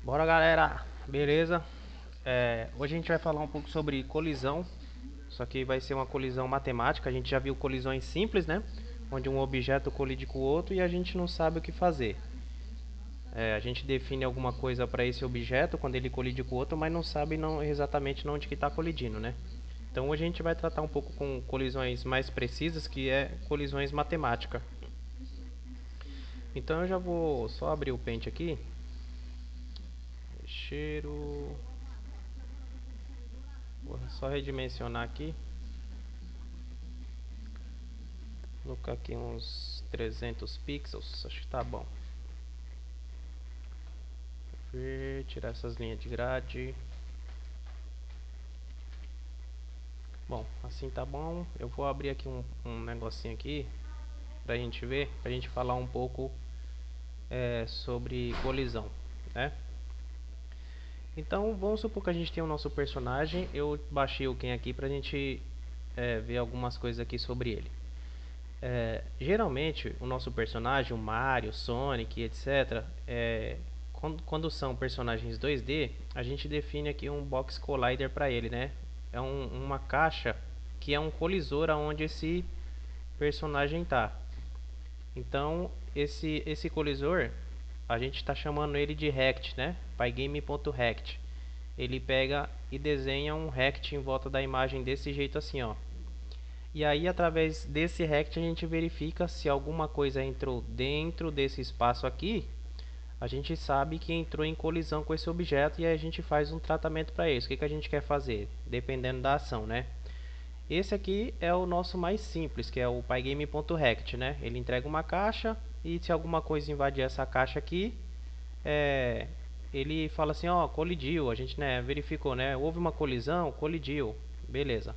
Bora, galera, beleza? Hoje a gente vai falar um pouco sobre colisão, só que vai ser uma colisão matemática. A gente já viu colisões simples, né? Onde um objeto colide com o outro e a gente não sabe o que fazer. A gente define alguma coisa para esse objeto quando ele colide com o outro, mas não sabe exatamente onde que está colidindo, né? Então hoje a gente vai tratar um pouco com colisões mais precisas, que é colisões matemáticas. Então eu já vou só abrir o Paint aqui. Cheiro. Vou só redimensionar aqui. Colocar aqui uns 300 pixels, acho que tá bom. Tirar essas linhas de grade. Bom, assim tá bom. Eu vou abrir aqui um negocinho aqui pra gente ver, pra gente falar um pouco sobre colisão, né? Então, vamos supor que a gente tem o nosso personagem. Eu baixei o Ken aqui pra gente ver algumas coisas aqui sobre ele. Geralmente, o nosso personagem, o Mario, Sonic, etc., quando são personagens 2D, a gente define aqui um box collider para ele, né? É uma caixa que é um colisor aonde esse personagem está. Então, esse colisor, a gente está chamando ele de rect, né? Pygame.rect. Ele pega e desenha um rect em volta da imagem desse jeito assim, ó. E aí, através desse rect, a gente verifica se alguma coisa entrou dentro desse espaço aqui. A gente sabe que entrou em colisão com esse objeto e aí a gente faz um tratamento para isso. O que a gente quer fazer? Dependendo da ação, né? Esse aqui é o nosso mais simples, que é o pygame.rect, né? Ele entrega uma caixa e se alguma coisa invadir essa caixa aqui, é, ele fala assim, ó, colidiu. A gente, né, verificou, né? Houve uma colisão, colidiu. Beleza.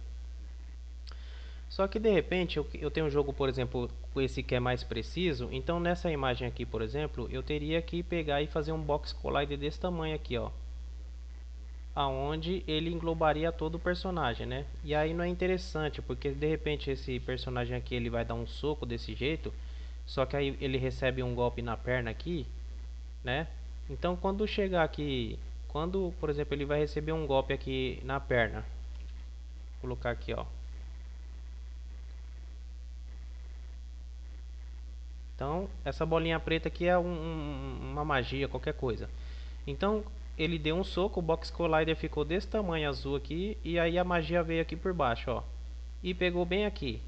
Só que de repente eu tenho um jogo, por exemplo, com esse que é mais preciso. Então nessa imagem aqui, por exemplo, eu teria que pegar e fazer um box collider desse tamanho aqui, ó, aonde ele englobaria todo o personagem, né? E aí não é interessante, porque de repente esse personagem aqui ele vai dar um soco desse jeito, só que aí ele recebe um golpe na perna aqui, né? Então quando chegar aqui, quando, por exemplo, ele vai receber um golpe aqui na perna, vou colocar aqui, ó. Então, essa bolinha preta aqui é uma magia, qualquer coisa. Então, ele deu um soco, o Box Collider ficou desse tamanho azul aqui, e aí a magia veio aqui por baixo, ó. E pegou bem aqui.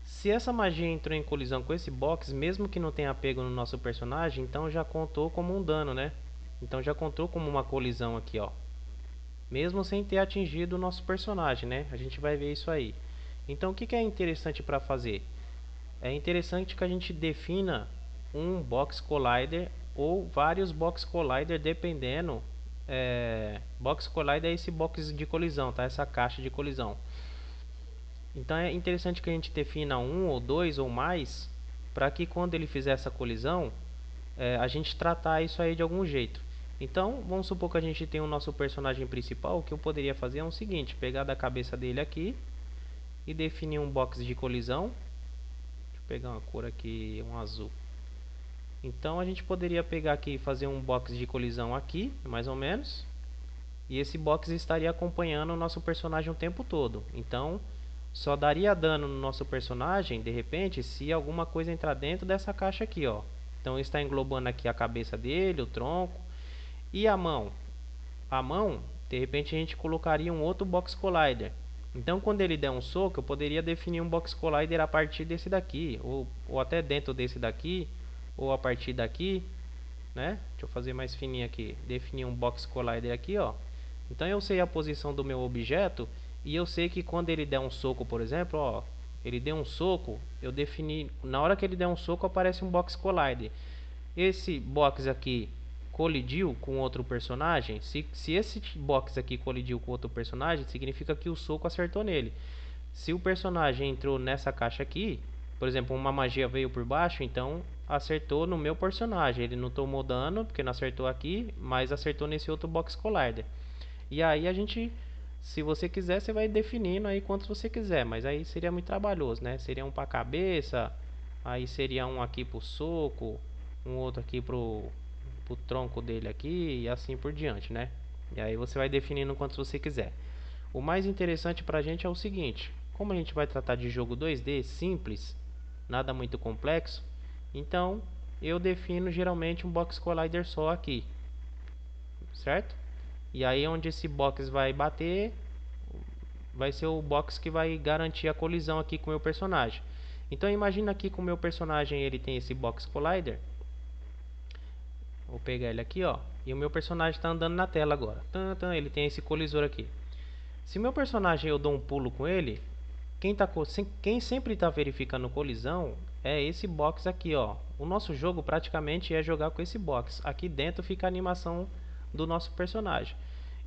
Se essa magia entrou em colisão com esse box, mesmo que não tenha pego no nosso personagem, então já contou como um dano, né? Então já contou como uma colisão aqui, ó. Mesmo sem ter atingido o nosso personagem, né? A gente vai ver isso aí. Então, o que é interessante para fazer? É interessante que a gente defina um box collider ou vários box collider dependendo. Box collider é esse box de colisão, tá? Essa caixa de colisão. Então é interessante que a gente defina um ou dois ou mais para que quando ele fizer essa colisão a gente tratar isso aí de algum jeito. Então vamos supor que a gente tem o nosso personagem principal. O que eu poderia fazer é o seguinte: pegar da cabeça dele aqui e definir um box de colisão. Pegar uma cor aqui, um azul. Então a gente poderia pegar aqui e fazer um box de colisão aqui, mais ou menos. E esse box estaria acompanhando o nosso personagem o tempo todo. Então só daria dano no nosso personagem, de repente, se alguma coisa entrar dentro dessa caixa aqui, ó. Então está englobando aqui a cabeça dele, o tronco e a mão. A mão, de repente a gente colocaria um outro box collider. Então quando ele der um soco, eu poderia definir um box collider a partir desse daqui, ou até dentro desse daqui, ou a partir daqui, né? Deixa eu fazer mais fininho aqui, definir um box collider aqui, ó. Então eu sei a posição do meu objeto e eu sei que quando ele der um soco, por exemplo, ó, ele deu um soco, eu defini, na hora que ele der um soco aparece um box collider. Esse box aqui colidiu com outro personagem. Se esse box aqui colidiu com outro personagem, significa que o soco acertou nele. Se o personagem entrou nessa caixa aqui, por exemplo, uma magia veio por baixo, então acertou no meu personagem. Ele não tomou dano, porque não acertou aqui, mas acertou nesse outro box collider. E aí a gente, se você quiser, você vai definindo aí quantos você quiser, mas aí seria muito trabalhoso, né? Seria um para cabeça, aí seria um aqui pro soco, um outro aqui pro pro tronco dele aqui e assim por diante, né? E aí você vai definindo quantos você quiser. O mais interessante pra gente é o seguinte: como a gente vai tratar de jogo 2D simples, nada muito complexo, então eu defino geralmente um box collider só aqui, certo? E aí onde esse box vai bater, vai ser o box que vai garantir a colisão aqui com o meu personagem. Então imagina aqui com o meu personagem, ele tem esse box collider. Vou pegar ele aqui, ó, e o meu personagem está andando na tela agora. Ele tem esse colisor aqui. Se o meu personagem eu dou um pulo com ele, quem sempre está verificando colisão é esse box aqui, ó. O nosso jogo praticamente é jogar com esse box. Aqui dentro fica a animação do nosso personagem.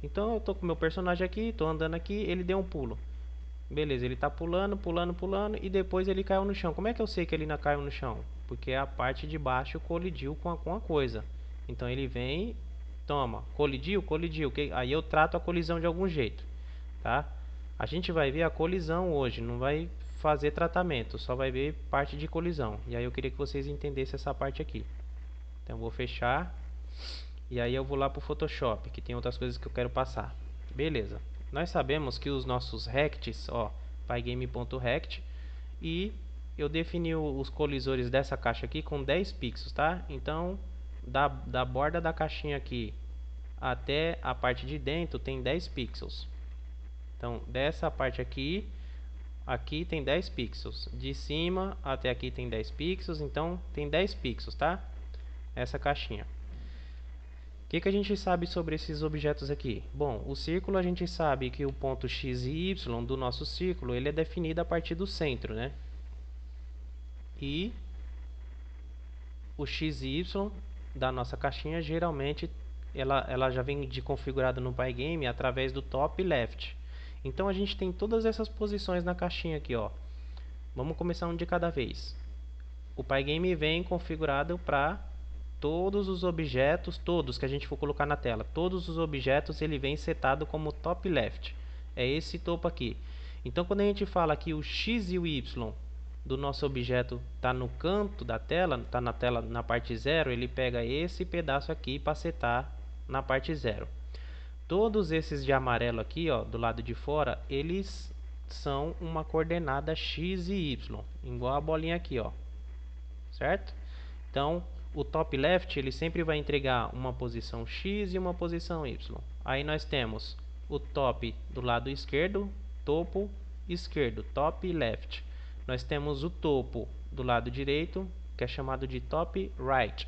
Então eu tô com o meu personagem aqui, tô andando aqui, ele deu um pulo. Beleza, ele tá pulando, pulando, pulando e depois ele caiu no chão. Como é que eu sei que ele não caiu no chão? Porque a parte de baixo colidiu com a coisa. Então ele vem, toma, colidiu, colidiu. Aí eu trato a colisão de algum jeito, tá? A gente vai ver a colisão hoje, não vai fazer tratamento, só vai ver parte de colisão. E aí eu queria que vocês entendessem essa parte aqui. Então eu vou fechar e aí eu vou lá pro Photoshop, que tem outras coisas que eu quero passar. Beleza. Nós sabemos que os nossos rects, ó, pygame.rect, e eu defini os colisores dessa caixa aqui com 10 pixels, tá? Então, da borda da caixinha aqui até a parte de dentro tem 10 pixels. Então, dessa parte aqui tem 10 pixels. De cima até aqui tem 10 pixels, então tem 10 pixels, tá? Essa caixinha. O que a gente sabe sobre esses objetos aqui? Bom, o círculo a gente sabe que o ponto x e y do nosso círculo ele é definido a partir do centro, né? E o x e y da nossa caixinha geralmente ela já vem configurada no Pygame através do top e left. Então a gente tem todas essas posições na caixinha aqui, ó. Vamos começar um de cada vez. O Pygame vem configurado para todos os objetos, todos que a gente for colocar na tela, todos os objetos ele vem setado como top left. É esse topo aqui. Então quando a gente fala que o x e o y do nosso objeto está no canto da tela, está na tela na parte 0, ele pega esse pedaço aqui para setar na parte 0. Todos esses de amarelo aqui, ó, do lado de fora, eles são uma coordenada x e y, igual a bolinha aqui, ó. Certo? Então, o top left ele sempre vai entregar uma posição x e uma posição y. Aí nós temos o top do lado esquerdo, topo esquerdo, top left. Nós temos o topo do lado direito, que é chamado de top right.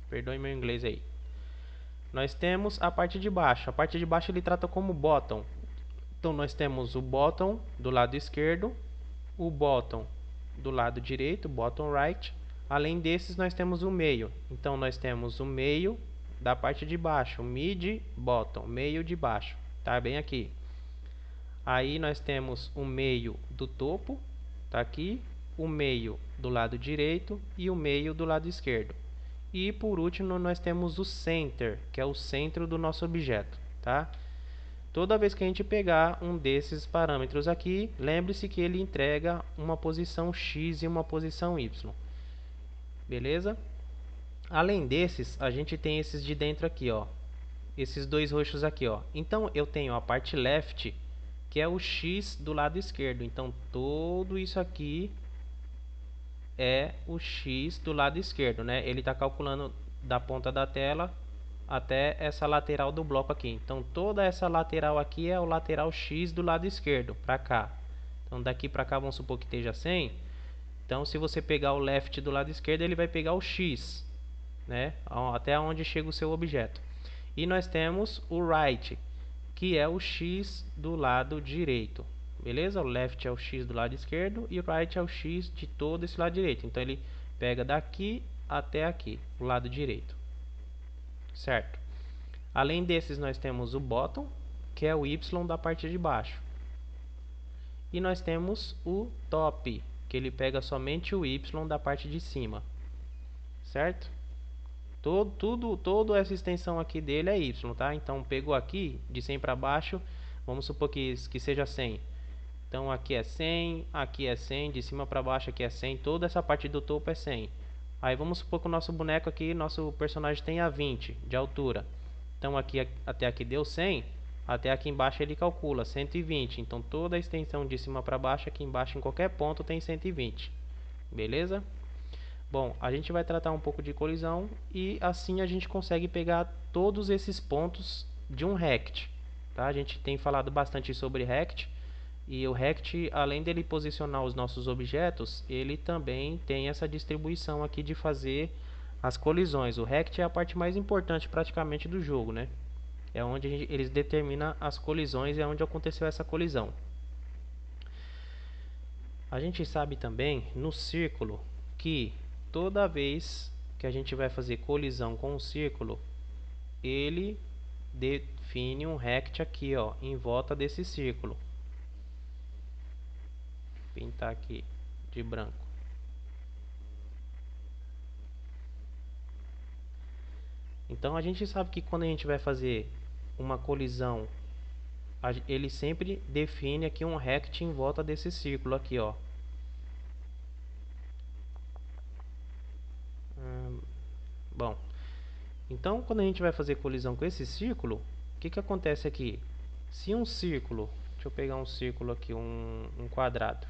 Perdoe meu inglês aí. Nós temos a parte de baixo. A parte de baixo ele trata como bottom. Então nós temos o bottom do lado esquerdo, o bottom do lado direito, bottom right. Além desses, nós temos o meio. Então, nós temos o meio da parte de baixo, mid, bottom, meio de baixo. Tá bem aqui. Aí, nós temos o meio do topo, tá aqui. O meio do lado direito e o meio do lado esquerdo. E, por último, nós temos o center, que é o centro do nosso objeto, tá? Toda vez que a gente pegar um desses parâmetros aqui, lembre-se que ele entrega uma posição x e uma posição y. Beleza? Além desses, a gente tem esses de dentro aqui, ó. Esses dois roxos aqui, ó. Então, eu tenho a parte left, que é o x do lado esquerdo. Então, tudo isso aqui é o x do lado esquerdo, né? Ele está calculando da ponta da tela até essa lateral do bloco aqui. Então, toda essa lateral aqui é o lateral x do lado esquerdo, para cá. Então, daqui para cá, vamos supor que esteja 100. Então, se você pegar o left do lado esquerdo, ele vai pegar o x, né? Até onde chega o seu objeto. E nós temos o right, que é o x do lado direito. Beleza? O left é o x do lado esquerdo e o right é o x de todo esse lado direito. Então, ele pega daqui até aqui, o lado direito. Certo? Além desses, nós temos o bottom, que é o y da parte de baixo. E nós temos o top, que ele pega somente o y da parte de cima, certo? Toda essa extensão aqui dele é y, tá? Então, pegou aqui, de 100 para baixo, vamos supor que seja 100. Então, aqui é 100, de cima para baixo aqui é 100, toda essa parte do topo é 100. Aí vamos supor que o nosso boneco aqui, nosso personagem tenha 20 de altura. Então aqui até aqui deu 100, até aqui embaixo ele calcula 120. Então toda a extensão de cima para baixo, aqui embaixo em qualquer ponto tem 120. Beleza? Bom, a gente vai tratar um pouco de colisão e assim a gente consegue pegar todos esses pontos de um rect. Tá? A gente tem falado bastante sobre rect. E o Rect, além dele posicionar os nossos objetos, ele também tem essa distribuição aqui de fazer as colisões. O Rect é a parte mais importante praticamente do jogo, né? É onde eles determinam as colisões e é onde aconteceu essa colisão. A gente sabe também no círculo que toda vez que a gente vai fazer colisão com o círculo, ele define um Rect aqui, ó, em volta desse círculo. Pintar aqui de branco. Então a gente sabe que quando a gente vai fazer uma colisão, ele sempre define aqui um rect em volta desse círculo aqui, ó. Bom, então quando a gente vai fazer colisão com esse círculo, o que acontece aqui? Se um círculo, deixa eu pegar um círculo aqui, um quadrado,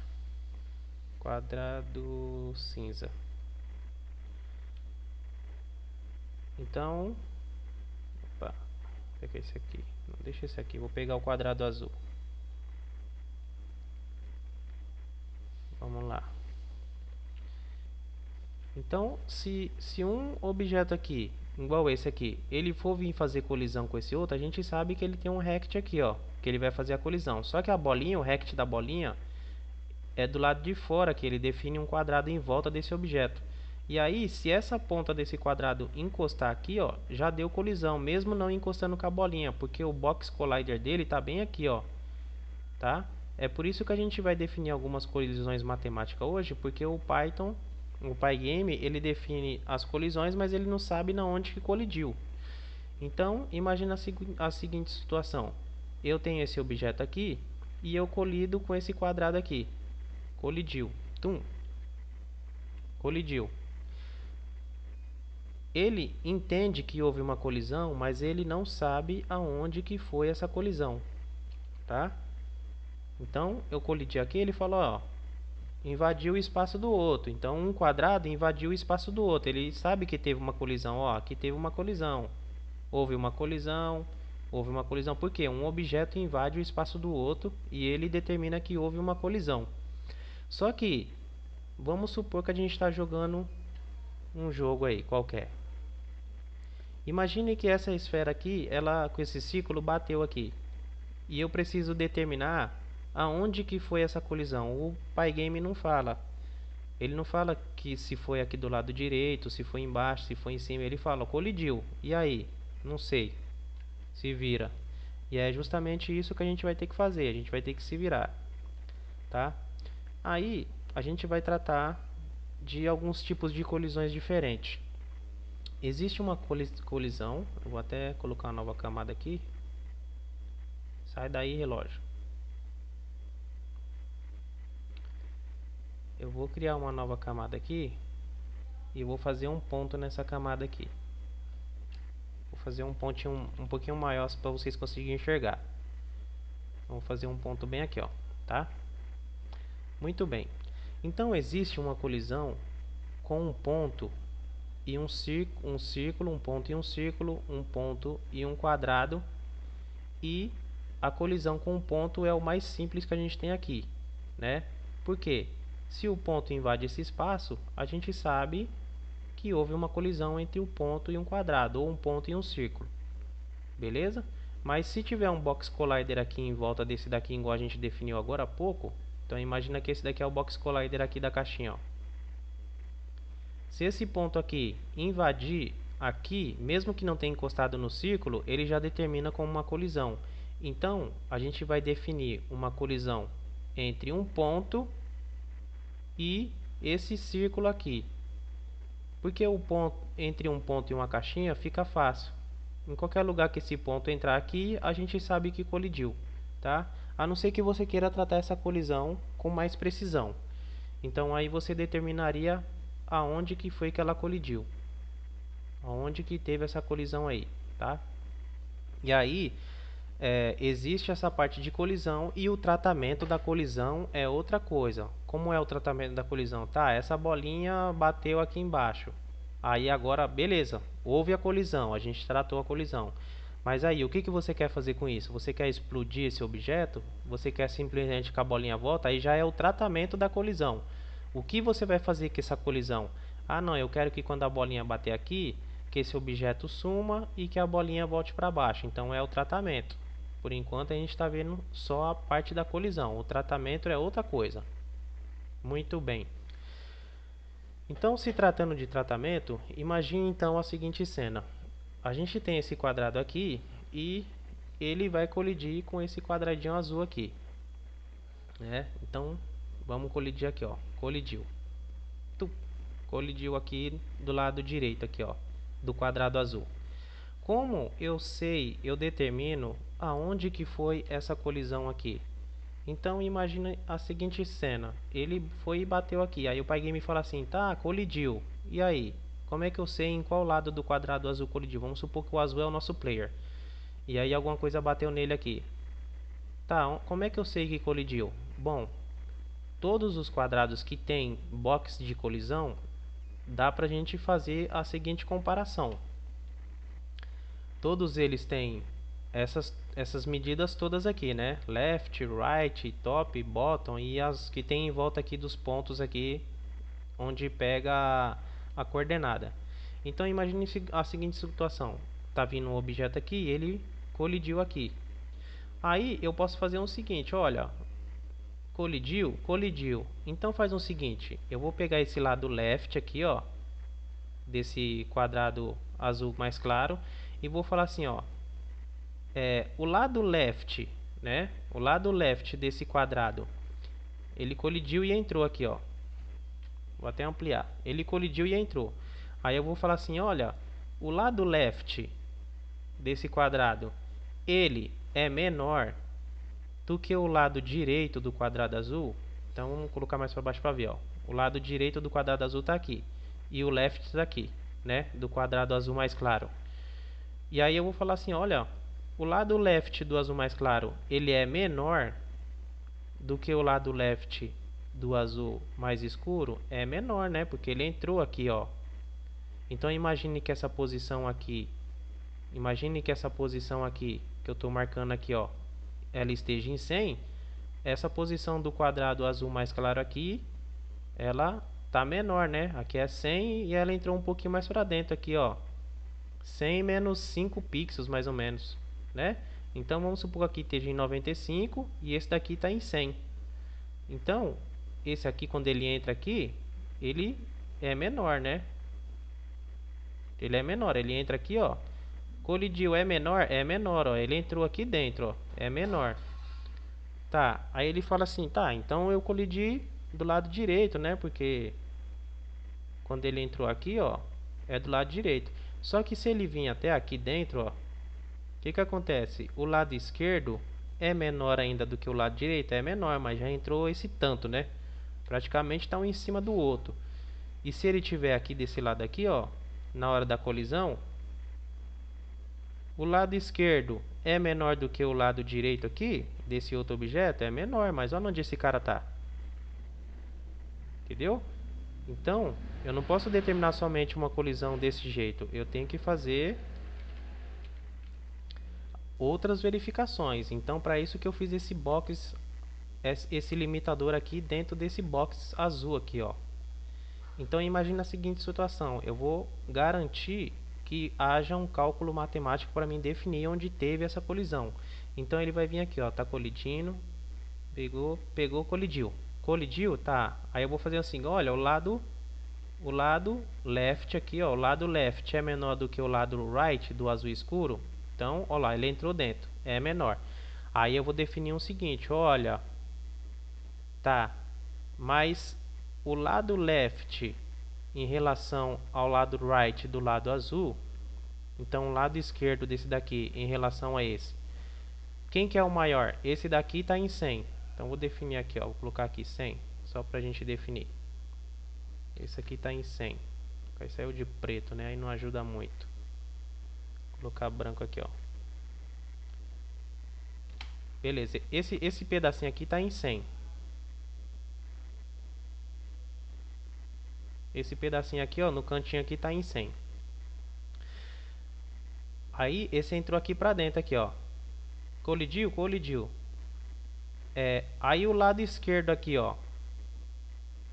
quadrado cinza. Então, opa, vou pegar esse aqui, não deixa esse aqui, vou pegar o quadrado azul. Vamos lá. Então, se um objeto aqui, igual esse aqui, ele for vir fazer colisão com esse outro, a gente sabe que ele tem um rect aqui, ó, que ele vai fazer a colisão. Só que a bolinha, o rect da bolinha, é do lado de fora, que ele define um quadrado em volta desse objeto. E aí, se essa ponta desse quadrado encostar aqui, ó, já deu colisão, mesmo não encostando com a bolinha, porque o box collider dele está bem aqui, ó, tá? É por isso que a gente vai definir algumas colisões matemáticas hoje, porque o Python, o Pygame, ele define as colisões, mas ele não sabe na onde que colidiu. Então, imagina a seguinte situação. Eu tenho esse objeto aqui e eu colido com esse quadrado aqui. Colidiu. Tum. Colidiu. Ele entende que houve uma colisão, mas ele não sabe aonde que foi essa colisão, tá? Então, eu colidi aqui, ele falou, ó, invadiu o espaço do outro. Então, um quadrado invadiu o espaço do outro. Ele sabe que teve uma colisão. Ó, aqui teve uma colisão. Houve uma colisão. Houve uma colisão. Por quê? Um objeto invade o espaço do outro e ele determina que houve uma colisão. Só que, vamos supor que a gente está jogando um jogo aí, qualquer. Imagine que essa esfera aqui, ela com esse círculo bateu aqui. E eu preciso determinar aonde que foi essa colisão. O Pygame não fala. Ele não fala que se foi aqui do lado direito, se foi embaixo, se foi em cima. Ele fala, colidiu. E aí? Não sei. Se vira. E é justamente isso que a gente vai ter que fazer. A gente vai ter que se virar. Tá? Aí, a gente vai tratar de alguns tipos de colisões diferentes. Existe uma colisão. Eu vou até colocar uma nova camada aqui. Sai daí, relógio. Eu vou criar uma nova camada aqui e vou fazer um ponto nessa camada aqui. Vou fazer um pontinho um pouquinho maior para vocês conseguirem enxergar. Vou fazer um ponto bem aqui, ó, tá? Muito bem. Então existe uma colisão com um ponto e um círculo, um ponto e um círculo, um ponto e um quadrado. E a colisão com um ponto é o mais simples que a gente tem aqui, né? Por quê? Se o ponto invade esse espaço, a gente sabe que houve uma colisão entre um ponto e um quadrado, ou um ponto e um círculo. Beleza? Mas se tiver um box collider aqui em volta desse daqui, igual a gente definiu agora há pouco, então imagina que esse daqui é o box collider aqui da caixinha, ó. Se esse ponto aqui invadir aqui, mesmo que não tenha encostado no círculo, ele já determina como uma colisão. Então, a gente vai definir uma colisão entre um ponto e esse círculo aqui. Porque o ponto entre um ponto e uma caixinha fica fácil. Em qualquer lugar que esse ponto entrar aqui, a gente sabe que colidiu, tá? A não ser que você queira tratar essa colisão com mais precisão. Então aí você determinaria aonde que foi que ela colidiu, aonde que teve essa colisão aí, tá? E aí existe essa parte de colisão e o tratamento da colisão é outra coisa. Como é o tratamento da colisão? Tá, essa bolinha bateu aqui embaixo. Aí agora, beleza, houve a colisão, a gente tratou a colisão. Mas aí, o que você quer fazer com isso? Você quer explodir esse objeto? Você quer simplesmente que a bolinha volta? Aí já é o tratamento da colisão. O que você vai fazer com essa colisão? Ah, não, eu quero que quando a bolinha bater aqui, que esse objeto suma e que a bolinha volte para baixo. Então é o tratamento. Por enquanto a gente está vendo só a parte da colisão. O tratamento é outra coisa. Muito bem. Então, se tratando de tratamento, imagine então a seguinte cena. A gente tem esse quadrado aqui e ele vai colidir com esse quadradinho azul aqui, né? Então, vamos colidir aqui, ó. Colidiu. Colidiu aqui do lado direito aqui, ó, do quadrado azul. Como eu sei, eu determino aonde que foi essa colisão aqui. Então imagina a seguinte cena, ele foi e bateu aqui, aí o pai game fala assim, tá, colidiu, e aí? Como é que eu sei em qual lado do quadrado azul colidiu? Vamos supor que o azul é o nosso player, e aí alguma coisa bateu nele aqui. Tá, como é que eu sei que colidiu? Bom, todos os quadrados que tem box de colisão, dá pra gente fazer a seguinte comparação. Todos eles têm essas medidas todas aqui, né? Left, right, top, bottom e as que tem em volta aqui dos pontos aqui onde pega a coordenada. Então imagine a seguinte situação. Tá vindo um objeto aqui e ele colidiu aqui. Aí eu posso fazer o seguinte, olha, colidiu, colidiu. Então faz o seguinte, eu vou pegar esse lado left aqui, ó, desse quadrado azul mais claro e vou falar assim, ó, o lado left, né? O lado left desse quadrado, ele colidiu e entrou aqui, ó. Vou até ampliar. Ele colidiu e entrou. Aí eu vou falar assim, olha, o lado left desse quadrado, ele é menor do que o lado direito do quadrado azul. Então vamos colocar mais para baixo para ver, ó. O lado direito do quadrado azul está aqui e o left está aqui, né? Do quadrado azul mais claro. E aí eu vou falar assim, olha, o lado left do azul mais claro, ele é menor do que o lado left do azul mais escuro? É menor, né? Porque ele entrou aqui, ó. Então imagine que essa posição aqui, que eu estou marcando aqui, ó, ela esteja em 100. Essa posição do quadrado azul mais claro aqui, ela tá menor, né? Aqui é 100 e ela entrou um pouquinho mais para dentro aqui, ó. 100 menos 5 pixels mais ou menos, né? Então vamos supor que aqui esteja em 95 e esse daqui está em 100. Então esse aqui, quando ele entra aqui, ele é menor, né? Ele é menor, ele entra aqui, ó. Colidiu, é menor? É menor, ó. Ele entrou aqui dentro, ó. É menor. Tá, aí ele fala assim, tá, então eu colidi do lado direito, né? Porque quando ele entrou aqui, ó, é do lado direito. Só que se ele vir até aqui dentro, ó, o que que acontece? O lado esquerdo é menor ainda do que o lado direito? É menor, mas já entrou esse tanto, né? Praticamente está um em cima do outro. E se ele tiver aqui desse lado aqui, ó, na hora da colisão, o lado esquerdo é menor do que o lado direito aqui, desse outro objeto? É menor, mas olha onde esse cara tá. Entendeu? Então, eu não posso determinar somente uma colisão desse jeito. Eu tenho que fazer outras verificações. Então, para isso que eu fiz esse box, esse limitador aqui dentro desse box azul aqui, ó. Então, imagine a seguinte situação. Eu vou garantir que haja um cálculo matemático para mim definir onde teve essa colisão. Então, ele vai vir aqui, ó, tá colidindo, pegou, colidiu. Colidiu, tá. Aí eu vou fazer assim, olha, o lado left aqui, ó, o lado left é menor do que o lado right do azul escuro. Então, olha lá, ele entrou dentro, é menor. Aí eu vou definir o seguinte, olha, tá, mas o lado left em relação ao lado right do lado azul, então o lado esquerdo desse daqui em relação a esse, quem que é o maior? Esse daqui está em 100. Então vou definir aqui, ó, vou colocar aqui 100, só para a gente definir. Esse aqui tá em 100. Aí saiu de preto, né? Aí não ajuda muito. Vou colocar branco aqui, ó. Beleza, esse pedacinho aqui tá em 100. Esse pedacinho aqui, ó, no cantinho aqui tá em 100. Aí esse entrou aqui pra dentro aqui, ó. Colidiu, colidiu. Aí o lado esquerdo aqui, ó,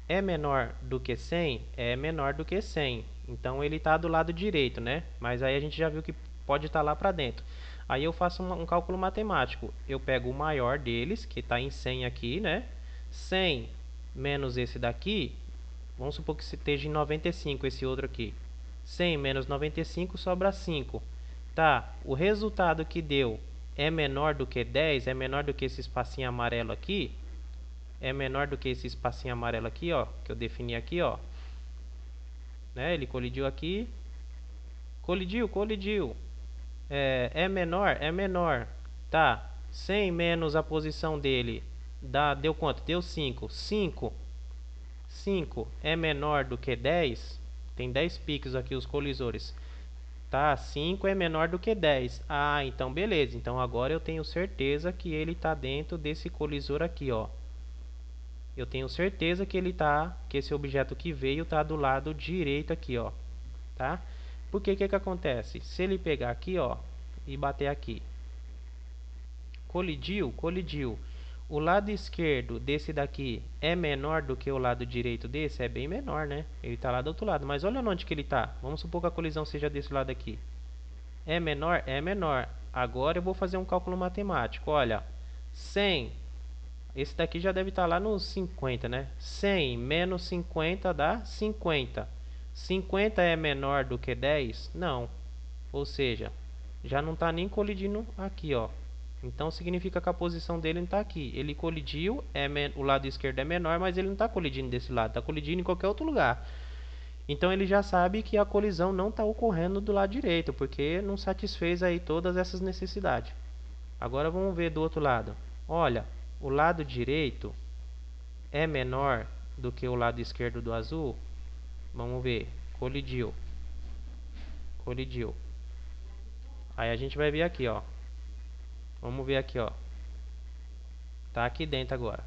é menor do que 100? É menor do que 100. Então ele tá do lado direito, né? Mas aí a gente já viu que pode estar lá pra dentro. Aí eu faço um cálculo matemático. Eu pego o maior deles, que tá em 100 aqui, né? 100 menos esse daqui, vamos supor que esteja em 95 esse outro aqui. 100 menos 95 sobra 5. Tá, o resultado que deu é menor do que 10, é menor do que esse espacinho amarelo aqui. É menor do que esse espacinho amarelo aqui, ó, que eu defini aqui, ó. Né? Ele colidiu aqui. Colidiu, colidiu. É menor, é menor. Tá, 100 menos a posição dele deu quanto? Deu 5. 5 é menor do que 10. Tem 10 picos aqui os colisores. Tá, 5 é menor do que 10. Ah, então beleza. Então agora eu tenho certeza que ele está dentro desse colisor aqui, ó. Eu tenho certeza que que esse objeto que veio está do lado direito aqui, ó. Tá? Porque que acontece? Se ele pegar aqui, ó, e bater aqui. Colidiu, colidiu. O lado esquerdo desse daqui é menor do que o lado direito desse? É bem menor, né? Ele está lá do outro lado. Mas olha onde que ele está. Vamos supor que a colisão seja desse lado aqui. É menor? É menor. Agora eu vou fazer um cálculo matemático. Olha, 100. Esse daqui já deve estar lá nos 50, né? 100 menos 50 dá 50. 50 é menor do que 10? Não. Ou seja, já não está nem colidindo aqui, ó. Então significa que a posição dele não está aqui. Ele colidiu, o lado esquerdo é menor, mas ele não está colidindo desse lado, está colidindo em qualquer outro lugar. Então ele já sabe que a colisão não está ocorrendo do lado direito, porque não satisfez aí todas essas necessidades. Agora vamos ver do outro lado. Olha, o lado direito é menor do que o lado esquerdo do azul? Vamos ver. Colidiu. Colidiu. Aí a gente vai ver aqui, ó. Vamos ver aqui, ó. Tá aqui dentro agora.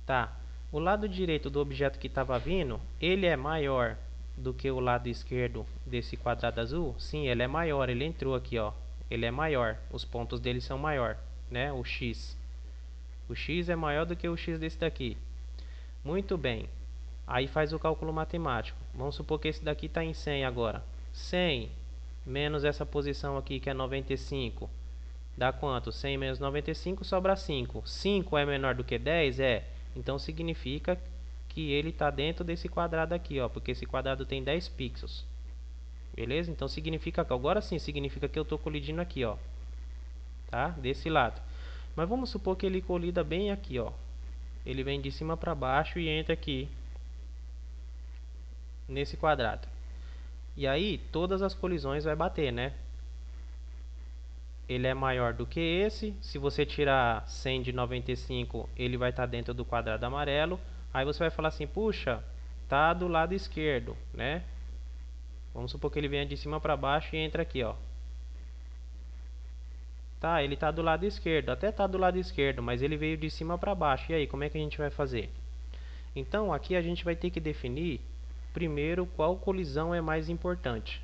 Tá. O lado direito do objeto que estava vindo, ele é maior do que o lado esquerdo desse quadrado azul? Sim, ele é maior. Ele entrou aqui, ó. Ele é maior. Os pontos dele são maior, né? O x. O x é maior do que o x desse daqui. Muito bem. Aí faz o cálculo matemático. Vamos supor que esse daqui está em 100 agora. 100 menos essa posição aqui que é 95. Dá quanto? 100 menos 95 sobra 5. 5 é menor do que 10? É. Então significa que ele está dentro desse quadrado aqui, ó. Porque esse quadrado tem 10 pixels. Beleza? Então significa que agora sim significa que eu estou colidindo aqui, ó. Tá? Desse lado. Mas vamos supor que ele colida bem aqui, ó. Ele vem de cima para baixo e entra aqui nesse quadrado. E aí todas as colisões vai bater, né? Ele é maior do que esse. Se você tirar 100 de 95, ele vai estar dentro do quadrado amarelo. Aí você vai falar assim, puxa, tá do lado esquerdo, né? Vamos supor que ele venha de cima para baixo e entra aqui, ó. Tá, ele tá do lado esquerdo, até tá do lado esquerdo, mas ele veio de cima para baixo. E aí, como é que a gente vai fazer? Então, aqui a gente vai ter que definir primeiro qual colisão é mais importante.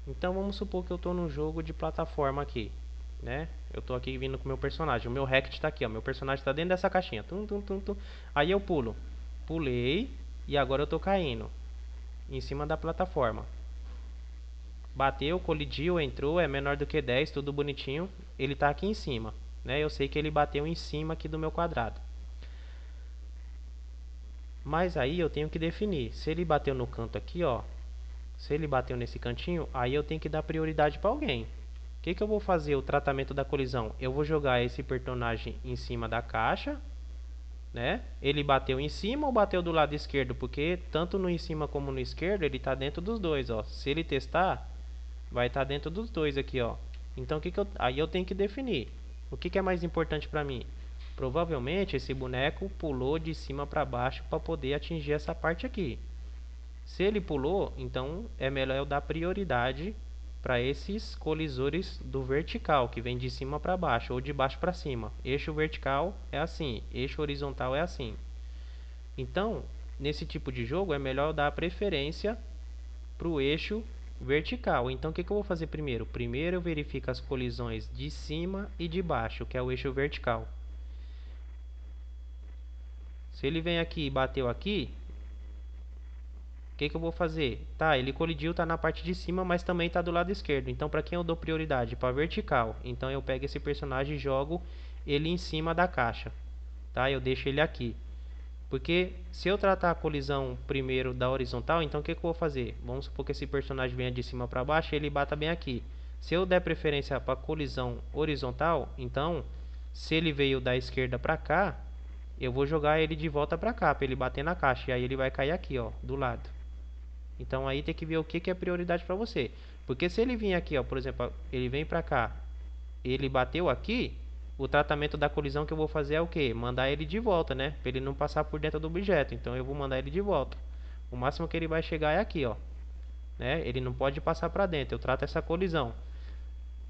Então, vamos supor que eu estou num jogo de plataforma aqui, né? Eu estou aqui vindo com o meu personagem, o meu Rect está aqui, ó. Meu personagem está dentro dessa caixinha. Tum, tum, tum, tum. Aí eu pulo. Pulei e agora eu estou caindo em cima da plataforma. Bateu, colidiu, entrou, é menor do que 10, tudo bonitinho. Ele está aqui em cima, né? Eu sei que ele bateu em cima aqui do meu quadrado. Mas aí eu tenho que definir. Se ele bateu no canto aqui, ó. Se ele bateu nesse cantinho, aí eu tenho que dar prioridade para alguém. O que eu vou fazer? O tratamento da colisão. Eu vou jogar esse personagem em cima da caixa, né? Ele bateu em cima ou bateu do lado esquerdo? Porque tanto no em cima como no esquerdo, ele está dentro dos dois, ó. Se ele testar, vai estar dentro dos dois aqui, ó. Então aí eu tenho que definir. O que é mais importante para mim? Provavelmente esse boneco pulou de cima para baixo para poder atingir essa parte aqui. Se ele pulou, então é melhor eu dar prioridade para esses colisores do vertical, que vem de cima para baixo ou de baixo para cima. Eixo vertical é assim, eixo horizontal é assim. Então, nesse tipo de jogo é melhor eu dar a preferência para o eixo vertical. Então, o que eu vou fazer primeiro? Primeiro eu verifico as colisões de cima e de baixo, que é o eixo vertical. Se ele vem aqui e bateu aqui, o que eu vou fazer? Tá, ele colidiu, tá na parte de cima, mas também tá do lado esquerdo. Então, para quem eu dou prioridade? Para vertical. Então, eu pego esse personagem e jogo ele em cima da caixa. Tá? Eu deixo ele aqui. Porque se eu tratar a colisão primeiro da horizontal, então o que eu vou fazer? Vamos supor que esse personagem venha de cima para baixo e ele bata bem aqui. Se eu der preferência para colisão horizontal, então se ele veio da esquerda para cá, eu vou jogar ele de volta para cá, para ele bater na caixa. E aí ele vai cair aqui, ó, do lado. Então aí tem que ver o que é prioridade para você. Porque se ele vir aqui, ó, por exemplo, ele vem para cá, ele bateu aqui, o tratamento da colisão que eu vou fazer é o que? Mandar ele de volta, né? Para ele não passar por dentro do objeto. Então eu vou mandar ele de volta. O máximo que ele vai chegar é aqui, ó. Né? Ele não pode passar para dentro. Eu trato essa colisão.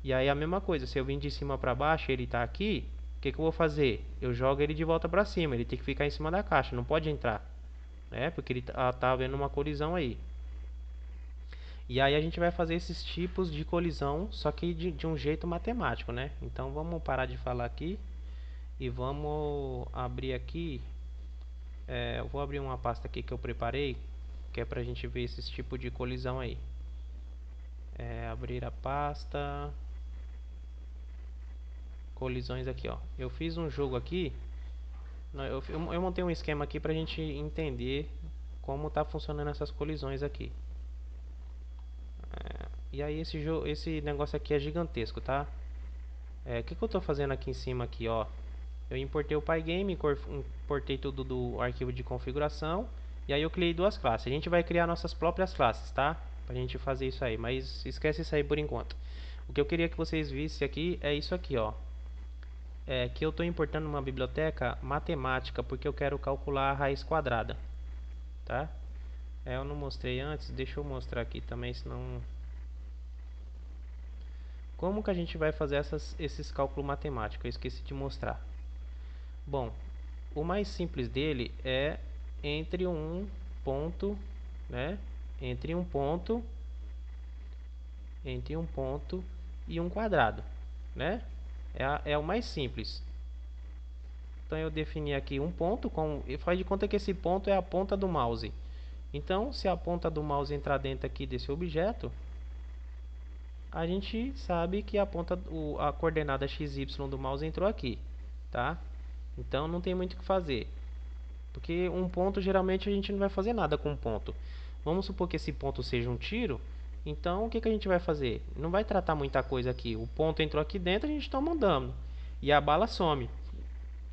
E aí a mesma coisa, se eu vim de cima para baixo, ele está aqui, o que eu vou fazer? Eu jogo ele de volta para cima. Ele tem que ficar em cima da caixa, não pode entrar, né? Porque ele tá havendo uma colisão aí. E aí a gente vai fazer esses tipos de colisão, só que de um jeito matemático, né? Então vamos parar de falar aqui e vamos abrir aqui. Eu vou abrir uma pasta aqui que eu preparei, que é pra gente ver esses tipos de colisão aí. Abrir a pasta. Colisões aqui, ó. Eu fiz um jogo aqui. Eu montei um esquema aqui pra gente entender como tá funcionando essas colisões aqui. E aí esse negócio aqui é gigantesco, tá? O que eu tô fazendo aqui em cima aqui, ó? Eu importei o Pygame, importei tudo do arquivo de configuração. E aí eu criei duas classes. A gente vai criar nossas próprias classes, tá? Pra gente fazer isso aí, mas esquece isso aí por enquanto. O que eu queria que vocês vissem aqui é isso aqui, ó. Que eu estou importando uma biblioteca matemática porque eu quero calcular a raiz quadrada, tá? Eu não mostrei antes, deixa eu mostrar aqui também, senão... Como que a gente vai fazer esses cálculos matemáticos? Eu esqueci de mostrar. Bom, o mais simples dele é entre um ponto, né? Entre um ponto e um quadrado, né? É o mais simples. Então eu defini aqui um ponto, e faz de conta que esse ponto é a ponta do mouse. Então, se a ponta do mouse entrar dentro aqui desse objeto, a gente sabe que a coordenada XY do mouse entrou aqui, tá? Então não tem muito o que fazer. Porque um ponto, geralmente a gente não vai fazer nada com um ponto. Vamos supor que esse ponto seja um tiro. Então, o que a gente vai fazer? Não vai tratar muita coisa aqui. O ponto entrou aqui dentro, a gente toma um dano. E a bala some.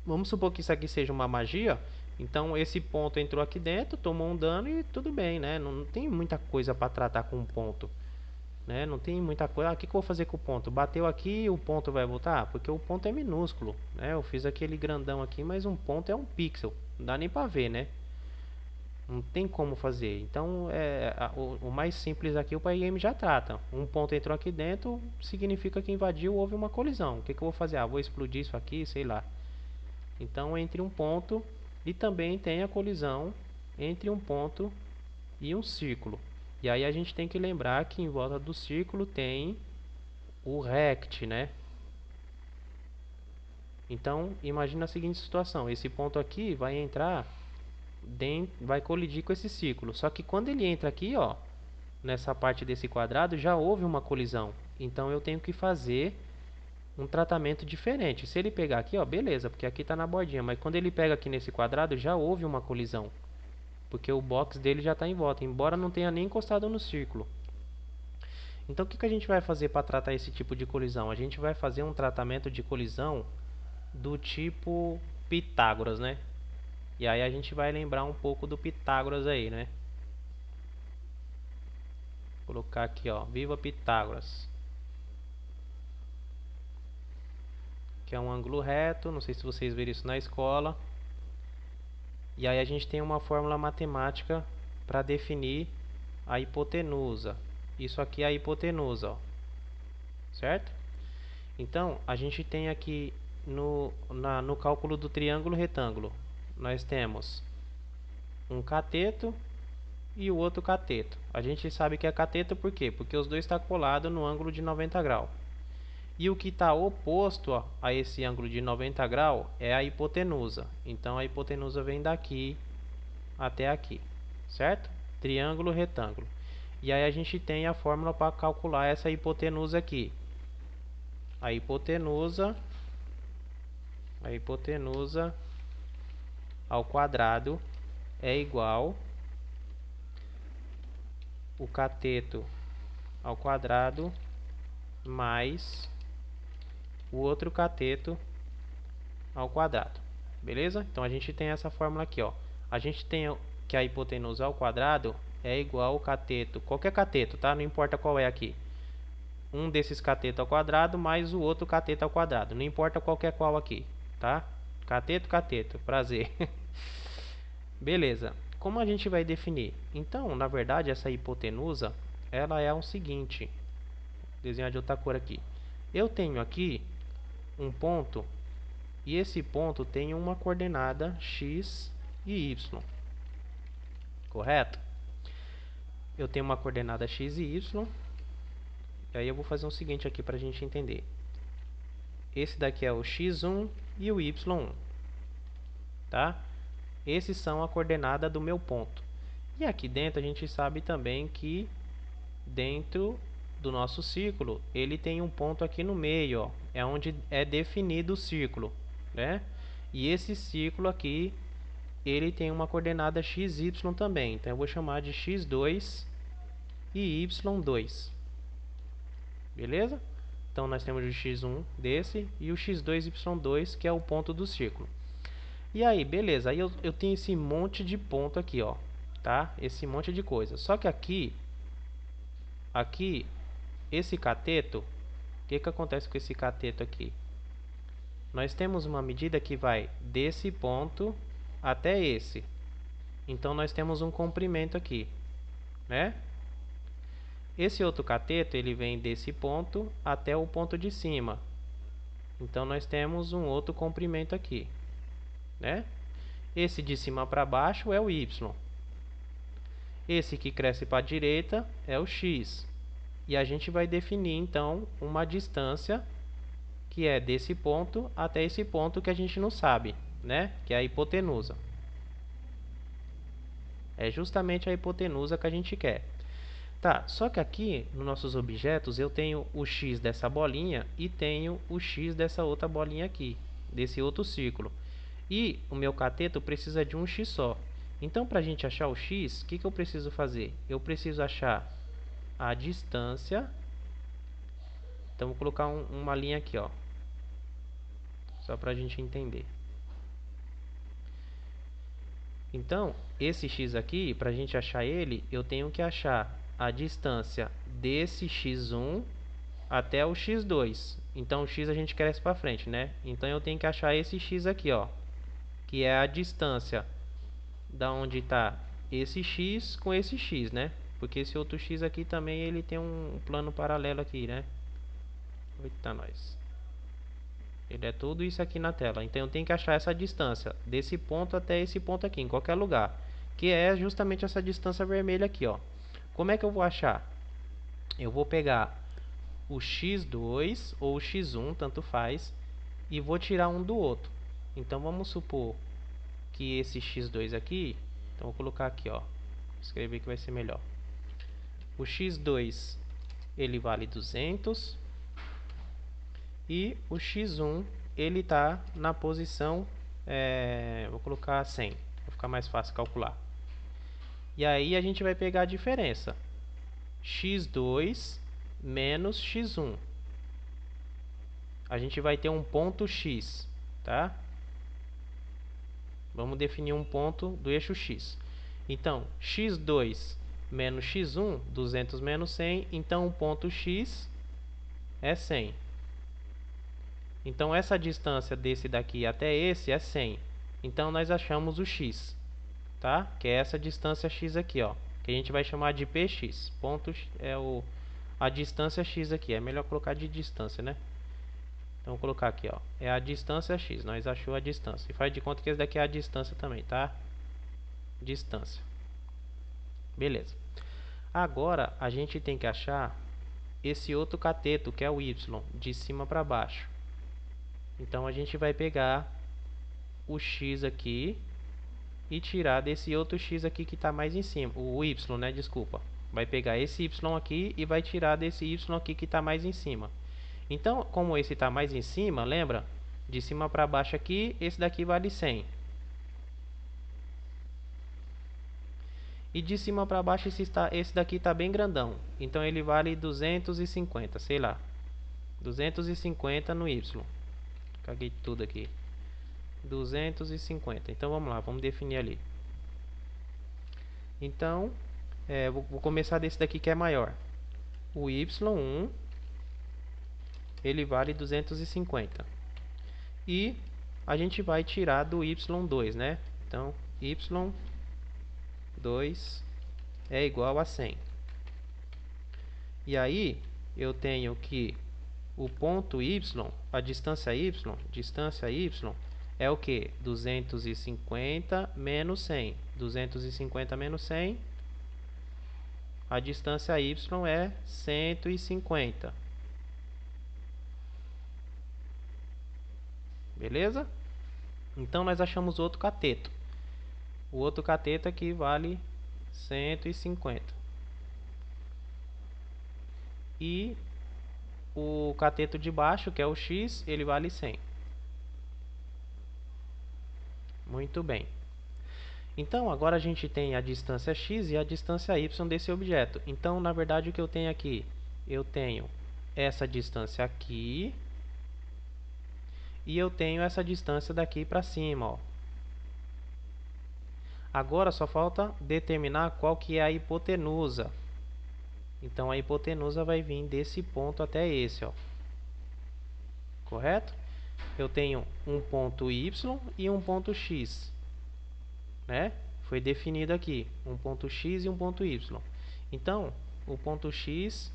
Vamos supor que isso aqui seja uma magia. Então, esse ponto entrou aqui dentro, tomou um dano e tudo bem, né? Não tem muita coisa para tratar com um ponto. Né? Não tem muita coisa. O que eu vou fazer com o ponto? Bateu aqui, o ponto vai voltar? Porque o ponto é minúsculo, né? Eu fiz aquele grandão aqui, mas um ponto é um pixel. Não dá nem pra ver, né? Não tem como fazer. Então, o mais simples aqui o Pygame já trata. Um ponto entrou aqui dentro, significa que invadiu, houve uma colisão. O que eu vou fazer? Vou explodir isso aqui, sei lá. Então, entre um ponto e também tem a colisão entre um ponto e um círculo. E aí a gente tem que lembrar que em volta do círculo tem o rect, né? Então, imagina a seguinte situação: esse ponto aqui vai entrar vai colidir com esse círculo. Só que quando ele entra aqui, ó, nessa parte desse quadrado, já houve uma colisão. Então eu tenho que fazer um tratamento diferente. Se ele pegar aqui, ó, beleza, porque aqui está na bordinha, mas quando ele pega aqui nesse quadrado, já houve uma colisão. Porque o box dele já está em volta, embora não tenha nem encostado no círculo. Então o que a gente vai fazer para tratar esse tipo de colisão? A gente vai fazer um tratamento de colisão do tipo Pitágoras, né? E aí a gente vai lembrar um pouco do Pitágoras aí, né? Vou colocar aqui, ó, Viva Pitágoras. que é um ângulo reto, não sei se vocês viram isso na escola. E aí a gente tem uma fórmula matemática para definir a hipotenusa. Isso aqui é a hipotenusa, ó. Certo? Então, a gente tem aqui no cálculo do triângulo retângulo, nós temos um cateto e o outro cateto. A gente sabe que é cateto por quê? Porque os dois estão colados no ângulo de 90 graus. E o que está oposto a esse ângulo de 90 graus é a hipotenusa. Então, a hipotenusa vem daqui até aqui, certo? Triângulo retângulo. E aí a gente tem a fórmula para calcular essa hipotenusa aqui. A hipotenusa ao quadrado é igual o cateto ao quadrado mais o outro cateto ao quadrado. Beleza? Então a gente tem essa fórmula aqui, ó. A gente tem que a hipotenusa ao quadrado é igual ao cateto, qualquer cateto, tá? Não importa qual é aqui. Um desses catetos ao quadrado mais o outro cateto ao quadrado. Não importa qualquer qual aqui, tá? Cateto, cateto. Prazer. Beleza. Como a gente vai definir? Então, na verdade, essa hipotenusa, ela é o seguinte. Vou desenhar de outra cor aqui. Eu tenho aqui um ponto e esse ponto tem uma coordenada x e y. Correto? Eu tenho uma coordenada x e y. E aí eu vou fazer o seguinte aqui para a gente entender. Esse daqui é o x1 e o y1. Tá? Esses são a coordenada do meu ponto. E aqui dentro a gente sabe também que dentro do nosso círculo ele tem um ponto aqui no meio, ó, é onde é definido o círculo, né? E esse círculo aqui ele tem uma coordenada x, y também. Então eu vou chamar de x2 e y2. Beleza? Então nós temos o x1 desse e o x2 y2, que é o ponto do círculo. E aí, beleza, aí eu tenho esse monte de ponto aqui, ó, tá? Esse monte de coisa. Só que aqui, esse cateto, o que acontece com esse cateto aqui? Nós temos uma medida que vai desse ponto até esse. Então, nós temos um comprimento aqui, né? Esse outro cateto, ele vem desse ponto até o ponto de cima. Então, nós temos um outro comprimento aqui, né? Esse de cima para baixo é o y. Esse que cresce para a direita é o x. E a gente vai definir, então, uma distância que é desse ponto até esse ponto que a gente não sabe, né? Que é a hipotenusa. É justamente a hipotenusa que a gente quer. Tá, só que aqui, nos nossos objetos, eu tenho o x dessa bolinha e tenho o x dessa outra bolinha aqui, desse outro círculo. E o meu cateto precisa de um x só. Então, para a gente achar o x, o que eu preciso fazer? Eu preciso achar a distância. Então, vou colocar uma linha aqui, ó, só para a gente entender. Então, esse x aqui, para a gente achar ele, eu tenho que achar a distância desse x1 até o x2. Então, o x a gente cresce para frente, né? Então, eu tenho que achar esse x aqui, ó, que é a distância da onde está esse x com esse x, né? Porque esse outro x aqui também ele tem um plano paralelo aqui, né? Eita, nós. Ele é tudo isso aqui na tela. Então eu tenho que achar essa distância desse ponto até esse ponto aqui, em qualquer lugar, que é justamente essa distância vermelha aqui, ó. Como é que eu vou achar? Eu vou pegar o x2 ou o x1, tanto faz, e vou tirar um do outro. Então vamos supor que esse x2 aqui, então vou colocar aqui, ó, escrever que vai ser melhor. O x2 ele vale 200 e o x1 ele está na posição, vou colocar 100, vai ficar mais fácil calcular. E aí a gente vai pegar a diferença, x2 menos x1. A gente vai ter um ponto x, tá? Vamos definir um ponto do eixo x. Então, x2 menos x1, 200 menos 100, então o ponto x é 100. Então essa distância desse daqui até esse é 100. Então nós achamos o x, tá? Que é essa distância x aqui, ó, que a gente vai chamar de px. Ponto é a distância x aqui. É melhor colocar de distância, né? Então vou colocar aqui, ó, é a distância x. Nós achou a distância. E faz de conta que esse daqui é a distância também, tá? Distância. Beleza. Agora a gente tem que achar esse outro cateto, que é o y, de cima para baixo. Então a gente vai pegar o x aqui e tirar desse outro x aqui que está mais em cima, o y, né, desculpa. Vai pegar esse y aqui e vai tirar desse y aqui que está mais em cima. Então, como esse está mais em cima, lembra? De cima para baixo aqui, esse daqui vale 100. E de cima para baixo esse daqui está bem grandão. Então ele vale 250, sei lá. 250 no y. Caguei tudo aqui. 250. Então vamos lá, vamos definir ali. Então, vou começar desse daqui que é maior. O y1, ele vale 250. E a gente vai tirar do y2, né? Então, y2 é igual a 100. E aí, eu tenho que o ponto y, a distância y, é o que? 250 menos 100. 250 menos 100, a distância y é 150. Beleza? Então nós achamos outro cateto. O outro cateto aqui vale 150. E o cateto de baixo, que é o x, ele vale 100. Muito bem. Então agora a gente tem a distância x e a distância y desse objeto. Então na verdade o que eu tenho aqui? Eu tenho essa distância aqui e eu tenho essa distância daqui para cima, ó. Agora só falta determinar qual que é a hipotenusa. Então a hipotenusa vai vir desse ponto até esse, ó. Correto? Eu tenho um ponto y e um ponto x, né? Foi definido aqui um ponto x e um ponto y. Então, o ponto x,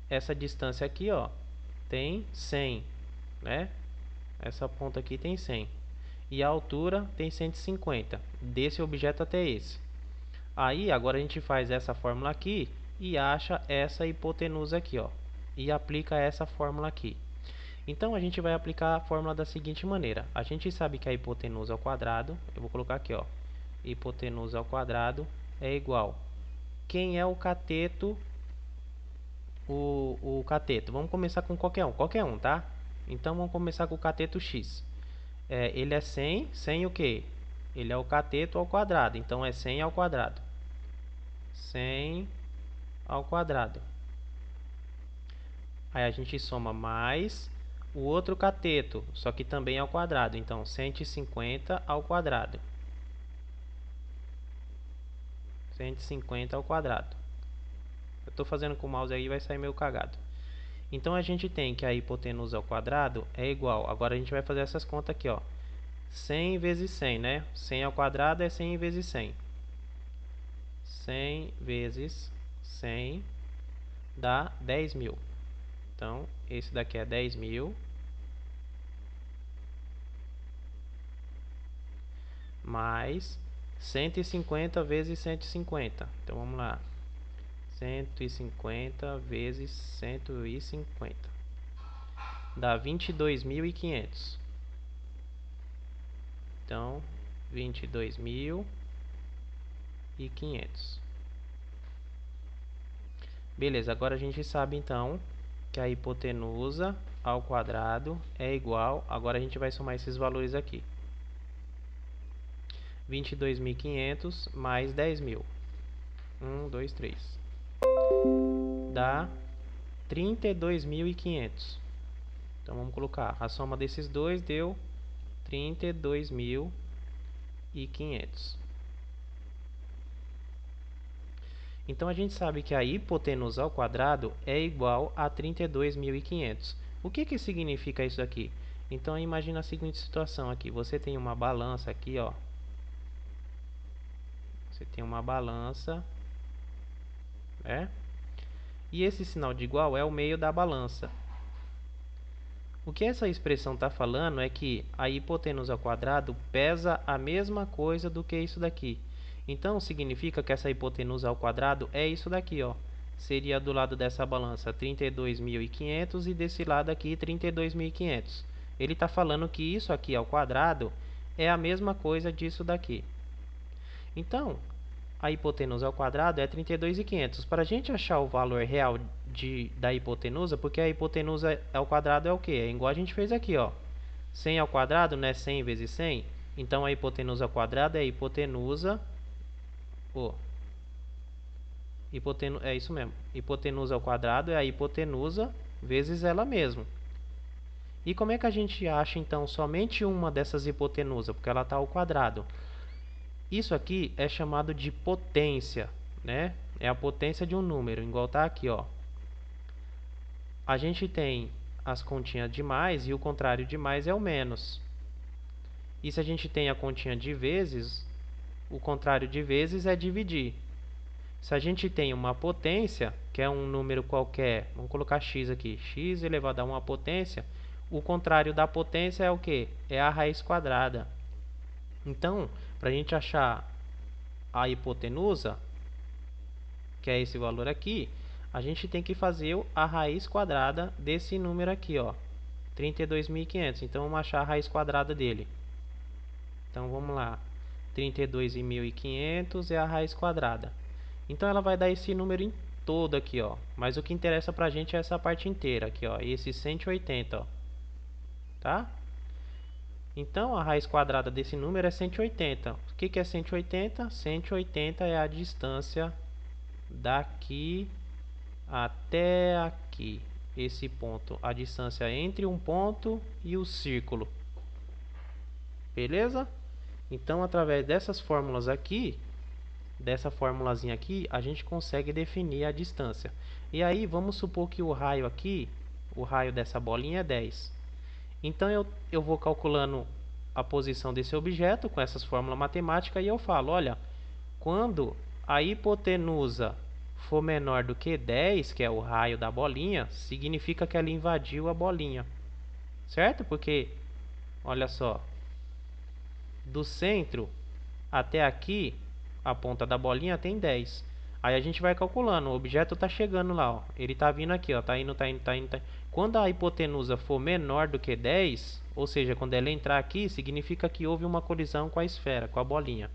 essa distância aqui, ó, tem 100, né? Essa ponta aqui tem 100. E a altura tem 150, desse objeto até esse. Aí, agora a gente faz essa fórmula aqui e acha essa hipotenusa aqui, ó. E aplica essa fórmula aqui. Então, a gente vai aplicar a fórmula da seguinte maneira. A gente sabe que a hipotenusa ao quadrado, eu vou colocar aqui, ó. Hipotenusa ao quadrado é igual. Quem é o cateto? O cateto. Vamos começar com qualquer um, tá? Então, vamos começar com o cateto x. Ele é 100, 100 o quê? Ele é o cateto ao quadrado, então é 100 ao quadrado. 100 ao quadrado. Aí a gente soma mais o outro cateto, só que também ao quadrado, então 150 ao quadrado. 150 ao quadrado. Eu estou fazendo com o mouse aí, vai sair meio cagado. Então a gente tem que a hipotenusa ao quadrado é igual. Agora a gente vai fazer essas contas aqui, ó. 100 vezes 100, né? 100 ao quadrado é 100 vezes 100. 100 vezes 100 dá 10.000. Então, esse daqui é 10.000. Mais 150 vezes 150. Então, vamos lá. 150 vezes 150. Dá 22.500. Então, 22.500. Beleza, agora a gente sabe então que a hipotenusa ao quadrado é igual. Agora a gente vai somar esses valores aqui. 22.500 mais 10.000. 1, 2, 3. Dá 32.500. Então vamos colocar. A soma desses dois deu 32.500. Então a gente sabe que a hipotenusa ao quadrado é igual a 32.500. O que significa isso aqui? Então imagina a seguinte situação aqui. Você tem uma balança aqui, ó. Você tem uma balança, né? E esse sinal de igual é o meio da balança. O que essa expressão está falando é que a hipotenusa ao quadrado pesa a mesma coisa do que isso daqui. Então, significa que essa hipotenusa ao quadrado é isso daqui, ó. Seria do lado dessa balança 32.500 e desse lado aqui 32.500. Ele está falando que isso aqui ao quadrado é a mesma coisa disso daqui. Então, a hipotenusa ao quadrado é 32.500. Para a gente achar o valor real da hipotenusa, porque a hipotenusa ao quadrado é o quê? É igual a gente fez aqui, ó. 100 ao quadrado, né? 100 vezes 100. Então, a hipotenusa ao quadrado é a hipotenusa... é isso mesmo. Hipotenusa ao quadrado é a hipotenusa vezes ela mesma. E como é que a gente acha, então, somente uma dessas hipotenusas? Porque ela está ao quadrado. Isso aqui é chamado de potência, né? É a potência de um número, igual tá aqui, ó. A gente tem as continhas de mais e o contrário de mais é o menos. E se a gente tem a continha de vezes, o contrário de vezes é dividir. Se a gente tem uma potência, que é um número qualquer, vamos colocar x aqui, x elevado a uma potência, o contrário da potência é o quê? É a raiz quadrada. Então, para a gente achar a hipotenusa, que é esse valor aqui, a gente tem que fazer a raiz quadrada desse número aqui, ó, 32.500. Então, vamos achar a raiz quadrada dele. Então, vamos lá. 32.500 é a raiz quadrada. Então, ela vai dar esse número em todo aqui, ó. Mas o que interessa pra gente é essa parte inteira aqui, ó. Esse 180, ó. Tá? Então, a raiz quadrada desse número é 180. O que é 180? 180 é a distância daqui até aqui. Esse ponto, a distância entre um ponto e o círculo. Beleza? Então, através dessas fórmulas aqui, dessa formulazinha aqui, a gente consegue definir a distância. E aí, vamos supor que o raio aqui, o raio dessa bolinha é 10. Então, eu vou calculando a posição desse objeto com essas fórmulas matemáticas e eu falo, olha, quando a hipotenusa for menor do que 10, que é o raio da bolinha, significa que ela invadiu a bolinha. Certo? Porque, olha só, do centro até aqui, a ponta da bolinha tem 10. Aí a gente vai calculando, o objeto está chegando lá, ó. Ele está vindo aqui, ó, tá indo, tá indo, tá indo, tá indo. Quando a hipotenusa for menor do que 10, ou seja, quando ela entrar aqui, significa que houve uma colisão com a esfera, com a bolinha.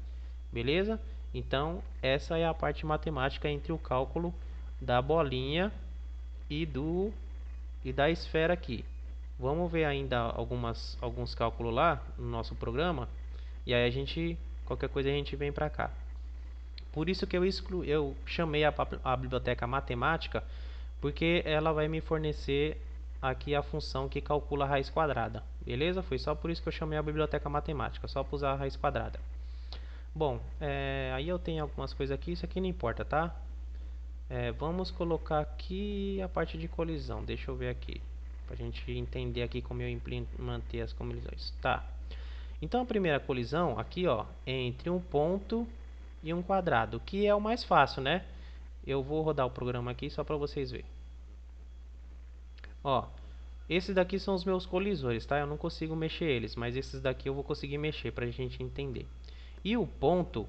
Beleza? Então, essa é a parte matemática entre o cálculo da bolinha e da esfera aqui. Vamos ver ainda alguns cálculos lá no nosso programa. E aí qualquer coisa a gente vem para cá. Por isso que eu chamei a biblioteca matemática, porque ela vai me fornecer aqui a função que calcula a raiz quadrada. Beleza? Foi só por isso que eu chamei a biblioteca matemática, só para usar a raiz quadrada. Bom, aí eu tenho algumas coisas aqui, isso aqui não importa, tá? Vamos colocar aqui a parte de colisão, deixa eu ver aqui, para a gente entender aqui como eu implementei as colisões. Tá. Então a primeira colisão aqui, ó, é entre um ponto e um quadrado, que é o mais fácil, né? Eu vou rodar o programa aqui só para vocês verem. Ó, esses daqui são os meus colisores, tá? Eu não consigo mexer eles, mas esses daqui eu vou conseguir mexer para a gente entender. E o ponto,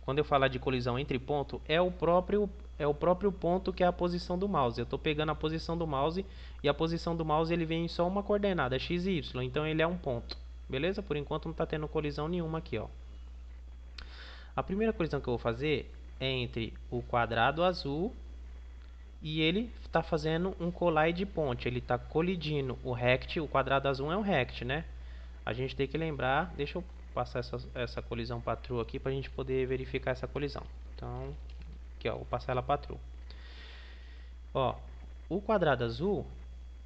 quando eu falar de colisão entre ponto, é o próprio ponto que é a posição do mouse. Eu estou pegando a posição do mouse e a posição do mouse ele vem em só uma coordenada, x e y, então ele é um ponto. Beleza? Por enquanto não está tendo colisão nenhuma aqui, ó. A primeira colisão que eu vou fazer é entre o quadrado azul e ele está fazendo um collide ponte. Ele está colidindo o rect, o quadrado azul é um rect, né? A gente tem que lembrar, deixa eu passar essa colisão para true aqui para a gente poder verificar essa colisão. Então, aqui ó, vou passar ela para true. Ó, o quadrado azul,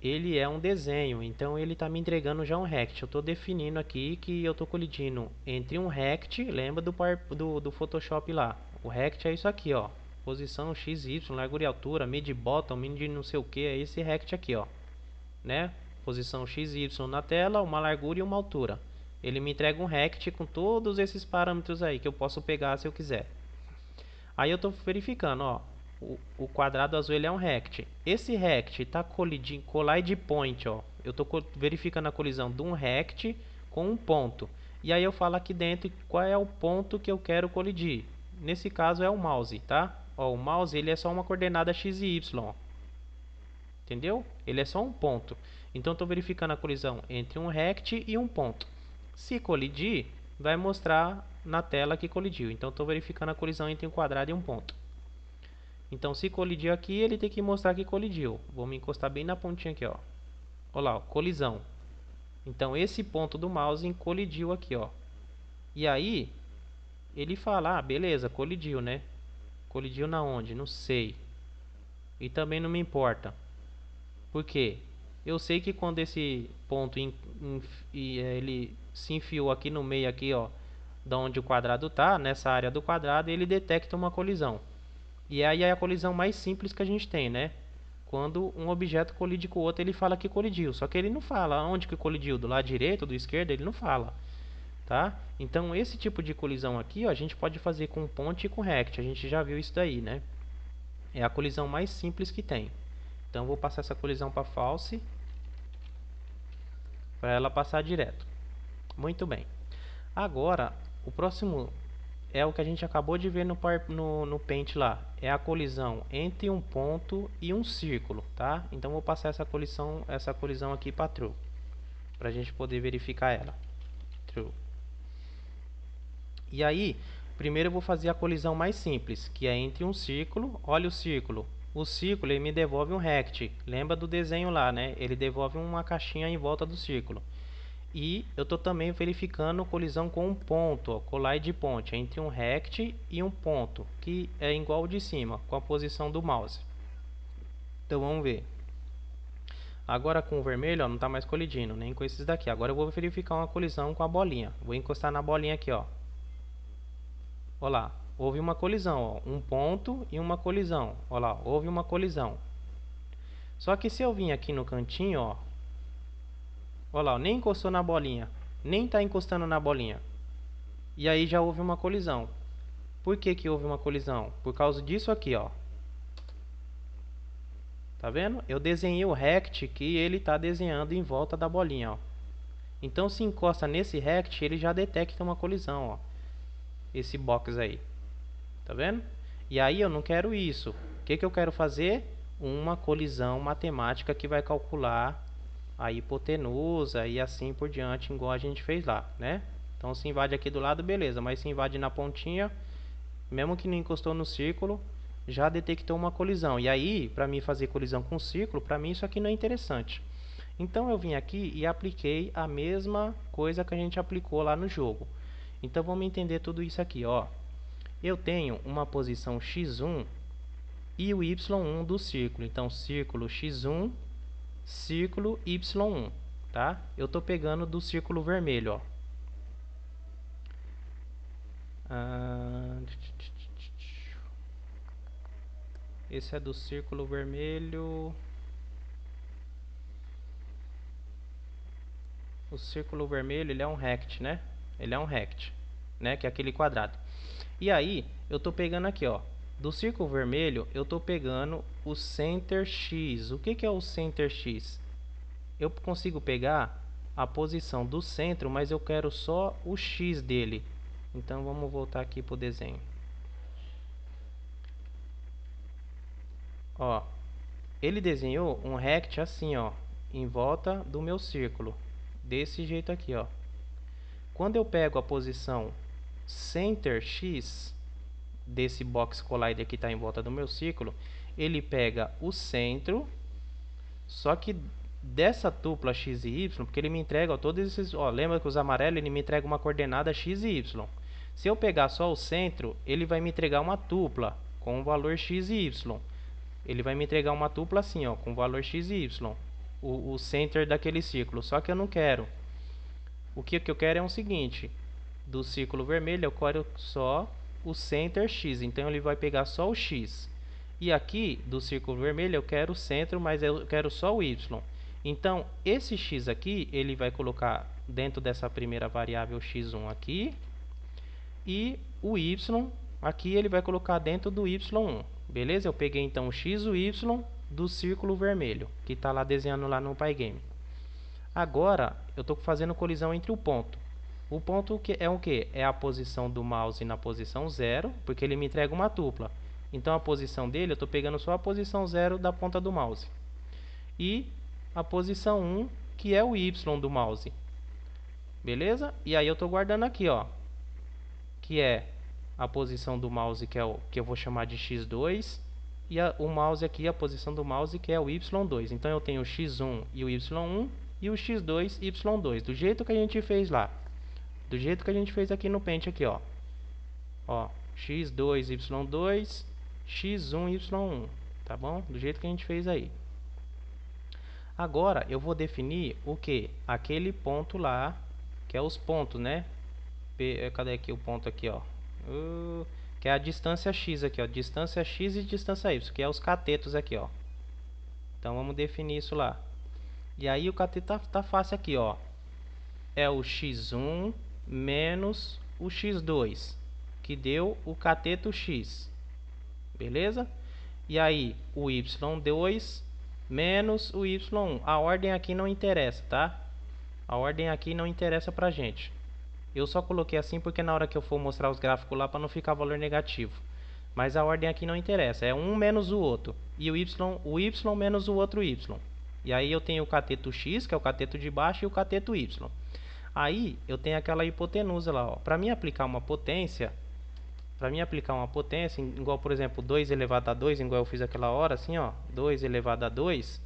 ele é um desenho, então ele está me entregando já um rect. Eu estou definindo aqui que eu estou colidindo entre um rect, lembra do Photoshop lá. O rect é isso aqui, ó. Posição x, y, largura e altura, mid bottom, mid não sei o que, é esse rect aqui, ó. Né? posição x e y na tela, uma largura e uma altura. Ele me entrega um rect com todos esses parâmetros aí que eu posso pegar se eu quiser. Aí eu estou verificando, ó, o quadrado azul ele é um rect. Esse rect está collide point, ó. Eu estou verificando a colisão de um rect com um ponto. E aí eu falo aqui dentro qual é o ponto que eu quero colidir. Nesse caso é o mouse, tá? Ó, o mouse ele é só uma coordenada x e y, ó. Entendeu? Ele é só um ponto. Então estou verificando a colisão entre um rect e um ponto. Se colidir, vai mostrar na tela que colidiu. Então estou verificando a colisão entre um quadrado e um ponto. Então se colidiu aqui, ele tem que mostrar que colidiu. Vou me encostar bem na pontinha aqui, ó. Olha lá, ó, colisão. Então esse ponto do mouse colidiu aqui, ó. E aí ele fala, ah, beleza, colidiu, né? Colidiu na onde? Não sei. E também não me importa. Por quê? Eu sei que quando esse ponto ele se enfiou aqui no meio aqui, ó, da onde o quadrado tá, nessa área do quadrado, ele detecta uma colisão. E aí é a colisão mais simples que a gente tem, né? Quando um objeto colide com o outro, ele fala que colidiu. Só que ele não fala onde que colidiu, do lado direito, do esquerdo, ele não fala, tá? Então esse tipo de colisão aqui, ó, a gente pode fazer com ponte e com rect. A gente já viu isso daí, né? É a colisão mais simples que tem. Então vou passar essa colisão para false, para ela passar direto. Muito bem. Agora, o próximo é o que a gente acabou de ver no Paint lá. É a colisão entre um ponto e um círculo, tá? Então vou passar essa colisão aqui para true, para a gente poder verificar ela. True. E aí, primeiro eu vou fazer a colisão mais simples, que é entre um círculo. Olha o círculo. O círculo ele me devolve um rect. Lembra do desenho lá, né? Ele devolve uma caixinha em volta do círculo. E eu estou também verificando colisão com um ponto, ó, collide point, entre um rect e um ponto, que é igual ao de cima, com a posição do mouse. Então vamos ver. Agora com o vermelho, ó, não está mais colidindo, nem com esses daqui. Agora eu vou verificar uma colisão com a bolinha. Vou encostar na bolinha aqui, ó. Olha lá, houve uma colisão, ó, um ponto e uma colisão. Olha lá, houve uma colisão. Só que se eu vim aqui no cantinho, ó, olha lá, nem encostou na bolinha, nem está encostando na bolinha. E aí já houve uma colisão. Por que que houve uma colisão? Por causa disso aqui, ó. Tá vendo? Eu desenhei o rect que ele está desenhando em volta da bolinha, ó. Então se encosta nesse rect, ele já detecta uma colisão, ó. Esse box aí. Tá vendo? E aí eu não quero isso. O que que eu quero fazer? Uma colisão matemática que vai calcular a hipotenusa e assim por diante, igual a gente fez lá, né? Então se invade aqui do lado, beleza, mas se invade na pontinha, mesmo que não encostou no círculo, já detectou uma colisão. E aí, para mim fazer colisão com o círculo, para mim isso aqui não é interessante. Então eu vim aqui e apliquei a mesma coisa que a gente aplicou lá no jogo. Então vamos entender tudo isso aqui, ó. Eu tenho uma posição x1 e o y1 do círculo. Então círculo x1, círculo y1, tá? Eu estou pegando do círculo vermelho, ó. Esse é do círculo vermelho. O círculo vermelho, ele é um rect, né? Ele é um rect, né? Que é aquele quadrado. E aí, eu tô pegando aqui, ó. Do círculo vermelho, eu tô pegando o center x. O que que é o center x? Eu consigo pegar a posição do centro, mas eu quero só o x dele. Então, vamos voltar aqui pro desenho. Ó, ele desenhou um rect assim, ó, em volta do meu círculo. Desse jeito aqui, ó. Quando eu pego a posição center x desse box collider que está em volta do meu círculo, ele pega o centro, só que dessa tupla x e y, porque ele me entrega, ó, todos esses, ó, lembra que os amarelos ele me entrega uma coordenada x e y. Se eu pegar só o centro, ele vai me entregar uma tupla com o valor x e y. Ele vai me entregar uma tupla assim, ó, com o valor x e y, o center daquele círculo. Só que eu não quero. O que eu quero é o seguinte: do círculo vermelho eu quero só o center x, então ele vai pegar só o x. E aqui do círculo vermelho eu quero o centro, mas eu quero só o y. Então, esse x aqui, ele vai colocar dentro dessa primeira variável x1 aqui. E o y aqui ele vai colocar dentro do y1. Beleza? Eu peguei então o x e o y do círculo vermelho, que está lá desenhando lá no Pygame. Agora, eu estou fazendo colisão entre o ponto. O ponto é o que? É a posição do mouse na posição 0, porque ele me entrega uma tupla. Então, a posição dele, eu estou pegando só a posição 0 da ponta do mouse. E a posição 1, que é o y do mouse. Beleza? E aí eu estou guardando aqui, ó, que é a posição do mouse, que é o que eu vou chamar de x2, e o mouse aqui, a posição do mouse, que é o y2. Então eu tenho o x1 e o y1 e o x2 e y2, do jeito que a gente fez lá. Do jeito que a gente fez aqui no Paint aqui, ó. Ó, x2, y2, x1, y1, tá bom? Do jeito que a gente fez aí. Agora eu vou definir o que? Aquele ponto lá, que é os pontos, né? Cadê aqui o ponto aqui, ó? Que é a distância x aqui, ó. Distância x e distância y, que é os catetos aqui, ó. Então vamos definir isso lá. E aí o cateto tá fácil aqui, ó. É o x1 menos o x2, que deu o cateto x. Beleza? E aí o y2 menos o y1. A ordem aqui não interessa, tá? A ordem aqui não interessa pra gente. Eu só coloquei assim porque na hora que eu for mostrar os gráficos lá, para não ficar valor negativo. Mas a ordem aqui não interessa, é um menos o outro. E o y menos o outro y. E aí eu tenho o cateto x, que é o cateto de baixo, e o cateto y. Aí eu tenho aquela hipotenusa lá, ó. Para mim aplicar uma potência, igual por exemplo 2 elevado a 2, igual eu fiz aquela hora, assim, ó, 2 elevado a 2,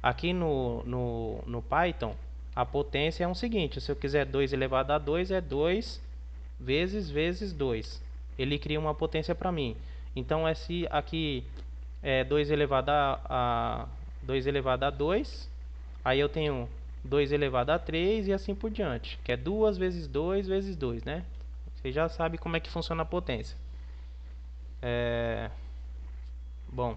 aqui no Python, a potência é o seguinte: se eu quiser 2 elevado a 2, é 2 vezes 2. Ele cria uma potência para mim. Então, esse aqui é 2 elevado a 2, aí eu tenho 2 elevado a 3 e assim por diante, que é 2 vezes 2 vezes 2, né? Você já sabe como é que funciona a potência. Bom,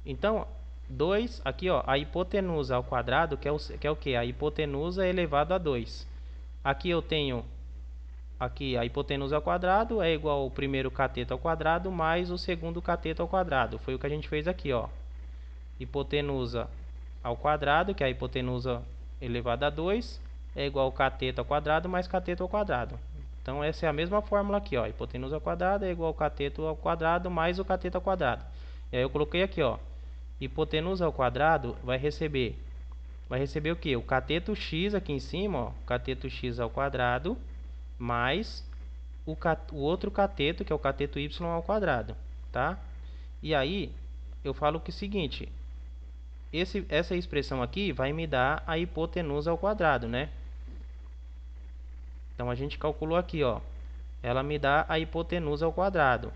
então 2, aqui ó, a hipotenusa ao quadrado, que é o que? A hipotenusa elevado a 2. Aqui eu tenho, aqui a hipotenusa ao quadrado é igual ao primeiro cateto ao quadrado mais o segundo cateto ao quadrado. Foi o que a gente fez aqui, ó. Hipotenusa ao quadrado, que é a hipotenusa elevada a 2, é igual ao cateto ao quadrado mais cateto ao quadrado. Então essa é a mesma fórmula aqui, ó. Hipotenusa ao quadrado é igual ao cateto ao quadrado mais o cateto ao quadrado. E aí eu coloquei aqui, ó. Hipotenusa ao quadrado vai receber o que? O cateto x aqui em cima, ó, cateto x ao quadrado, mais o outro cateto, que é o cateto y ao quadrado, tá? E aí, eu falo que é o seguinte, essa expressão aqui vai me dar a hipotenusa ao quadrado, né? Então, a gente calculou aqui, ó, ela me dá a hipotenusa ao quadrado.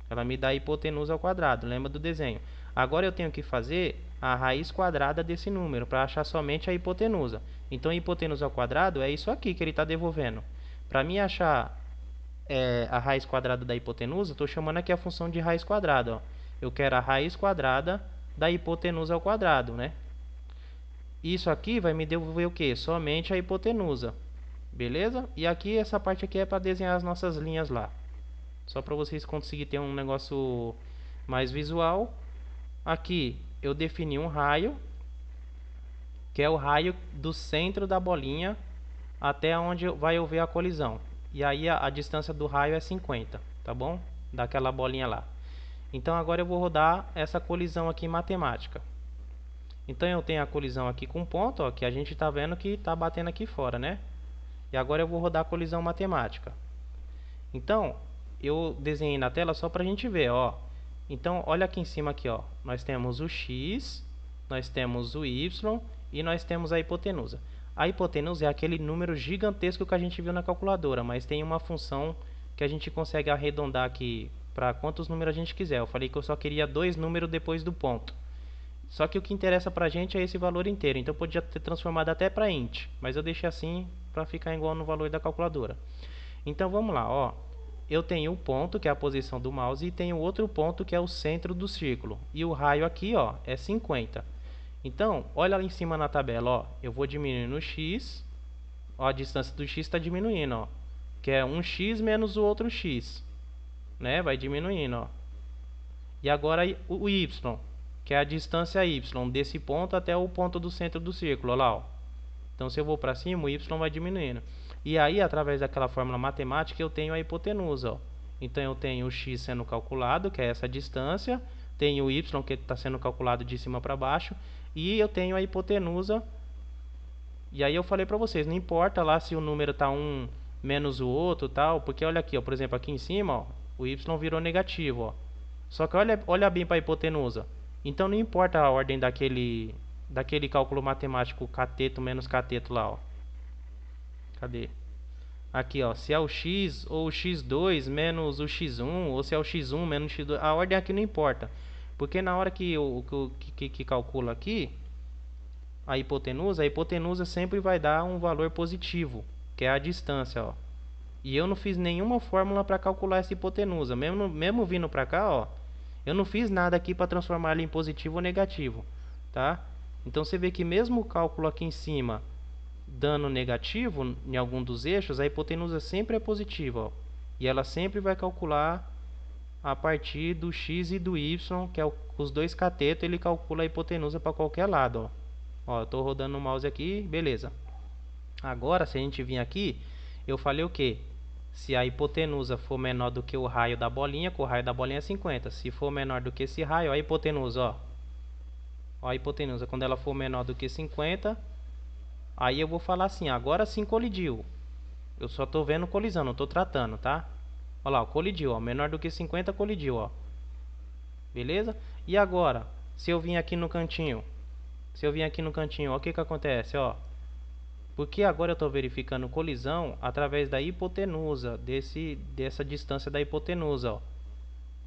Ela me dá a hipotenusa ao quadrado, lembra do desenho. Agora eu tenho que fazer a raiz quadrada desse número para achar somente a hipotenusa. Então a hipotenusa ao quadrado é isso aqui que ele está devolvendo. Para mim achar a raiz quadrada da hipotenusa, estou chamando aqui a função de raiz quadrada. Ó. Eu quero a raiz quadrada da hipotenusa ao quadrado, né? Isso aqui vai me devolver o que? Somente a hipotenusa. Beleza? E aqui essa parte aqui é para desenhar as nossas linhas lá. Só para vocês conseguirem ter um negócio mais visual. Aqui eu defini um raio, que é o raio do centro da bolinha até onde vai haver a colisão. E aí a distância do raio é 50, tá bom? Daquela bolinha lá. Então agora eu vou rodar essa colisão aqui em matemática. Então eu tenho a colisão aqui com ponto, ó, que a gente está vendo que está batendo aqui fora, né? E agora eu vou rodar a colisão matemática. Então eu desenhei na tela só para a gente ver, ó. Então, olha aqui em cima aqui, ó. Nós temos o x, nós temos o y e nós temos a hipotenusa. A hipotenusa é aquele número gigantesco que a gente viu na calculadora, mas tem uma função que a gente consegue arredondar aqui para quantos números a gente quiser. Eu falei que eu só queria 2 números depois do ponto. Só que o que interessa para a gente é esse valor inteiro. Então, eu podia ter transformado até para int, mas eu deixei assim para ficar igual no valor da calculadora. Então, vamos lá, ó. Eu tenho um ponto, que é a posição do mouse, e tenho outro ponto, que é o centro do círculo. E o raio aqui, ó, é 50. Então, olha lá em cima na tabela, ó. Eu vou diminuindo o x. Ó, a distância do x está diminuindo, ó. Que é um x menos o outro x, né? Vai diminuindo, ó. E agora o y, que é a distância y desse ponto até o ponto do centro do círculo, olha lá, ó. Então, se eu vou para cima, o y vai diminuindo. E aí, através daquela fórmula matemática, eu tenho a hipotenusa, ó. Então, eu tenho o x sendo calculado, que é essa distância. Tenho o y, que está sendo calculado de cima para baixo. E eu tenho a hipotenusa. E aí, eu falei para vocês, não importa lá se o número está um menos o outro, tal. Porque, olha aqui, ó, por exemplo, aqui em cima, ó, o y virou negativo, ó. Só que olha bem para a hipotenusa. Então, não importa a ordem daquele cálculo matemático cateto menos cateto lá, ó. Cadê? Aqui, ó, se é o x ou o x2 menos o x1, ou se é o x1 menos o x2, a ordem aqui não importa. Porque na hora que calcula aqui a hipotenusa sempre vai dar um valor positivo, que é a distância, ó. E eu não fiz nenhuma fórmula para calcular essa hipotenusa, mesmo vindo para cá, ó. Eu não fiz nada aqui para transformar ela em positivo ou negativo, tá? Então você vê que mesmo o cálculo aqui em cima dando negativo em algum dos eixos, a hipotenusa sempre é positiva, ó. E ela sempre vai calcular a partir do x e do y, que é os dois catetos, ele calcula a hipotenusa para qualquer lado, ó. Ó, eu estou rodando o mouse aqui, beleza. Agora, se a gente vir aqui, eu falei o quê? Se a hipotenusa for menor do que o raio da bolinha, que o raio da bolinha é 50. Se for menor do que esse raio, ó, a hipotenusa, ó. Ó a hipotenusa, quando ela for menor do que 50, aí eu vou falar assim, agora sim colidiu. Eu só estou vendo colisão, não estou tratando, tá? Olha lá, ó, colidiu, ó. Menor do que 50, colidiu, ó. Beleza? E agora, se eu vim aqui no cantinho, ó, o que que acontece, ó? Porque agora eu estou verificando colisão através da hipotenusa, dessa distância da hipotenusa, ó.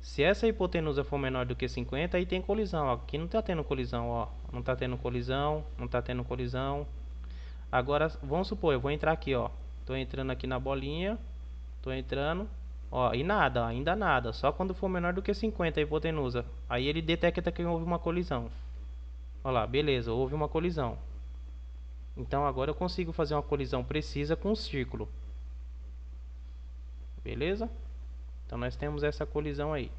Se essa hipotenusa for menor do que 50, aí tem colisão, ó. Aqui não está tendo colisão, ó. Não está tendo colisão, não está tendo colisão. Agora, vamos supor, eu vou entrar aqui, ó. Estou entrando aqui na bolinha, estou entrando, ó, e nada, ainda nada. Só quando for menor do que 50 a hipotenusa. Aí ele detecta que houve uma colisão. Olha lá, beleza, houve uma colisão. Então agora eu consigo fazer uma colisão precisa com o círculo. Beleza? Então nós temos essa colisão aí.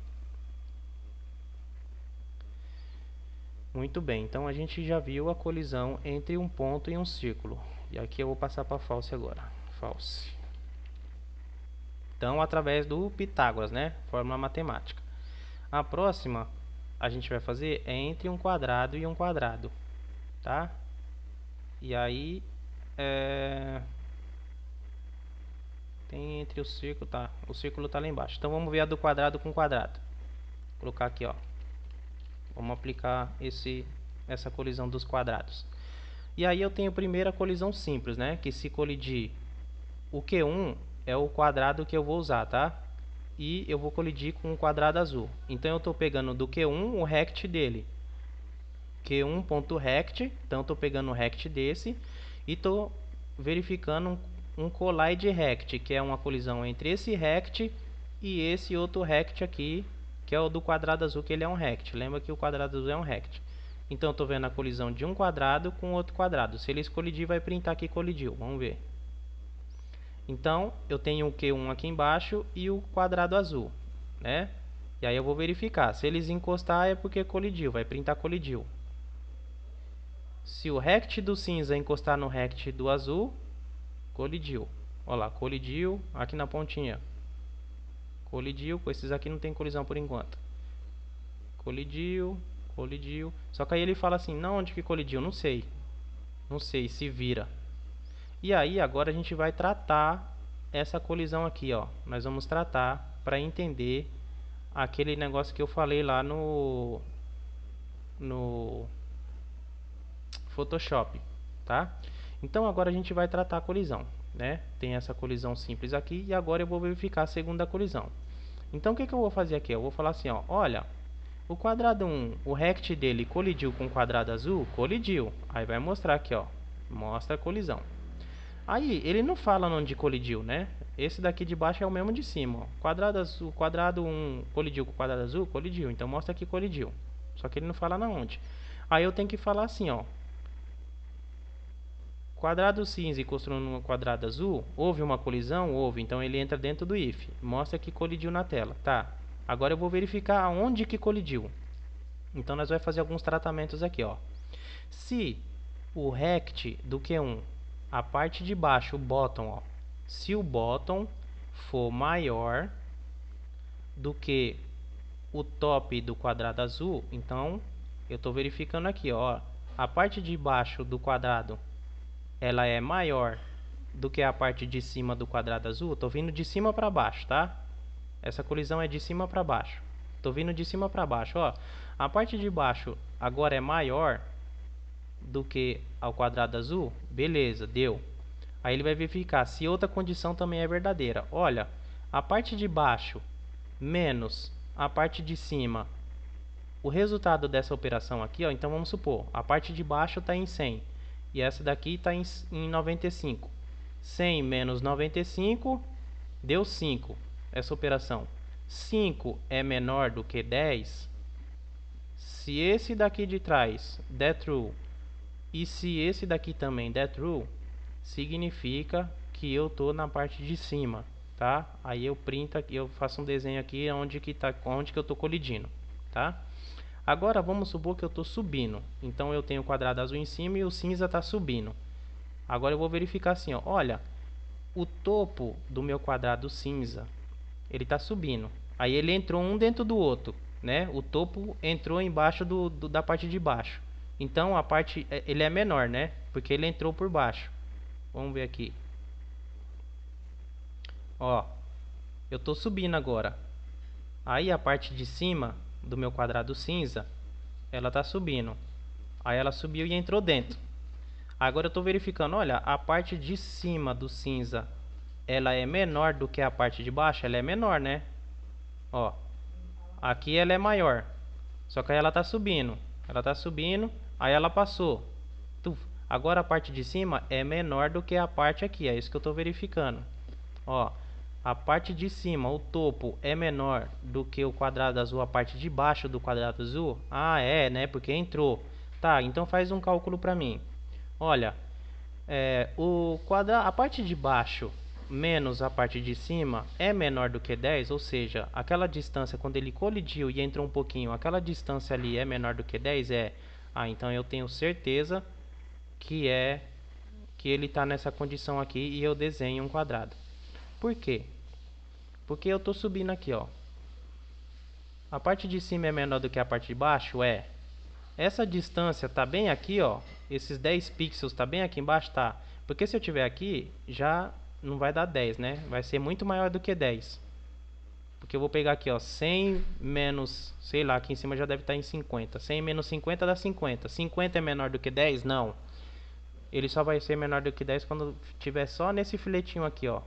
Muito bem, então a gente já viu a colisão entre um ponto e um círculo. E aqui eu vou passar para false agora. False. Então através do Pitágoras, né? Fórmula matemática. A próxima a gente vai fazer é entre um quadrado e um quadrado, tá? E aí tem entre o círculo, tá? O círculo tá lá embaixo. Então vamos ver a do quadrado com quadrado. Vou colocar aqui, ó. Vamos aplicar essa colisão dos quadrados. E aí eu tenho primeiro a colisão simples, né? Que se colidir o Q1 é o quadrado que eu vou usar, tá? E eu vou colidir com o quadrado azul. Então eu estou pegando do Q1 o rect dele. Q1.rect, então eu estou pegando o rect desse e estou verificando um collide rect, que é uma colisão entre esse rect e esse outro rect aqui, que é o do quadrado azul, que ele é um rect. Lembra que o quadrado azul é um rect. Então eu estou vendo a colisão de um quadrado com outro quadrado. Se eles colidir, vai printar que colidiu. Vamos ver. Então eu tenho o Q1 aqui embaixo e o quadrado azul, né? E aí eu vou verificar. Se eles encostar é porque colidiu, vai printar colidiu. Se o rect do cinza encostar no rect do azul, colidiu. Olha lá, colidiu aqui na pontinha. Colidiu, com esses aqui não tem colisão por enquanto. Colidiu, colidiu. Só que aí ele fala assim, não, onde que colidiu? Não sei. Não sei, se vira. E aí agora a gente vai tratar essa colisão aqui, ó. Nós vamos tratar para entender aquele negócio que eu falei lá no Photoshop, tá? Então agora a gente vai tratar a colisão, né? Tem essa colisão simples aqui e agora eu vou verificar a segunda colisão. Então o que que eu vou fazer aqui? Eu vou falar assim, ó, olha, o quadrado 1, o rect dele colidiu com o quadrado azul? Colidiu. Aí vai mostrar aqui, ó, mostra a colisão. Aí ele não fala onde colidiu, né? Esse daqui de baixo é o mesmo de cima, ó. Quadrado azul, quadrado 1 colidiu com o quadrado azul? Colidiu. Então mostra que colidiu. Só que ele não fala na onde. Aí eu tenho que falar assim, ó. Quadrado cinza encostou no quadrado azul, houve uma colisão? Houve, então ele entra dentro do if. Mostra que colidiu na tela. Tá, agora eu vou verificar aonde que colidiu. Então nós vamos fazer alguns tratamentos aqui, ó. Se o rect do Q1, a parte de baixo, o bottom, ó, se o bottom for maior do que o top do quadrado azul, então eu estou verificando aqui, ó, a parte de baixo do quadrado ela é maior do que a parte de cima do quadrado azul. Estou vindo de cima para baixo, tá? Essa colisão é de cima para baixo. Estou vindo de cima para baixo, ó. A parte de baixo agora é maior do que ao quadrado azul. Beleza, deu. Aí ele vai verificar se outra condição também é verdadeira. Olha, a parte de baixo menos a parte de cima. O resultado dessa operação aqui, ó, então vamos supor, a parte de baixo está em 100 e essa daqui está em 95. 100 menos 95 deu 5, essa operação. 5 é menor do que 10. Se esse daqui de trás der true e se esse daqui também der true, significa que eu estou na parte de cima, tá? Aí eu printo aqui, eu faço um desenho aqui onde que eu estou colidindo, tá? Agora vamos supor que eu estou subindo. Então eu tenho o quadrado azul em cima e o cinza está subindo. Agora eu vou verificar assim, ó. Olha, o topo do meu quadrado cinza, ele está subindo. Aí ele entrou um dentro do outro, né? O topo entrou embaixo da parte de baixo. Então a parte, ele é menor, né? Porque ele entrou por baixo. Vamos ver aqui. Ó, eu estou subindo agora. Aí a parte de cima do meu quadrado cinza, ela está subindo. Aí ela subiu e entrou dentro. Agora eu estou verificando, olha, a parte de cima do cinza, ela é menor do que a parte de baixo? Ela é menor, né? Ó, aqui ela é maior. Só que aí ela está subindo. Ela está subindo, aí ela passou. Agora a parte de cima é menor do que a parte aqui, é isso que eu estou verificando. Ó, a parte de cima, o topo, é menor do que o quadrado azul, a parte de baixo do quadrado azul? Ah, é, né? Porque entrou. Tá, então faz um cálculo para mim. Olha, a parte de baixo menos a parte de cima é menor do que 10, ou seja, aquela distância quando ele colidiu e entrou um pouquinho, aquela distância ali é menor do que 10, então eu tenho certeza que ele está nessa condição aqui e eu desenho um quadrado. Por quê? Porque eu estou subindo aqui, ó. A parte de cima é menor do que a parte de baixo? Essa distância está bem aqui, ó. Esses 10 pixels está bem aqui embaixo? Tá. Porque se eu tiver aqui, já não vai dar 10, né? Vai ser muito maior do que 10. Porque eu vou pegar aqui, ó, 100 menos, sei lá, aqui em cima já deve estar em 50. 100 menos 50 dá 50. 50 é menor do que 10? Não. Ele só vai ser menor do que 10 quando tiver só nesse filetinho aqui, ó.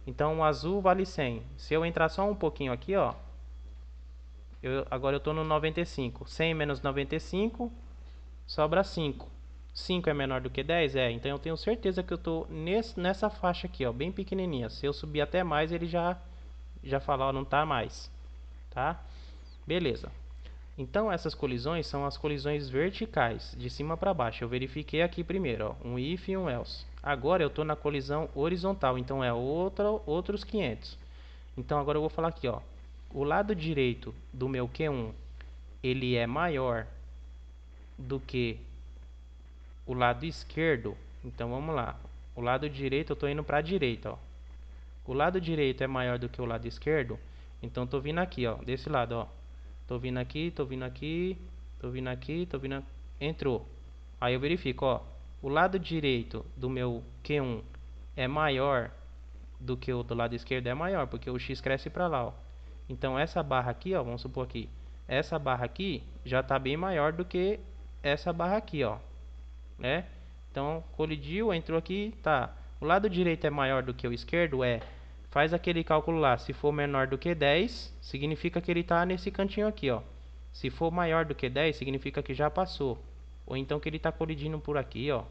Então o azul vale 100. Se eu entrar só um pouquinho aqui, ó, agora eu estou no 95. 100 menos 95 sobra 5. 5 é menor do que 10? Então eu tenho certeza que eu estou nessa faixa aqui, ó, bem pequenininha. Se eu subir até mais, ele já fala, ó, não está mais. Tá? Beleza. Então essas colisões são as colisões verticais, de cima para baixo. Eu verifiquei aqui primeiro, ó, um if e um else. Agora eu estou na colisão horizontal, então é outros 500. Então agora eu vou falar aqui, ó, o lado direito do meu Q1, ele é maior do que o lado esquerdo. Então vamos lá, o lado direito eu estou indo para a direita, ó. O lado direito é maior do que o lado esquerdo, então estou vindo aqui, ó, desse lado, ó. Tô vindo aqui, tô vindo aqui, tô vindo aqui, tô vindo aqui. Entrou. Aí eu verifico, ó. O lado direito do meu Q1 é maior do que o do lado esquerdo, é maior, porque o X cresce para lá, ó. Então essa barra aqui, ó, vamos supor aqui, essa barra aqui já está bem maior do que essa barra aqui, ó, né? Então colidiu, entrou aqui, tá. O lado direito é maior do que o esquerdo, faz aquele cálculo lá. Se for menor do que 10, significa que ele está nesse cantinho aqui, ó. Se for maior do que 10, significa que já passou. Ou então que ele está colidindo por aqui, ó,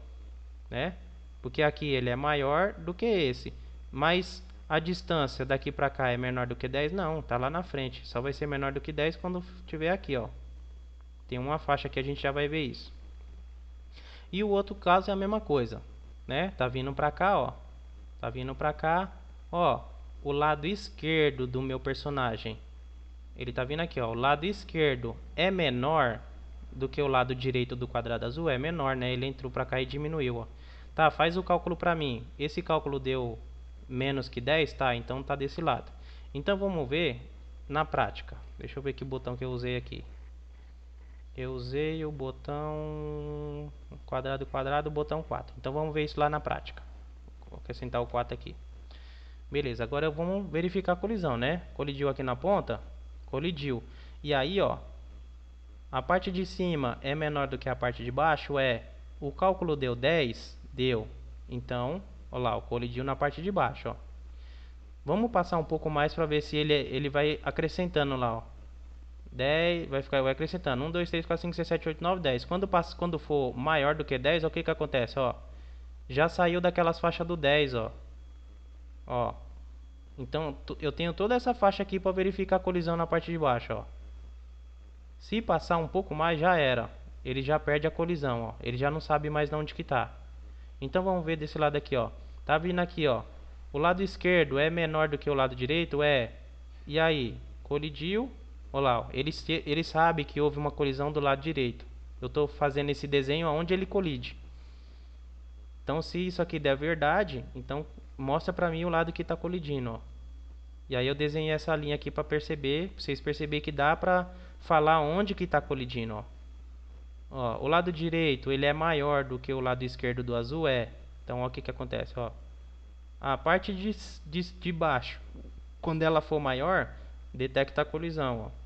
né? Porque aqui ele é maior do que esse. Mas a distância daqui para cá é menor do que 10? Não, tá lá na frente. Só vai ser menor do que 10 quando estiver aqui, ó. Tem uma faixa aqui, a gente já vai ver isso. E o outro caso é a mesma coisa, né? Tá vindo pra cá, ó. Tá vindo pra cá, ó. O lado esquerdo do meu personagem. Ele tá vindo aqui, ó. O lado esquerdo é menor do que o lado direito do quadrado azul. É menor, né? Ele entrou pra cá e diminuiu, ó. Tá, faz o cálculo pra mim. Esse cálculo deu menos que 10, tá? Então tá desse lado. Então vamos ver na prática. Deixa eu ver que botão que eu usei aqui. Eu usei o botão quadrado, quadrado, botão 4. Então vamos ver isso lá na prática. Vou acrescentar o 4 aqui. Beleza, agora vamos verificar a colisão, né? Colidiu aqui na ponta? Colidiu. E aí, ó, a parte de cima é menor do que a parte de baixo? É. O cálculo deu 10? Deu. Então, olha lá, colidiu na parte de baixo, ó. Vamos passar um pouco mais para ver se ele vai acrescentando lá, ó. 10, vai acrescentando. 1, 2, 3, 4, 5, 6, 7, 8, 9, 10. Quando for maior do que 10, o que que acontece, ó? Já saiu daquelas faixas do 10, ó. Ó. Então, eu tenho toda essa faixa aqui para verificar a colisão na parte de baixo, ó. Se passar um pouco mais, já era. Ele já perde a colisão, ó. Ele já não sabe mais de onde que tá. Então, vamos ver desse lado aqui, ó. Tá vindo aqui, ó. O lado esquerdo é menor do que o lado direito? É. E aí? Colidiu. Olha lá, ó. Ele sabe que houve uma colisão do lado direito. Eu estou fazendo esse desenho onde ele colide. Então, se isso aqui der verdade, então mostra para mim o lado que está colidindo, ó. E aí eu desenhei essa linha aqui para perceber, pra vocês perceberem que dá para falar onde que está colidindo, ó. Ó. O lado direito ele é maior do que o lado esquerdo do azul, é. Então, ó, o que que acontece, ó. A parte de baixo, quando ela for maior, detecta a colisão, ó.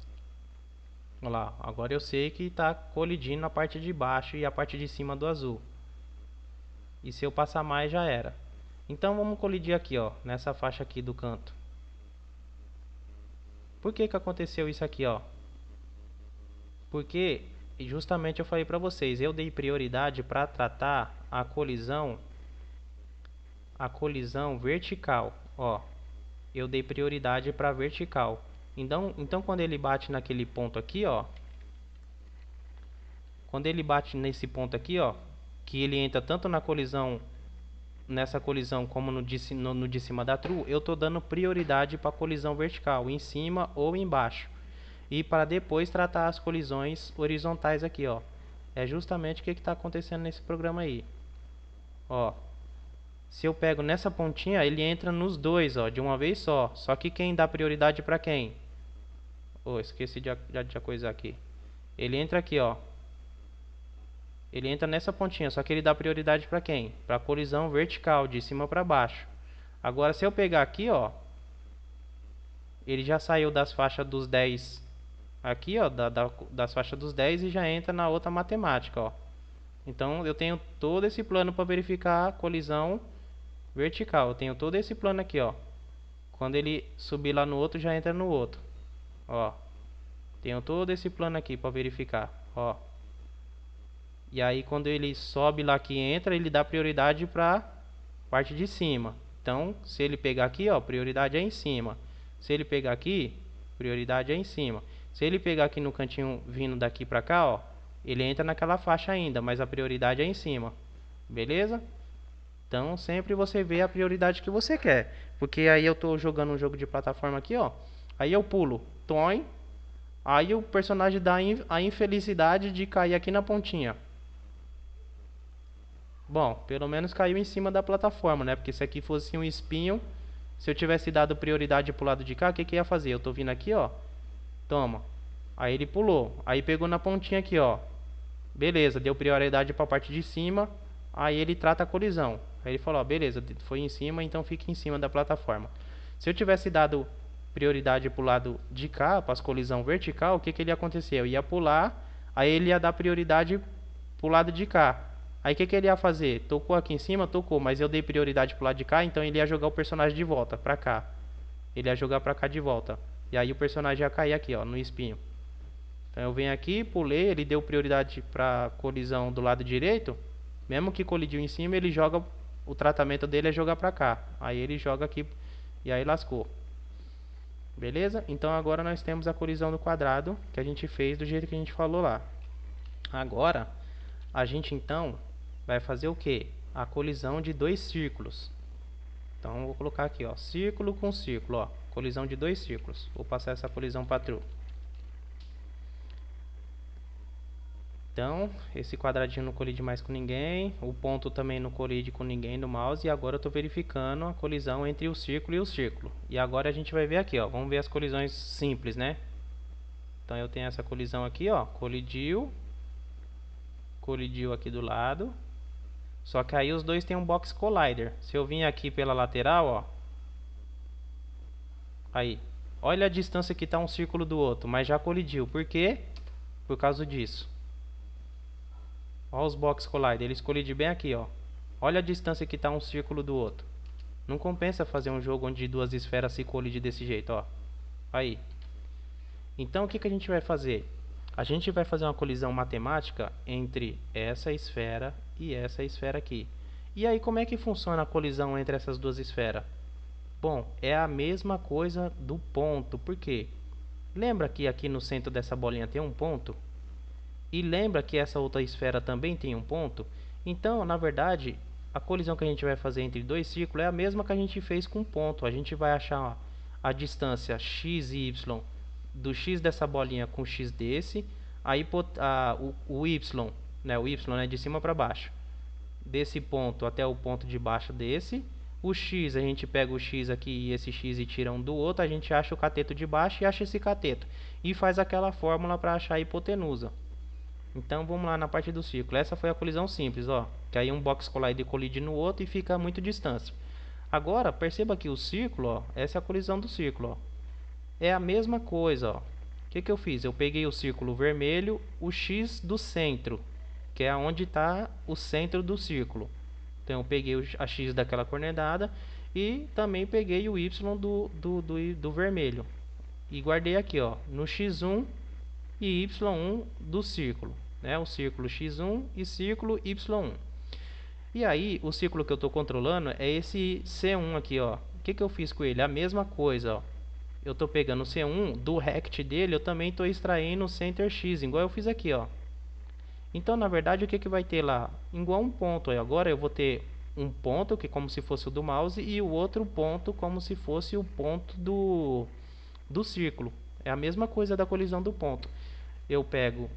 Olha lá, agora eu sei que está colidindo a parte de baixo e a parte de cima do azul. E se eu passar mais, já era. Então vamos colidir aqui, ó, nessa faixa aqui do canto. Por que que aconteceu isso aqui, ó? Porque justamente eu falei para vocês, eu dei prioridade para tratar a colisão vertical, ó. Eu dei prioridade para vertical. Então quando ele bate naquele ponto aqui, ó, quando ele bate nesse ponto aqui, ó, que ele entra tanto na colisão, nessa colisão como no de cima da true, eu tô dando prioridade para a colisão vertical, em cima ou embaixo. E para depois tratar as colisões horizontais aqui, ó. É justamente o que está acontecendo nesse programa aí. Ó, se eu pego nessa pontinha, ele entra nos dois, ó, de uma vez só. Só que quem dá prioridade para quem? Oh, esqueci de coisar aqui. Ele entra aqui, ó. Ele entra nessa pontinha, só que ele dá prioridade para quem? Para a colisão vertical, de cima para baixo. Agora, se eu pegar aqui, ó, ele já saiu das faixas dos 10 aqui, ó, das faixas dos 10 e já entra na outra matemática, ó. Então, eu tenho todo esse plano para verificar a colisão vertical. Eu tenho todo esse plano aqui, ó. Quando ele subir lá no outro, já entra no outro. Ó. Tenho todo esse plano aqui para verificar, ó. E aí quando ele sobe lá que entra, ele dá prioridade para parte de cima. Então, se ele pegar aqui, ó, prioridade é em cima. Se ele pegar aqui, prioridade é em cima. Se ele pegar aqui no cantinho vindo daqui para cá, ó, ele entra naquela faixa ainda, mas a prioridade é em cima. Beleza? Então, sempre você vê a prioridade que você quer. Porque aí eu tô jogando um jogo de plataforma aqui, ó. Aí eu pulo, toim. Aí o personagem dá a infelicidade de cair aqui na pontinha. Bom, pelo menos caiu em cima da plataforma, né? Porque se aqui fosse um espinho, se eu tivesse dado prioridade pro lado de cá, o que que ia fazer? Eu tô vindo aqui, ó. Toma. Aí ele pulou. Aí pegou na pontinha aqui, ó. Beleza, deu prioridade pra parte de cima. Aí ele trata a colisão. Aí ele falou, ó, beleza, foi em cima, então fica em cima da plataforma. Se eu tivesse dado prioridade pro lado de cá, para as colisão vertical, o que que ele ia acontecer? Eu ia pular, aí ele ia dar prioridade pro lado de cá. Aí o que que ele ia fazer? Tocou aqui em cima? Tocou, mas eu dei prioridade pro lado de cá, então ele ia jogar o personagem de volta pra cá. Ele ia jogar pra cá de volta. E aí o personagem ia cair aqui, ó, no espinho. Então eu venho aqui, pulei, ele deu prioridade pra colisão do lado direito. Mesmo que colidiu em cima, ele joga, o tratamento dele é jogar pra cá. Aí ele joga aqui e aí lascou. Beleza? Então agora nós temos a colisão do quadrado que a gente fez do jeito que a gente falou lá. Agora, a gente então vai fazer o que? A colisão de dois círculos. Então, eu vou colocar aqui, ó, círculo com círculo, ó, colisão de dois círculos. Vou passar essa colisão para true. Então, esse quadradinho não colide mais com ninguém, o ponto também não colide com ninguém no mouse, e agora eu estou verificando a colisão entre o círculo e o círculo. E agora a gente vai ver aqui, ó, vamos ver as colisões simples, né? Então eu tenho essa colisão aqui, ó, colidiu aqui do lado, só que aí os dois tem um box collider. Se eu vim aqui pela lateral, ó, aí, olha a distância que está um círculo do outro, mas já colidiu, por quê? Por causa disso. Olha os box collider, eles colidem bem aqui, ó. Olha a distância que está um círculo do outro. Não compensa fazer um jogo onde duas esferas se colidem desse jeito, ó. Aí. Então o que que a gente vai fazer? A gente vai fazer uma colisão matemática entre essa esfera e essa esfera aqui. E aí como é que funciona a colisão entre essas duas esferas? Bom, é a mesma coisa do ponto. Por quê? Lembra que aqui no centro dessa bolinha tem um ponto? E lembra que essa outra esfera também tem um ponto? Então, na verdade, a colisão que a gente vai fazer entre dois círculos é a mesma que a gente fez com ponto. A gente vai achar a distância x e y do x dessa bolinha com o x desse, o y, né, o y é de cima para baixo, desse ponto até o ponto de baixo desse. O x, a gente pega o x aqui e esse x e tira um do outro, a gente acha o cateto de baixo e acha esse cateto. E faz aquela fórmula para achar a hipotenusa. Então vamos lá na parte do círculo. Essa foi a colisão simples, ó, que aí um box collider colide no outro e fica muito distância. Agora perceba que o círculo, ó, essa é a colisão do círculo, ó. É a mesma coisa, ó. O que que eu fiz? Eu peguei o círculo vermelho, o x do centro, que é onde está o centro do círculo. Então eu peguei a x daquela coordenada e também peguei o y do vermelho e guardei aqui, ó, no x1 e y1 do círculo, né? O círculo x1 e círculo y1. E aí, o círculo que eu estou controlando é esse C1 aqui, ó. O que que eu fiz com ele? A mesma coisa, ó. Eu estou pegando o C1, do rect dele, eu também estou extraindo o center x, igual eu fiz aqui, ó. Então, na verdade, o que que vai ter lá? Igual um ponto. Aí agora eu vou ter um ponto, que é como se fosse o do mouse, e o outro ponto como se fosse o ponto do círculo. É a mesma coisa da colisão do ponto. Eu pego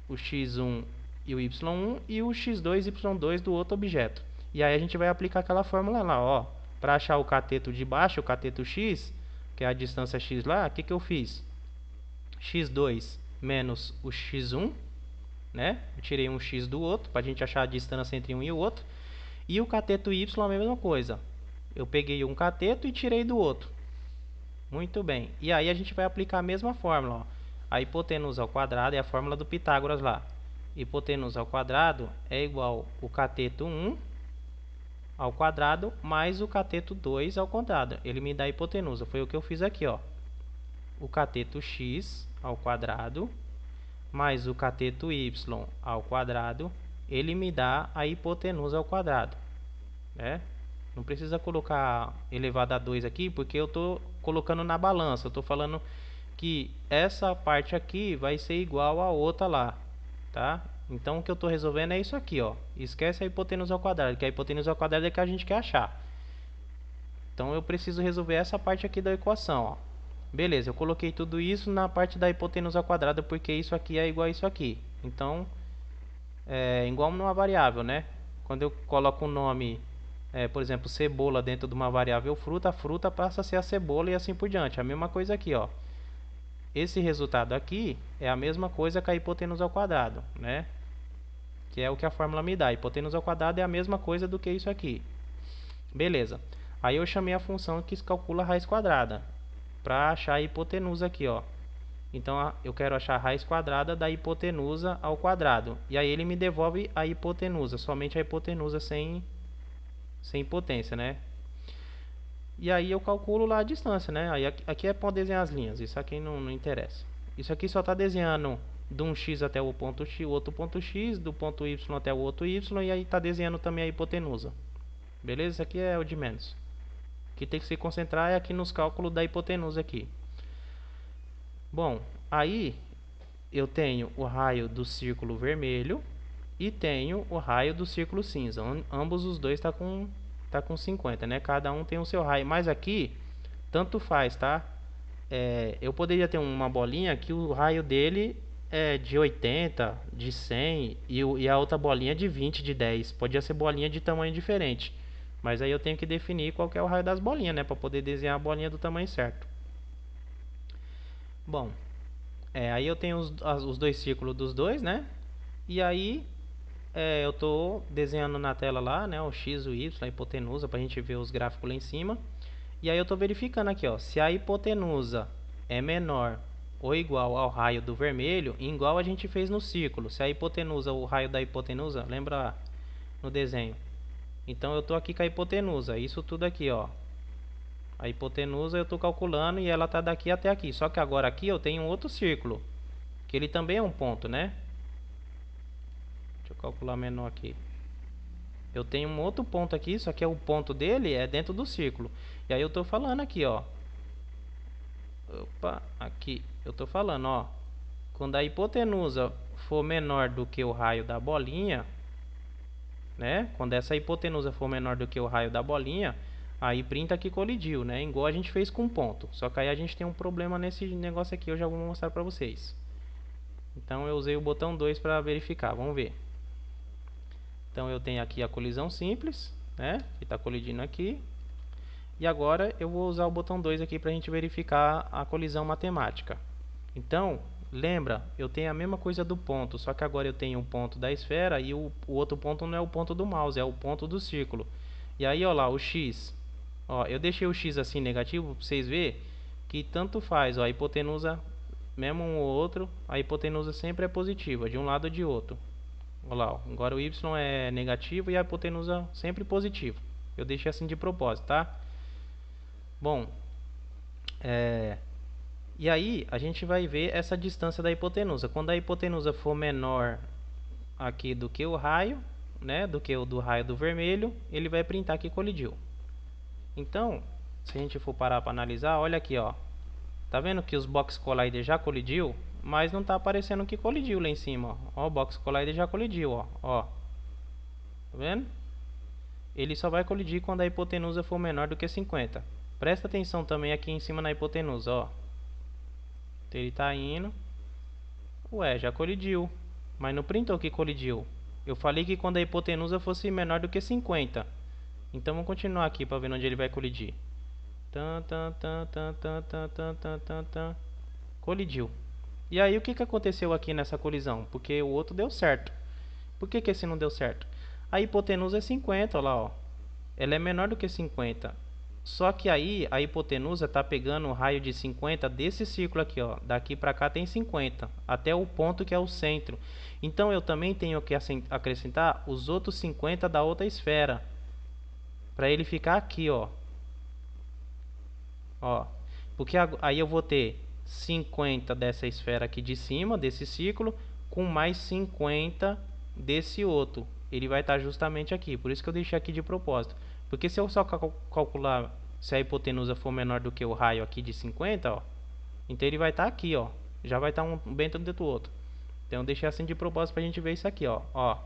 o x1 e o y1 e o x2 e y2 do outro objeto. E aí a gente vai aplicar aquela fórmula lá, ó. Para achar o cateto de baixo, o cateto x, que é a distância x lá, o que que eu fiz? x2 menos o x1, né? Eu tirei um x do outro, para a gente achar a distância entre um e o outro. E o cateto y a mesma coisa. Eu peguei um cateto e tirei do outro. Muito bem. E aí a gente vai aplicar a mesma fórmula, ó. A hipotenusa ao quadrado é a fórmula do Pitágoras lá. Hipotenusa ao quadrado é igual o cateto 1 ao quadrado mais o cateto 2 ao quadrado. Ele me dá a hipotenusa. Foi o que eu fiz aqui, ó. O cateto x ao quadrado mais o cateto y ao quadrado, ele me dá a hipotenusa ao quadrado, né? Não precisa colocar elevado a 2 aqui, porque eu estou colocando na balança. Eu estou falando que essa parte aqui vai ser igual a outra lá, tá? Então o que eu estou resolvendo é isso aqui, ó. Esquece a hipotenusa ao quadrado, que a hipotenusa ao quadrado é que a gente quer achar. Então eu preciso resolver essa parte aqui da equação, ó. Beleza, eu coloquei tudo isso na parte da hipotenusa ao quadrado, porque isso aqui é igual a isso aqui. Então, é igual numa variável, né? Quando eu coloco um nome, por exemplo, cebola dentro de uma variável fruta, a fruta passa a ser a cebola e assim por diante. A mesma coisa aqui, ó. Esse resultado aqui é a mesma coisa que a hipotenusa ao quadrado, né? Que é o que a fórmula me dá. A hipotenusa ao quadrado é a mesma coisa do que isso aqui. Beleza. Aí eu chamei a função que calcula a raiz quadrada para achar a hipotenusa aqui, ó. Então eu quero achar a raiz quadrada da hipotenusa ao quadrado. E aí ele me devolve a hipotenusa, somente a hipotenusa sem potência, né? E aí eu calculo lá a distância, né? Aí aqui é para desenhar as linhas, isso aqui não interessa. Isso aqui só está desenhando de um x até o ponto x, o outro ponto x, do ponto y até o outro y, e aí está desenhando também a hipotenusa. Beleza? Isso aqui é o de menos. O que tem que se concentrar é aqui nos cálculos da hipotenusa aqui. Bom, aí eu tenho o raio do círculo vermelho e tenho o raio do círculo cinza. Ambos os dois tá com 50, né? Cada um tem o seu raio. Mas aqui, tanto faz, tá? Eu poderia ter uma bolinha que o raio dele é de 80, de 100 e a outra bolinha de 20, de 10. Podia ser bolinha de tamanho diferente. Mas aí eu tenho que definir qual que é o raio das bolinhas, né? Para poder desenhar a bolinha do tamanho certo. Bom, aí eu tenho os dois círculos dos dois, né? E aí eu estou desenhando na tela lá, né? O x, o y, a hipotenusa, para a gente ver os gráficos lá em cima. E aí eu estou verificando aqui, ó, se a hipotenusa é menor ou igual ao raio do vermelho, igual a gente fez no círculo. Se a hipotenusa, o raio da hipotenusa, lembra no desenho? Então eu estou aqui com a hipotenusa, isso tudo aqui, ó. A hipotenusa eu estou calculando e ela está daqui até aqui. Só que agora aqui eu tenho um outro círculo, que ele também é um ponto, né? Deixa eu calcular menor aqui. Eu tenho um outro ponto aqui, só que o ponto dele é dentro do círculo. E aí eu estou falando aqui, ó. Opa, aqui. Eu estou falando, ó. Quando a hipotenusa for menor do que o raio da bolinha, né? Quando essa hipotenusa for menor do que o raio da bolinha, aí printa que colidiu, né? Igual a gente fez com ponto. Só que aí a gente tem um problema nesse negócio aqui, eu já vou mostrar para vocês. Então eu usei o botão 2 para verificar, vamos ver. Então eu tenho aqui a colisão simples, né? Que está colidindo aqui. E agora eu vou usar o botão 2 aqui para a gente verificar a colisão matemática. Então, lembra, eu tenho a mesma coisa do ponto, só que agora eu tenho um ponto da esfera e o outro ponto não é o ponto do mouse, é o ponto do círculo. E aí, ó lá, o x. Ó, eu deixei o x assim negativo para vocês verem que tanto faz, ó, a hipotenusa, mesmo um ou outro, a hipotenusa sempre é positiva, de um lado ou de outro. Olha lá, ó, agora o y é negativo e a hipotenusa sempre positiva. Eu deixei assim de propósito, tá? Bom, e aí a gente vai ver essa distância da hipotenusa. Quando a hipotenusa for menor aqui do que o raio, né, do que o do raio do vermelho, ele vai printar que colidiu. Então, se a gente for parar para analisar, olha aqui, ó. Tá vendo que os box collider já colidiu, mas não tá aparecendo que colidiu lá em cima, ó. Ó, o box collider já colidiu, ó. Ó. Tá vendo? Ele só vai colidir quando a hipotenusa for menor do que 50. Presta atenção também aqui em cima na hipotenusa, ó. Ele tá indo. Ué, já colidiu. Mas não printou que colidiu. Eu falei que quando a hipotenusa fosse menor do que 50. Então vamos continuar aqui para ver onde ele vai colidir. Colidiu. E aí o que aconteceu aqui nessa colisão? Porque o outro deu certo. Por que esse não deu certo? A hipotenusa é 50, olha lá, ó. Ela é menor do que 50. Só que aí a hipotenusa está pegando o raio de 50 desse círculo aqui, ó. Daqui para cá tem 50, até o ponto que é o centro. Então eu também tenho que acrescentar os outros 50 da outra esfera, para ele ficar aqui, ó. Ó, porque aí eu vou ter 50 dessa esfera aqui de cima, desse círculo, com mais 50 desse outro. Ele vai estar justamente aqui, por isso que eu deixei aqui de propósito. Porque se eu só calcular se a hipotenusa for menor do que o raio aqui de 50, ó, então ele vai estar aqui, ó. Já vai estar um bem dentro do outro. Então eu deixei assim de propósito para a gente ver isso aqui, ó. Ó.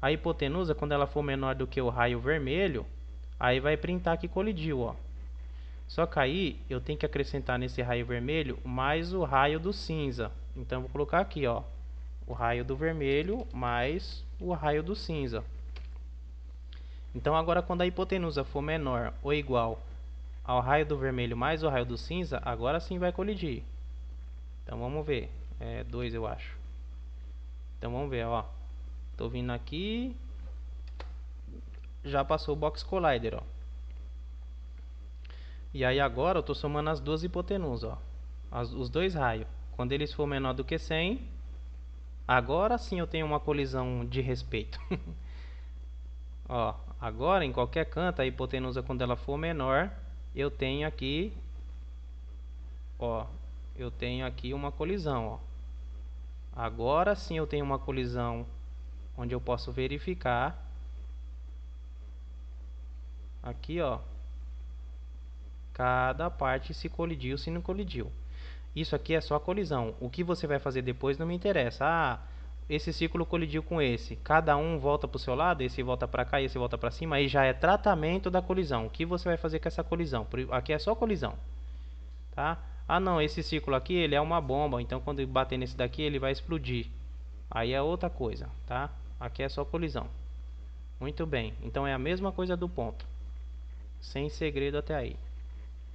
A hipotenusa, quando ela for menor do que o raio vermelho, aí vai printar que colidiu, ó. Só que aí eu tenho que acrescentar nesse raio vermelho mais o raio do cinza. Então eu vou colocar aqui, ó, o raio do vermelho mais o raio do cinza. Então agora quando a hipotenusa for menor ou igual ao raio do vermelho mais o raio do cinza, agora sim vai colidir. Então vamos ver. É 2 eu acho. Então vamos ver, ó. Tô vindo aqui. Já passou o box collider, ó. E aí agora eu tô somando as duas hipotenusas, ó. Os dois raios. Quando eles for menor do que 100, agora sim eu tenho uma colisão de respeito. Ó, agora em qualquer canto a hipotenusa quando ela for menor, eu tenho aqui, ó, eu tenho aqui uma colisão, ó. Agora sim eu tenho uma colisão onde eu posso verificar aqui, ó, cada parte se colidiu, se não colidiu. Isso aqui é só a colisão. O que você vai fazer depois não me interessa. Ah, esse círculo colidiu com esse. Cada um volta para o seu lado, esse volta para cá e esse volta para cima. Aí já é tratamento da colisão. O que você vai fazer com essa colisão? Aqui é só colisão, tá? Ah, não, esse círculo aqui ele é uma bomba. Então quando bater nesse daqui ele vai explodir. Aí é outra coisa, tá? Aqui é só colisão. Muito bem. Então é a mesma coisa do ponto. Sem segredo até aí.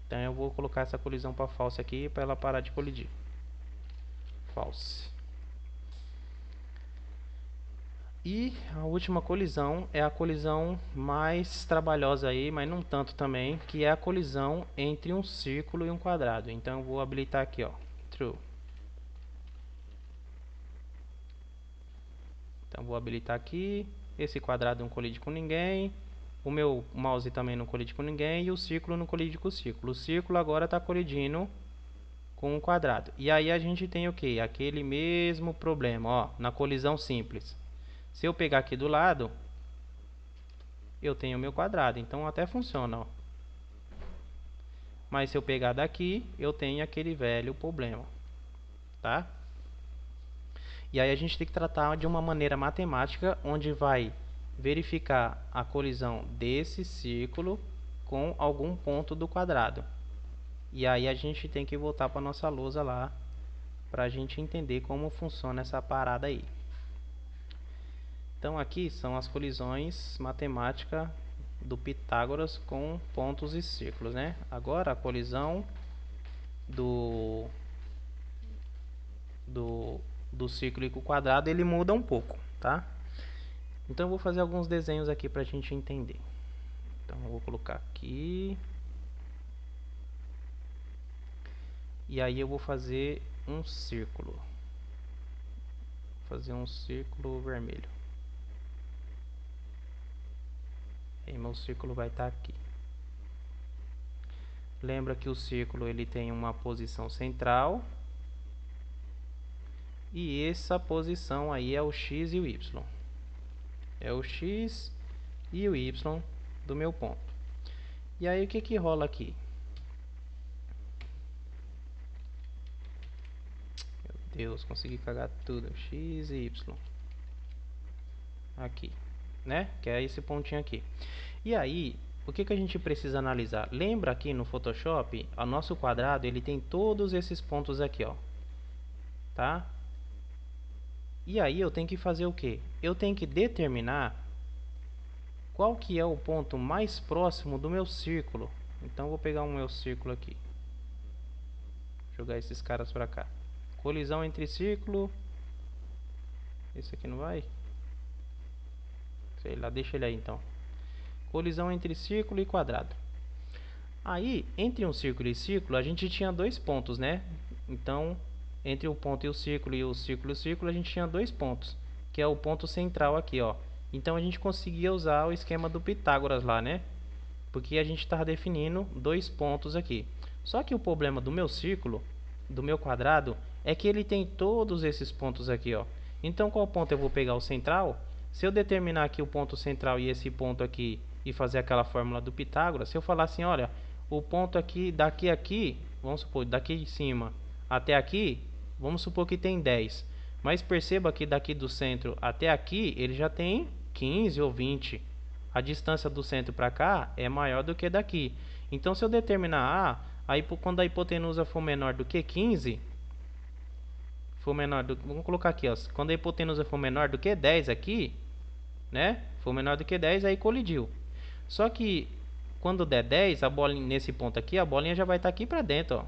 Então eu vou colocar essa colisão para false aqui para ela parar de colidir. False. E a última colisão é a colisão mais trabalhosa aí, mas não tanto também, que é a colisão entre um círculo e um quadrado. Então eu vou habilitar aqui, ó, true. Então vou habilitar aqui. Esse quadrado não colide com ninguém. O meu mouse também não colide com ninguém. E o círculo não colide com o círculo. O círculo agora está colidindo com o quadrado. E aí a gente tem o que? Aquele mesmo problema, ó, na colisão simples. Se eu pegar aqui do lado, eu tenho o meu quadrado. Então até funciona, ó. Mas se eu pegar daqui, eu tenho aquele velho problema, tá? E aí a gente tem que tratar de uma maneira matemática, onde vai verificar a colisão desse círculo com algum ponto do quadrado. E aí a gente tem que voltar para nossa lousa lá, para a gente entender como funciona essa parada aí. Então aqui são as colisões matemáticas do Pitágoras com pontos e círculos, né? Agora a colisão do círculo com o quadrado, ele muda um pouco, tá? Então eu vou fazer alguns desenhos aqui pra gente entender. Então eu vou colocar aqui. E aí eu vou fazer um círculo. Vou fazer um círculo vermelho. Aí meu círculo vai estar aqui. Lembra que o círculo ele tem uma posição central. E essa posição aí é o X e o Y. É o X e o Y do meu ponto. E aí o que que rola aqui? Meu Deus, consegui cagar tudo. X e Y. Aqui, né? Que é esse pontinho aqui. E aí, o que que a gente precisa analisar? Lembra aqui no Photoshop, o nosso quadrado, ele tem todos esses pontos aqui, ó. Tá? E aí eu tenho que fazer o quê? Eu tenho que determinar qual que é o ponto mais próximo do meu círculo. Então eu vou pegar o meu círculo aqui. Jogar esses caras pra cá. Colisão entre círculo. Esse aqui não vai? Sei lá, deixa ele aí então. Colisão entre círculo e quadrado. Aí, entre um círculo e círculo, a gente tinha dois pontos, né? Então, entre o ponto e o círculo e o círculo, a gente tinha dois pontos, que é o ponto central aqui, ó. Então a gente conseguia usar o esquema do Pitágoras lá, né? Porque a gente estava definindo dois pontos aqui. Só que o problema do meu círculo, do meu quadrado, é que ele tem todos esses pontos aqui, ó. Então qual ponto eu vou pegar? O central? Se eu determinar aqui o ponto central e esse ponto aqui e fazer aquela fórmula do Pitágoras, se eu falar assim, olha, o ponto aqui, daqui a aqui, vamos supor, daqui em cima até aqui, vamos supor que tem 10. Mas perceba que daqui do centro até aqui, ele já tem 15 ou 20. A distância do centro para cá é maior do que daqui. Então se eu determinar quando a hipotenusa for menor do que 15, vamos colocar aqui, ó, quando a hipotenusa for menor do que 10 aqui, né? For menor do que 10, aí colidiu. Só que quando der 10, a bolinha nesse ponto aqui, a bolinha já vai estar aqui para dentro, ó.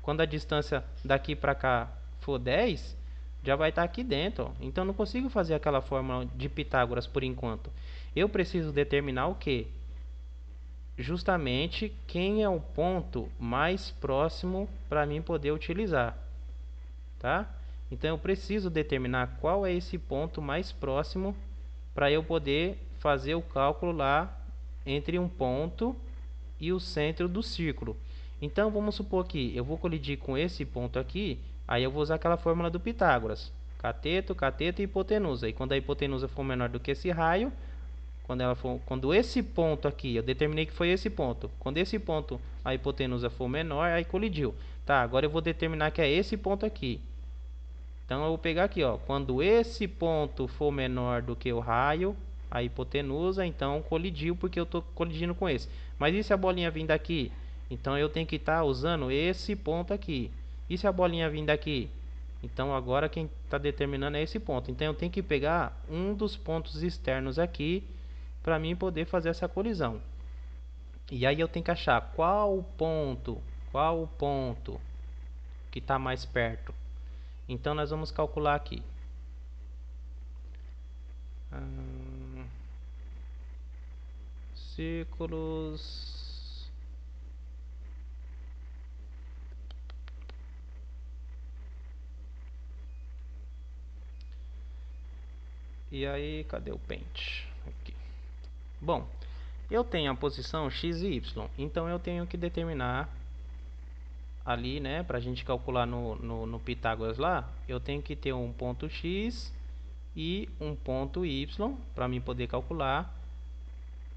Quando a distância daqui para cá for 10, já vai estar aqui dentro, ó. Então não consigo fazer aquela fórmula de Pitágoras por enquanto. Eu preciso determinar o que? Justamente quem é o ponto mais próximo para mim poder utilizar, tá? Então eu preciso determinar qual é esse ponto mais próximo para eu poder fazer o cálculo lá entre um ponto e o centro do círculo. Então vamos supor que eu vou colidir com esse ponto aqui, aí eu vou usar aquela fórmula do Pitágoras, cateto, cateto e hipotenusa. E quando a hipotenusa for menor do que esse raio, quando esse ponto aqui, eu determinei que foi esse ponto, quando esse ponto a hipotenusa for menor, aí colidiu. Tá, agora eu vou determinar que é esse ponto aqui. Então eu vou pegar aqui, ó, quando esse ponto for menor do que o raio, a hipotenusa, então colidiu porque eu estou colidindo com esse. Mas e se a bolinha vir daqui? Então eu tenho que estar usando esse ponto aqui. E se a bolinha vir daqui? Então agora quem está determinando é esse ponto. Então eu tenho que pegar um dos pontos externos aqui para mim poder fazer essa colisão. E aí eu tenho que achar qual o ponto que está mais perto. Então nós vamos calcular aqui. Círculos. E aí, cadê o pente? Aqui. Bom, eu tenho a posição x e y, então eu tenho que determinar ali, né, pra gente calcular no Pitágoras lá, eu tenho que ter um ponto x e um ponto y para mim poder calcular.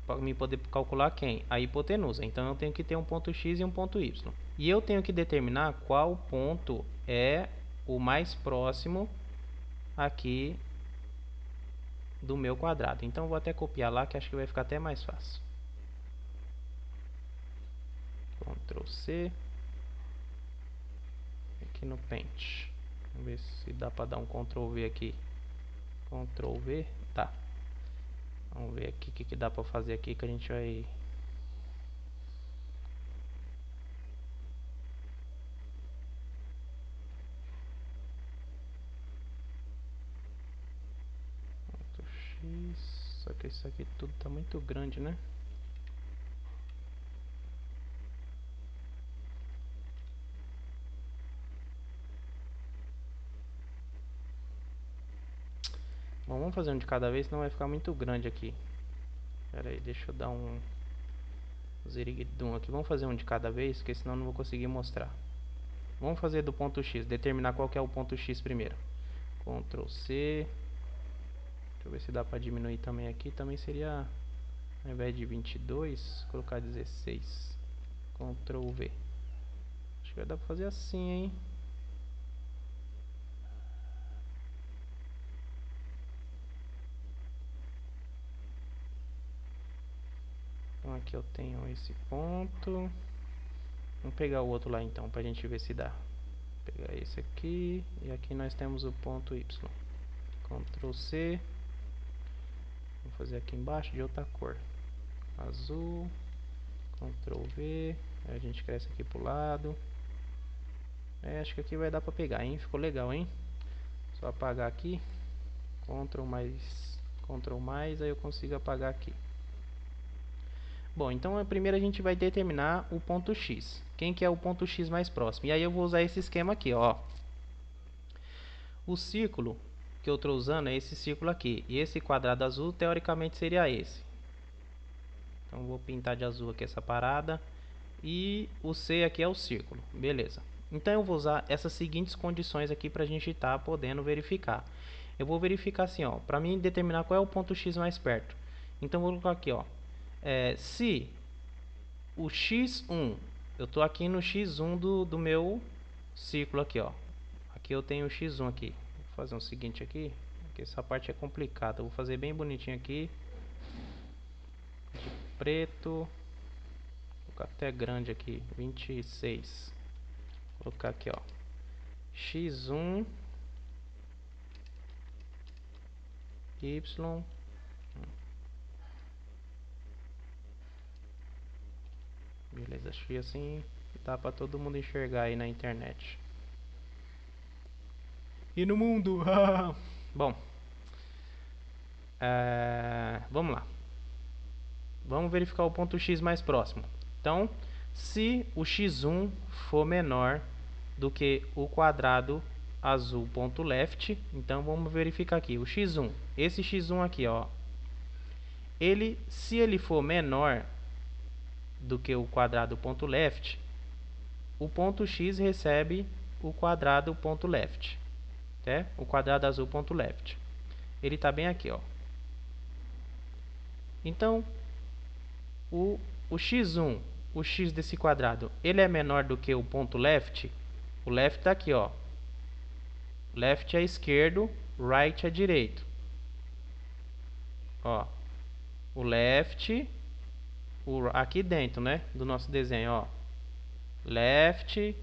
Para mim poder calcular quem? A hipotenusa. Então eu tenho que ter um ponto x e um ponto y. E eu tenho que determinar qual ponto é o mais próximo aqui do meu quadrado. Então eu vou até copiar lá que acho que vai ficar até mais fácil. Ctrl C. Aqui no Paint. Vamos ver se dá para dar um Ctrl V aqui. Ctrl V. Tá. Vamos ver aqui o que dá para fazer aqui que a gente vai... X. Só que isso aqui tudo tá muito grande, né? Bom, vamos fazer um de cada vez, senão vai ficar muito grande aqui. Pera aí, deixa eu dar um ziriguidum aqui. Vamos fazer um de cada vez, porque senão eu não vou conseguir mostrar. Vamos fazer do ponto X, determinar qual que é o ponto X primeiro. Ctrl C. Deixa eu ver se dá para diminuir também aqui. Também seria, ao invés de 22, colocar 16. Ctrl V. Acho que vai dar para fazer assim, hein? Então aqui eu tenho esse ponto. Vamos pegar o outro lá então, pra gente ver se dá. Vou pegar esse aqui. E aqui nós temos o ponto Y. Ctrl C. Vou fazer aqui embaixo de outra cor. Azul. Ctrl V. Aí a gente cresce aqui pro lado. Acho que aqui vai dar pra pegar, hein? Ficou legal, hein? Só apagar aqui. Ctrl mais, aí eu consigo apagar aqui. Bom, então primeiro a gente vai determinar o ponto X. Quem que é o ponto X mais próximo? E aí eu vou usar esse esquema aqui, ó. O círculo que eu estou usando é esse círculo aqui. E esse quadrado azul, teoricamente, seria esse. Então vou pintar de azul aqui essa parada. E o C aqui é o círculo. Beleza. Então eu vou usar essas seguintes condições aqui para a gente estar podendo verificar. Eu vou verificar assim, ó, para mim determinar qual é o ponto X mais perto. Então vou colocar aqui, ó. Se o x1, eu estou aqui no x1 do meu círculo aqui, ó. Aqui eu tenho o x1 aqui. Vou fazer o seguinte aqui, porque essa parte é complicada. Eu vou fazer bem bonitinho aqui. De preto. Vou colocar até grande aqui, 26. Vou colocar aqui, ó. x1 y. Beleza, acho que assim dá pra todo mundo enxergar aí na internet. E no mundo? Bom, vamos lá. Vamos verificar o ponto X mais próximo. Então, se o x1 for menor do que o quadrado azul ponto left, então vamos verificar aqui o x1. Esse x1 aqui, ó, se ele for menor do que o quadrado ponto left, o ponto X recebe o quadrado ponto left, né? O quadrado azul ponto left. Ele está bem aqui, ó. Então, o x1, o x desse quadrado, ele é menor do que o ponto left? O left está aqui, ó. Left é esquerdo, right é direito. Ó, o left, aqui dentro, né, do nosso desenho, ó. Left,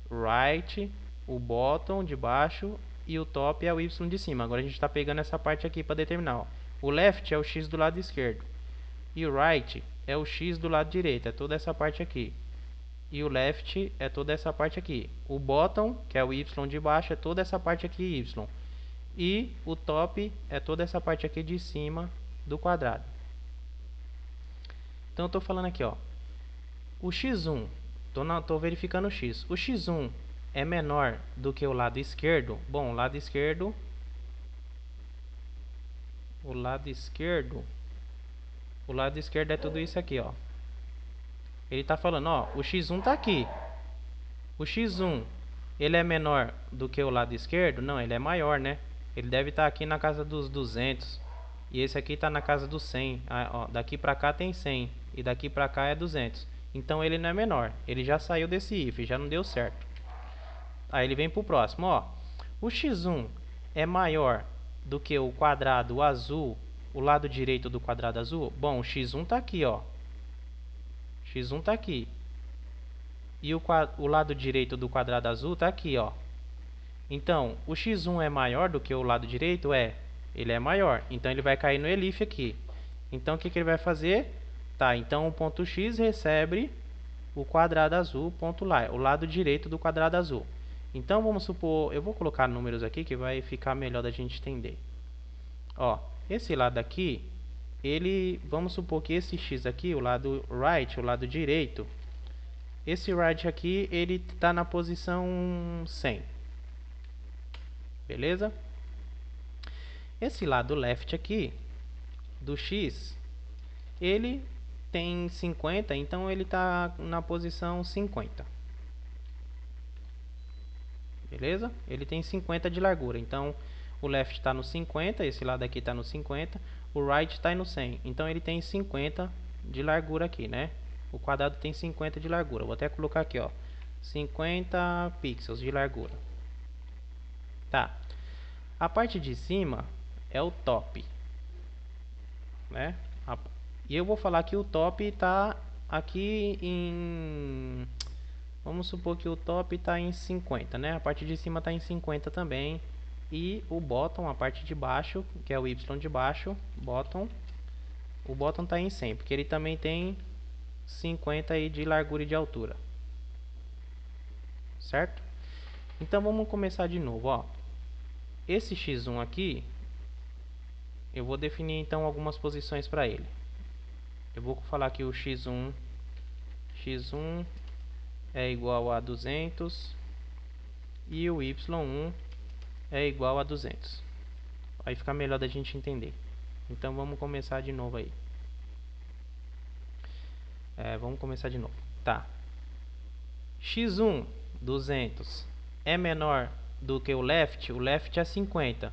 right, o bottom de baixo e o top é o y de cima. Agora a gente está pegando essa parte aqui para determinar, ó. O left é o x do lado esquerdo e o right é o x do lado direito, é toda essa parte aqui. E o left é toda essa parte aqui. O bottom, que é o y de baixo, é toda essa parte aqui, y. E o top é toda essa parte aqui de cima do quadrado. Então eu estou falando aqui, ó. O x1, estou verificando o x. O x1 é menor do que o lado esquerdo. Bom, o lado esquerdo é tudo isso aqui, ó. Ele está falando, ó, o x1 está aqui. O x1, ele é menor do que o lado esquerdo? Não, ele é maior, né? Ele deve estar aqui na casa dos 200. E esse aqui está na casa dos 100. Ah, ó, daqui para cá tem 100. E daqui para cá é 200. Então ele não é menor. Ele já saiu desse if, já não deu certo. Aí ele vem para o próximo, ó. O x1 é maior do que o quadrado azul, o lado direito do quadrado azul? Bom, o x1 está aqui, ó. x1 está aqui. E o lado direito do quadrado azul está aqui, ó. Então, o x1 é maior do que o lado direito? Ele é maior. Então, ele vai cair no elif aqui. Então, o que ele vai fazer? Tá, então o ponto x recebe o quadrado azul, ponto lá, o lado direito do quadrado azul. Então, vamos supor, eu vou colocar números aqui que vai ficar melhor da gente entender. Ó, esse lado aqui, vamos supor que esse x aqui, o lado right, o lado direito, esse right aqui, ele está na posição 100. Beleza? Esse lado left aqui, do x, ele tem 50, então ele está na posição 50. Beleza? Ele tem 50 de largura, então o left está no 50, esse lado aqui está no 50, o right está no 100. Então ele tem 50 de largura aqui, né? O quadrado tem 50 de largura. Vou até colocar aqui, ó, 50 pixels de largura. Tá. A parte de cima é o top, né? E eu vou falar que o top está aqui em... Vamos supor que o top está em 50, né? A parte de cima está em 50 também. E o bottom, a parte de baixo, que é o y de baixo, bottom, o bottom está em 100, porque ele também tem 50 aí de largura e de altura. Certo? Então vamos começar de novo, ó. Esse x1 aqui, eu vou definir então algumas posições para ele. Eu vou falar que o x1 é igual a 200 e o y1 é igual a 200. Aí fica melhor da gente entender. Então vamos começar de novo aí. Vamos começar de novo. Tá. x1, 200, é menor do que o left é 50.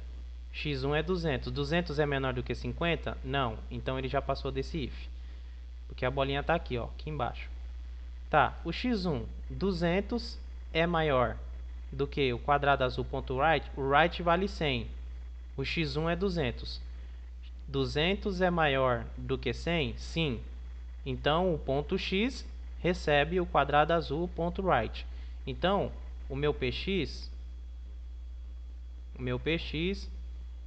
x1 é 200. 200 é menor do que 50? Não. Então ele já passou desse if. Porque a bolinha está aqui, ó, aqui embaixo. Tá, o x1, 200 é maior do que o quadrado azul ponto right. O right vale 100. O x1 é 200. 200 é maior do que 100? Sim. Então o ponto x recebe o quadrado azul ponto right. Então o meu px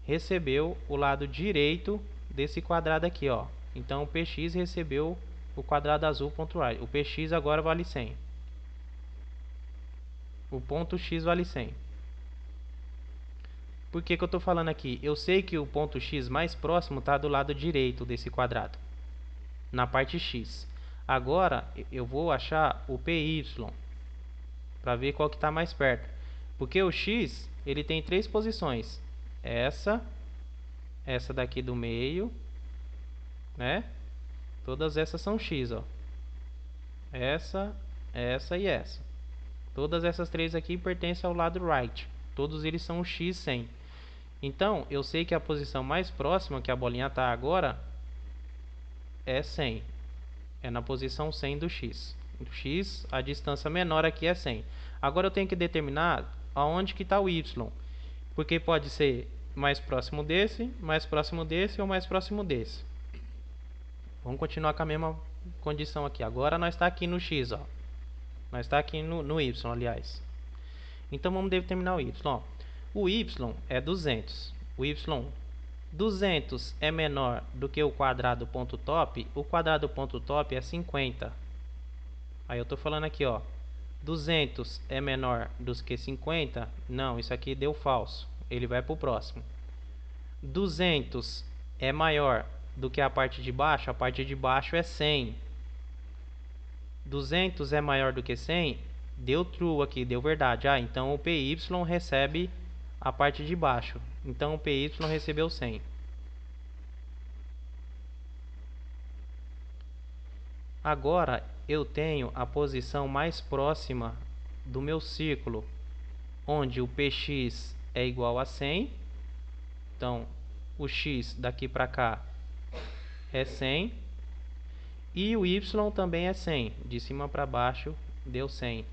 recebeu o lado direito desse quadrado aqui, ó. Então o px recebeu o quadrado azul ponto right. O px agora vale 100. O ponto x vale 100. Por que eu estou falando aqui? Eu sei que o ponto x mais próximo está do lado direito desse quadrado, na parte x. Agora eu vou achar o py para ver qual que está mais perto. Porque o x ele tem 3 posições. Essa daqui do meio, né? Todas essas são x, ó. Essa e essa. Todas essas 3 aqui pertencem ao lado right. Todos eles são o x 100. Então, eu sei que a posição mais próxima que a bolinha está agora é 100. É na posição 100 do x. Do x, a distância menor aqui é 100. Agora eu tenho que determinar aonde que está o y. Porque pode ser mais próximo desse ou mais próximo desse. Vamos continuar com a mesma condição aqui. Agora nós está aqui no x, ó. Nós está aqui no y, aliás. Então vamos determinar o y. Ó. O y é 200. O y 200 é menor do que o quadrado ponto top. O quadrado ponto top é 50. Aí eu estou falando aqui, ó. 200 é menor do que 50? Não, isso aqui deu falso. Ele vai para o próximo. 200 é maior do que a parte de baixo? A parte de baixo é 100. 200 é maior do que 100? Deu true aqui, deu verdade. Ah, então o PY recebe a parte de baixo. Então o PY recebeu 100. Agora eu tenho a posição mais próxima do meu círculo, onde o PX é igual a 100. Então o X daqui para cá é 100. E o Y também é 100. De cima para baixo deu 100.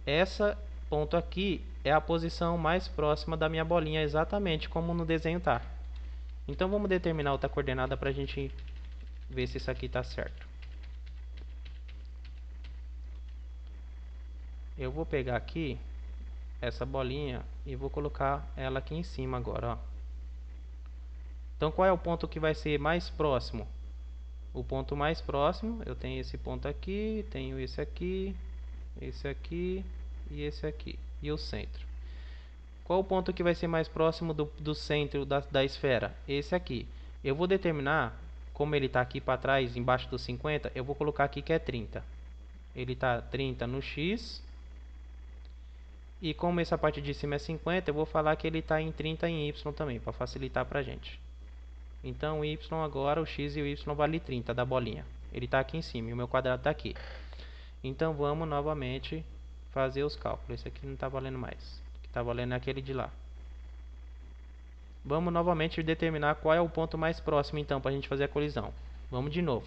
Essa ponto aqui é a posição mais próxima da minha bolinha, exatamente como no desenho tá. Então vamos determinar outra coordenada para a gente ver se isso aqui está certo. Eu vou pegar aqui essa bolinha e vou colocar ela aqui em cima agora, ó. Então qual é o ponto que vai ser mais próximo? O ponto mais próximo, eu tenho esse ponto aqui, tenho esse aqui e esse aqui, e o centro. Qual o ponto que vai ser mais próximo do centro da esfera? Esse aqui. Eu vou determinar, como ele está aqui para trás, embaixo dos 50, eu vou colocar aqui que é 30. Ele está 30 no X. E como essa parte de cima é 50, eu vou falar que ele está em 30 em Y também, para facilitar para a gente. Então o Y agora, o X e o Y vale 30 da bolinha. Ele está aqui em cima e o meu quadrado está aqui. Então vamos novamente fazer os cálculos. Esse aqui não está valendo mais. O que está valendo é aquele de lá. Vamos novamente determinar qual é o ponto mais próximo então para a gente fazer a colisão. Vamos de novo.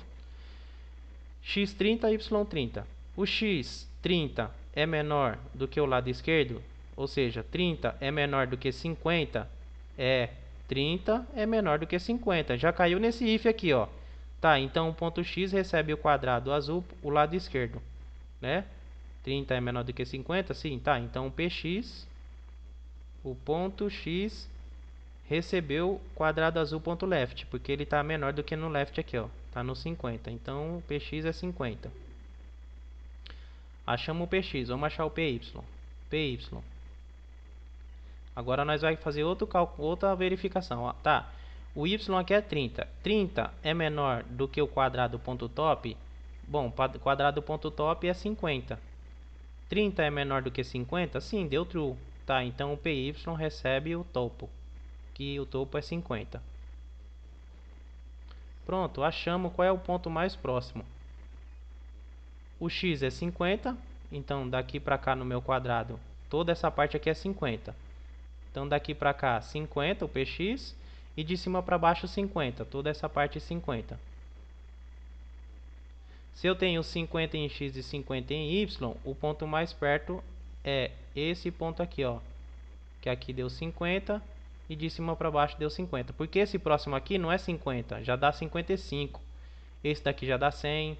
X30, Y30. O X30 é menor do que o lado esquerdo? Ou seja, 30 é menor do que 50? 30 é menor do que 50. Já caiu nesse if aqui, ó. Tá, então o ponto X recebe o quadrado azul, o lado esquerdo, né? 30 é menor do que 50? Sim, tá. Então o PX, o ponto X, recebeu quadrado azul ponto left, porque ele está menor do que no left aqui, ó. Tá no 50. Então o PX é 50. Achamos o PX, vamos achar o PY. PY. Agora nós vamos fazer outro cálculo, outra verificação. Ó. Tá, o Y aqui é 30. 30 é menor do que o quadrado ponto top? Bom, quadrado ponto top é 50. 30 é menor do que 50? Sim, deu true. Tá, então o PY recebe o topo, que o topo é 50. Pronto, achamos qual é o ponto mais próximo. O X é 50, então daqui para cá no meu quadrado, toda essa parte aqui é 50. Então daqui para cá 50 o PX e de cima para baixo 50, toda essa parte 50. Se eu tenho 50 em X e 50 em Y, o ponto mais perto é esse ponto aqui, ó, que aqui deu 50 e de cima para baixo deu 50. Porque esse próximo aqui não é 50, já dá 55. Esse daqui já dá 100,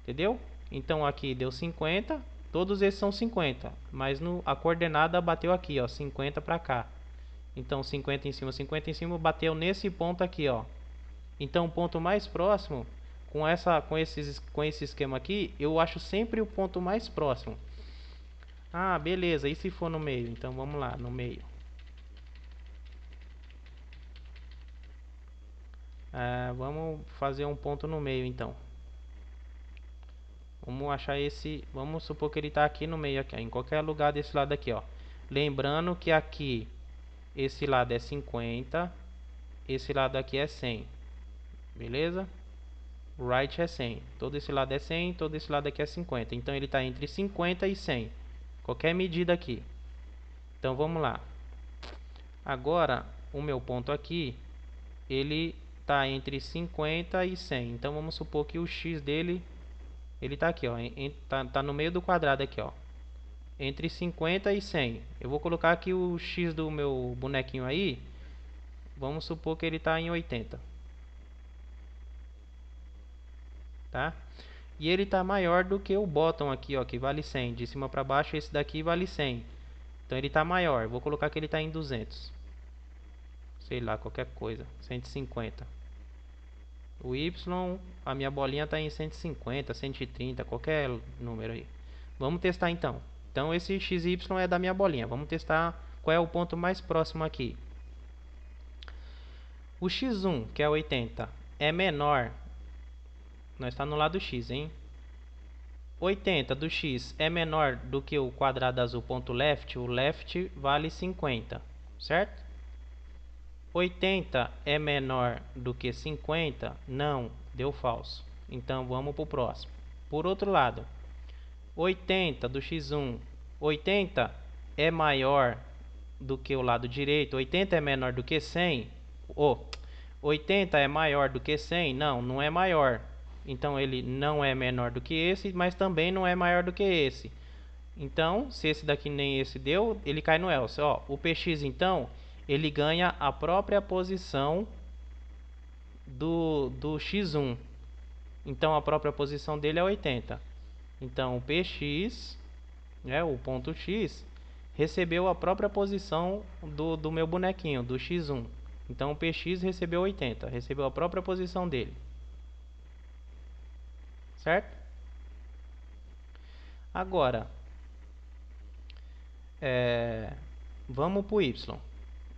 entendeu? Então aqui deu 50, todos esses são 50, mas a coordenada bateu aqui, ó, 50 para cá. Então 50 em cima, bateu nesse ponto aqui, ó. Então o ponto mais próximo, com esse esquema aqui, eu acho sempre o ponto mais próximo. Ah, beleza, e se for no meio? Então vamos lá, no meio. Vamos fazer um ponto no meio então. Vamos achar esse, vamos supor que ele está aqui no meio, aqui, em qualquer lugar desse lado aqui, ó. Lembrando que aqui, esse lado é 50, esse lado aqui é 100, beleza? Right é 100, todo esse lado é 100, todo esse lado aqui é 50. Então ele está entre 50 e 100, qualquer medida aqui. Então vamos lá. Agora, o meu ponto aqui, ele está entre 50 e 100. Então vamos supor que o x dele, ele está aqui, ó, tá no meio do quadrado aqui, ó, entre 50 e 100. Eu vou colocar aqui o x do meu bonequinho aí, vamos supor que ele está em 80, tá? E ele está maior do que o bottom aqui, ó, que vale 100. De cima para baixo, esse daqui vale 100. Então ele está maior. Vou colocar que ele está em 200. Sei lá, qualquer coisa. 150. O y, a minha bolinha está em 150, 130, qualquer número aí. Vamos testar então. Então esse xy é da minha bolinha. Vamos testar qual é o ponto mais próximo aqui. O x1, que é 80, é menor. Nós está no lado x, hein? 80 do x é menor do que o quadrado azul ponto left. O left vale 50, certo? 80 é menor do que 50? Não, deu falso. Então vamos para o próximo. Por outro lado, 80 do x1, 80 é maior do que o lado direito. 80 é menor do que 100? 80 é maior do que 100? Não, não é maior. Então ele não é menor do que esse, mas também não é maior do que esse. Então, se esse daqui nem esse deu, ele cai no else. Ó, o px então, ele ganha a própria posição do x1. Então a própria posição dele é 80. Então o px, né, o ponto x, recebeu a própria posição do meu bonequinho, do x1. Então o px recebeu 80, recebeu a própria posição dele. Certo? Agora, vamos para o y.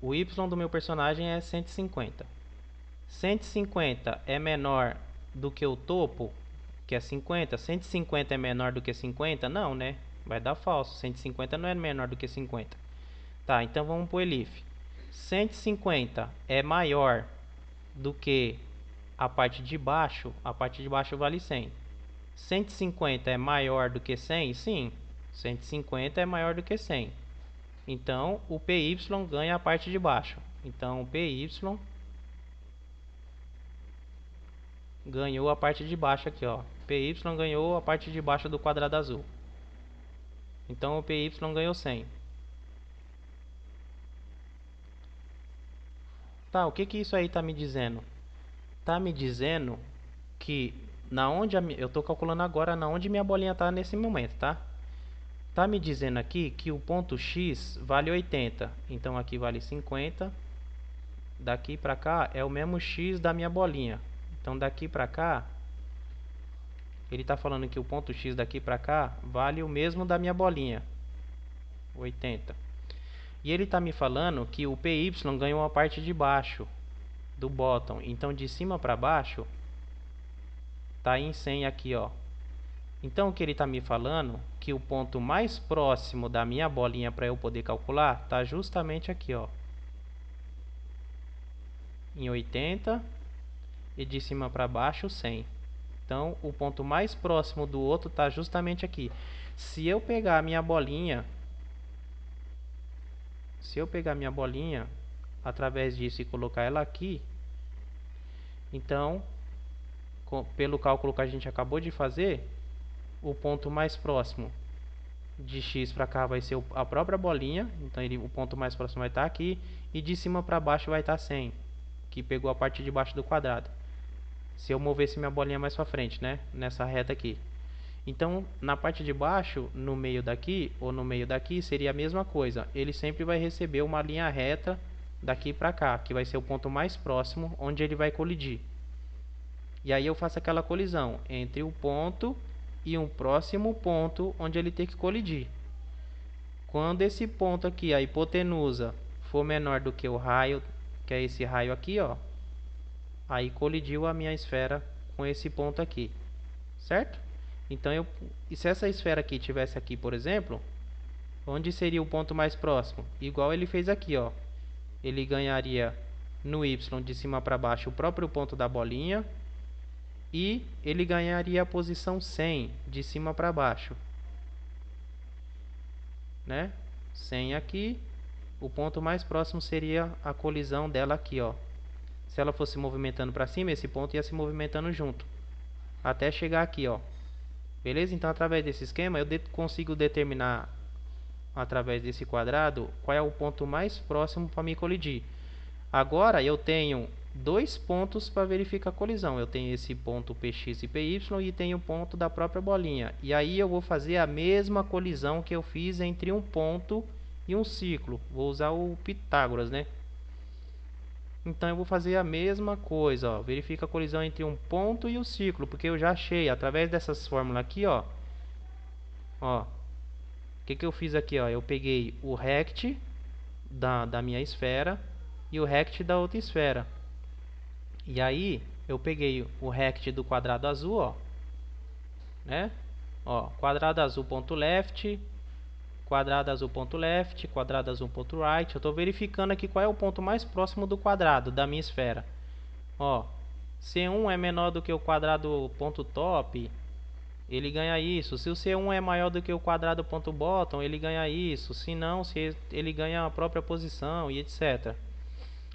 O y do meu personagem é 150. 150 é menor do que o topo, que é 50. 150 é menor do que 50? Não, né? Vai dar falso. 150 não é menor do que 50. Tá, então vamos para o elif. 150 é maior do que a parte de baixo. A parte de baixo vale 100. 150 é maior do que 100? Sim, 150 é maior do que 100. Então, o PY ganha a parte de baixo. Então, o PY ganhou a parte de baixo aqui, ó. PY ganhou a parte de baixo do quadrado azul. Então, o PY ganhou 100. Tá, o que que isso aí tá me dizendo? Tá me dizendo que eu tô calculando agora na onde minha bolinha tá nesse momento, tá? Tá me dizendo aqui que o ponto x vale 80. Então aqui vale 50. Daqui pra cá é o mesmo x da minha bolinha. Então daqui pra cá, ele tá falando que o ponto x daqui pra cá vale o mesmo da minha bolinha, 80. E ele tá me falando que o py ganhou a parte de baixo do bottom. Então de cima pra baixo tá em 100 aqui, ó. Então o que ele está me falando que o ponto mais próximo da minha bolinha para eu poder calcular está justamente aqui, ó, em 80 e de cima para baixo 100. Então o ponto mais próximo do outro está justamente aqui. Se eu pegar a minha bolinha, através disso e colocar ela aqui, então pelo cálculo que a gente acabou de fazer, o ponto mais próximo de x para cá vai ser a própria bolinha. Então o ponto mais próximo vai estar aqui. E de cima para baixo vai estar 100, que pegou a parte de baixo do quadrado. Se eu movesse minha bolinha mais para frente, né? Nessa reta aqui. Então na parte de baixo, no meio daqui ou no meio daqui, seria a mesma coisa. Ele sempre vai receber uma linha reta daqui para cá, que vai ser o ponto mais próximo onde ele vai colidir. E aí eu faço aquela colisão entre o ponto e um próximo ponto onde ele tem que colidir. Quando esse ponto aqui, a hipotenusa, for menor do que o raio, que é esse raio aqui, ó, aí colidiu a minha esfera com esse ponto aqui, certo? Então, e se essa esfera aqui tivesse aqui, por exemplo, onde seria o ponto mais próximo? Igual ele fez aqui, ó. Ele ganharia no y de cima para baixo o próprio ponto da bolinha, e ele ganharia a posição 100 de cima para baixo, né? 100 aqui, o ponto mais próximo seria a colisão dela aqui, ó, Se ela fosse movimentando para cima, esse ponto ia se movimentando junto, até chegar aqui, ó. Beleza? Então, através desse esquema, eu consigo determinar, através desse quadrado, qual é o ponto mais próximo para me colidir. Agora, eu tenho dois pontos para verificar a colisão. Eu tenho esse ponto PX e PY e tenho o ponto da própria bolinha. E aí eu vou fazer a mesma colisão que eu fiz entre um ponto e um ciclo. Vou usar o Pitágoras, né? Então eu vou fazer a mesma coisa, ó. Verifica a colisão entre um ponto e o ciclo, porque eu já achei através dessas fórmulas aqui, ó. Ó, o que eu fiz aqui, ó? Eu peguei o rect da minha esfera e o rect da outra esfera. E aí eu peguei o rect do quadrado azul, ó, né? Ó, quadrado azul ponto left, quadrado azul ponto left, quadrado azul ponto right. Eu estou verificando aqui qual é o ponto mais próximo do quadrado da minha esfera. Ó, C1 é menor do que o quadrado ponto top, ele ganha isso. Se o C1 é maior do que o quadrado ponto bottom, ele ganha isso. Se não, ele ganha a própria posição e etc.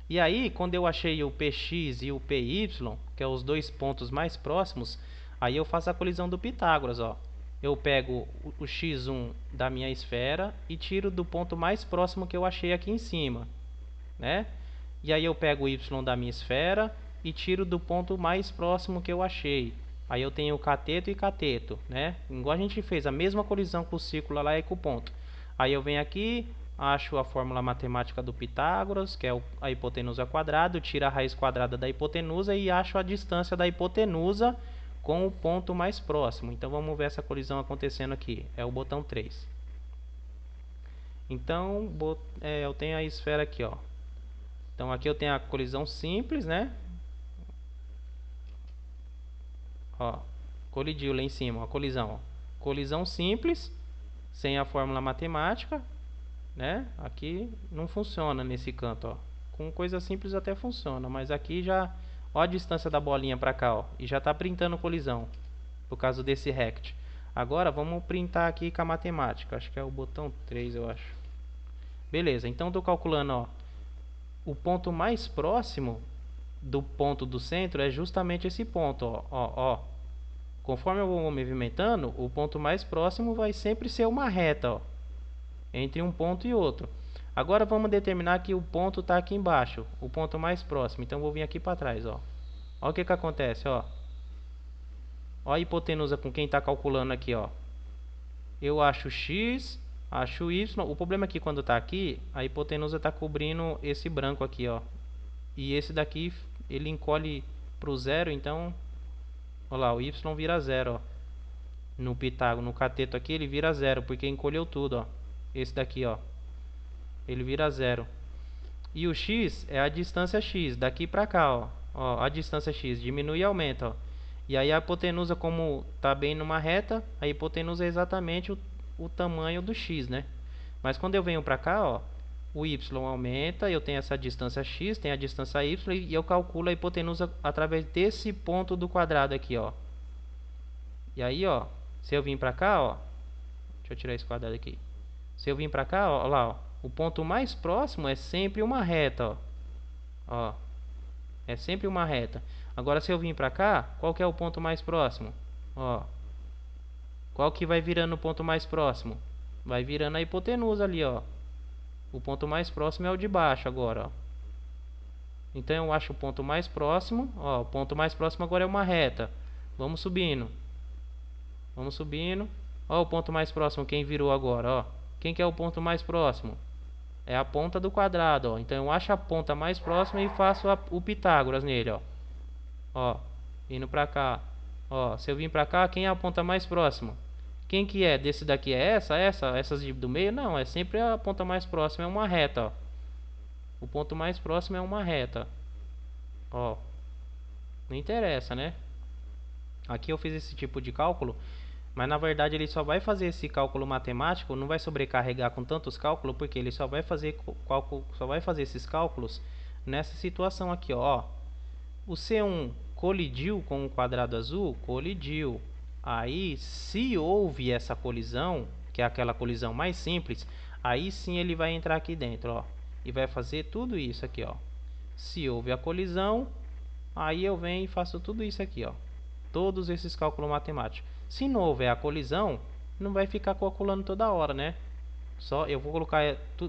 E aí, quando eu achei o PX e o PY, que é os dois pontos mais próximos, aí eu faço a colisão do Pitágoras, ó. Eu pego o x1 da minha esfera e tiro do ponto mais próximo que eu achei aqui em cima, né? E aí eu pego o y da minha esfera e tiro do ponto mais próximo que eu achei. Aí eu tenho cateto e cateto, né? Igual a gente fez a mesma colisão com o círculo lá e com o ponto. Aí eu venho aqui, acho a fórmula matemática do Pitágoras, que é a hipotenusa quadrada, tiro a raiz quadrada da hipotenusa e acho a distância da hipotenusa com o ponto mais próximo. Então vamos ver essa colisão acontecendo aqui. É o botão 3. Então eu tenho a esfera aqui, ó. Então aqui eu tenho a colisão simples, né? Ó, colidiu lá em cima, a colisão. Ó. Colisão simples, sem a fórmula matemática, né? Aqui não funciona nesse canto, ó. Com coisa simples até funciona, mas aqui já, ó a distância da bolinha para cá, ó, e já tá printando colisão, por causa desse rect. Agora vamos printar aqui com a matemática, acho que é o botão 3, eu acho. Beleza, então tô calculando, ó, o ponto mais próximo do ponto do centro é justamente esse ponto, ó. Conforme eu vou movimentando, o ponto mais próximo vai sempre ser uma reta, ó, entre um ponto e outro. Agora vamos determinar que o ponto está aqui embaixo, o ponto mais próximo. Então vou vir aqui para trás, ó. Olha o que acontece, ó. Ó a hipotenusa com quem está calculando aqui, ó. Eu acho x, acho y. O problema é que quando está aqui, a hipotenusa está cobrindo esse branco aqui, ó. E esse daqui, ele encolhe para o zero, então... Olha lá, o y vira zero, ó. No Pitágoras, no cateto aqui, ele vira zero, porque encolheu tudo, ó. Esse daqui, ó. Ele vira zero. E o x é a distância x, daqui para cá, ó. Ó, a distância x diminui e aumenta, ó. E aí a hipotenusa, como está bem numa reta, a hipotenusa é exatamente o tamanho do x, né? Mas quando eu venho para cá, ó, o y aumenta, eu tenho essa distância x, tenho a distância y, e eu calculo a hipotenusa através desse ponto do quadrado aqui, ó. E aí, ó, se eu vim para cá, ó, deixa eu tirar esse quadrado aqui. Se eu vim para cá, ó, lá, ó, o ponto mais próximo é sempre uma reta, ó. Ó, é sempre uma reta. Agora, se eu vim para cá, qual que é o ponto mais próximo? Ó, qual que vai virando o ponto mais próximo? Vai virando a hipotenusa ali, ó. O ponto mais próximo é o de baixo agora, ó. Então eu acho o ponto mais próximo, ó, o ponto mais próximo agora é uma reta. Vamos subindo. Vamos subindo. Ó, o ponto mais próximo, quem virou agora, ó. Quem que é o ponto mais próximo? É a ponta do quadrado, ó. Então eu acho a ponta mais próxima e faço o Pitágoras nele, ó. Ó, indo pra cá. Ó, se eu vim pra cá, quem é a ponta mais próxima? Quem que é? Desse daqui é essas do meio? Não, é sempre a ponta mais próxima, é uma reta, ó. O ponto mais próximo é uma reta. Ó, não interessa, né? Aqui eu fiz esse tipo de cálculo, mas na verdade ele só vai fazer esse cálculo matemático, não vai sobrecarregar com tantos cálculos, porque ele só vai fazer esses cálculos nessa situação aqui, ó. O C1 colidiu com o quadrado azul? Colidiu. Aí, se houve essa colisão, que é aquela colisão mais simples, aí sim ele vai entrar aqui dentro, ó, e vai fazer tudo isso aqui, ó. Se houve a colisão, aí eu venho e faço tudo isso aqui, ó. Todos esses cálculos matemáticos. Se não houver a colisão, não vai ficar calculando toda hora, né? Só eu vou colocar,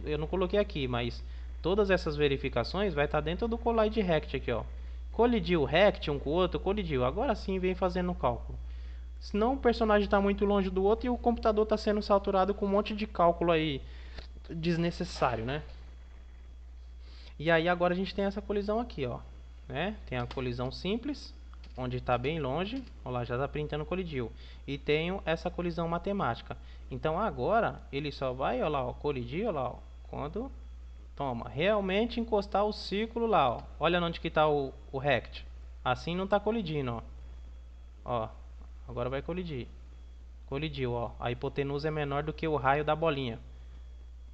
eu não coloquei aqui, mas todas essas verificações vai estar dentro do Collide Rect aqui, ó. Colidiu o Rect um com o outro, colidiu. Agora sim vem fazendo o cálculo. Senão o personagem está muito longe do outro e o computador está sendo saturado com um monte de cálculo aí desnecessário, né? E aí agora a gente tem essa colisão aqui, ó, né? Tem a colisão simples, onde está bem longe, olha lá, já está printando colidiu. E tenho essa colisão matemática. Então agora ele só vai, olha lá, ó, colidir, olha lá, ó, quando toma, realmente encostar o círculo lá, ó. Olha onde que está o rect. Assim não está colidindo, ó. Ó, agora vai colidir. Colidiu, ó. A hipotenusa é menor do que o raio da bolinha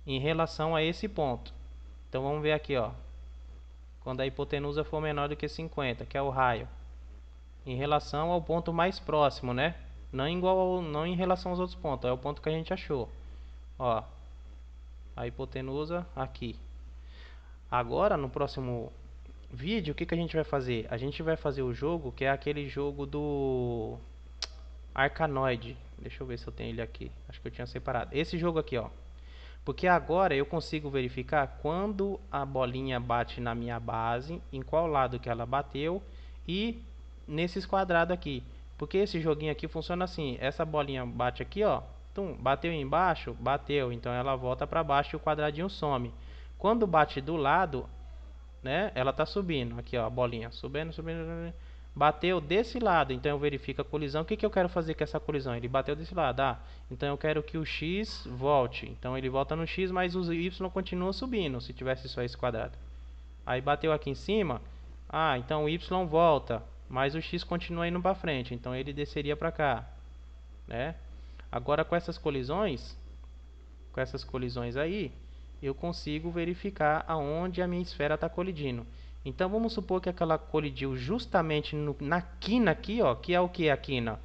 em relação a esse ponto. Então vamos ver aqui, ó. Quando a hipotenusa for menor do que 50, que é o raio, em relação ao ponto mais próximo, né? Não em relação aos outros pontos, é o ponto que a gente achou. Ó, a hipotenusa aqui. Agora, no próximo vídeo, o que a gente vai fazer? A gente vai fazer o jogo, que é aquele jogo do Arkanoid. Deixa eu ver se eu tenho ele aqui. Acho que eu tinha separado. Esse jogo aqui, ó. Porque agora eu consigo verificar quando a bolinha bate na minha base, em qual lado que ela bateu e nesses quadrados aqui. Porque esse joguinho aqui funciona assim, essa bolinha bate aqui, ó, tum, bateu embaixo, bateu, então ela volta para baixo e o quadradinho some. Quando bate do lado, né, ela tá subindo, aqui ó, a bolinha, subindo, subindo, subindo. Bateu desse lado, então eu verifico a colisão. O que eu quero fazer com essa colisão? Ele bateu desse lado, então eu quero que o x volte. Então ele volta no x, mas o y continua subindo, se tivesse só esse quadrado. Aí bateu aqui em cima, então o y volta, mas o x continua indo para frente, então ele desceria para cá, né? Agora com essas colisões aí, eu consigo verificar aonde a minha esfera está colidindo. Então vamos supor que ela colidiu justamente na quina aqui, ó, que é o que é a quina?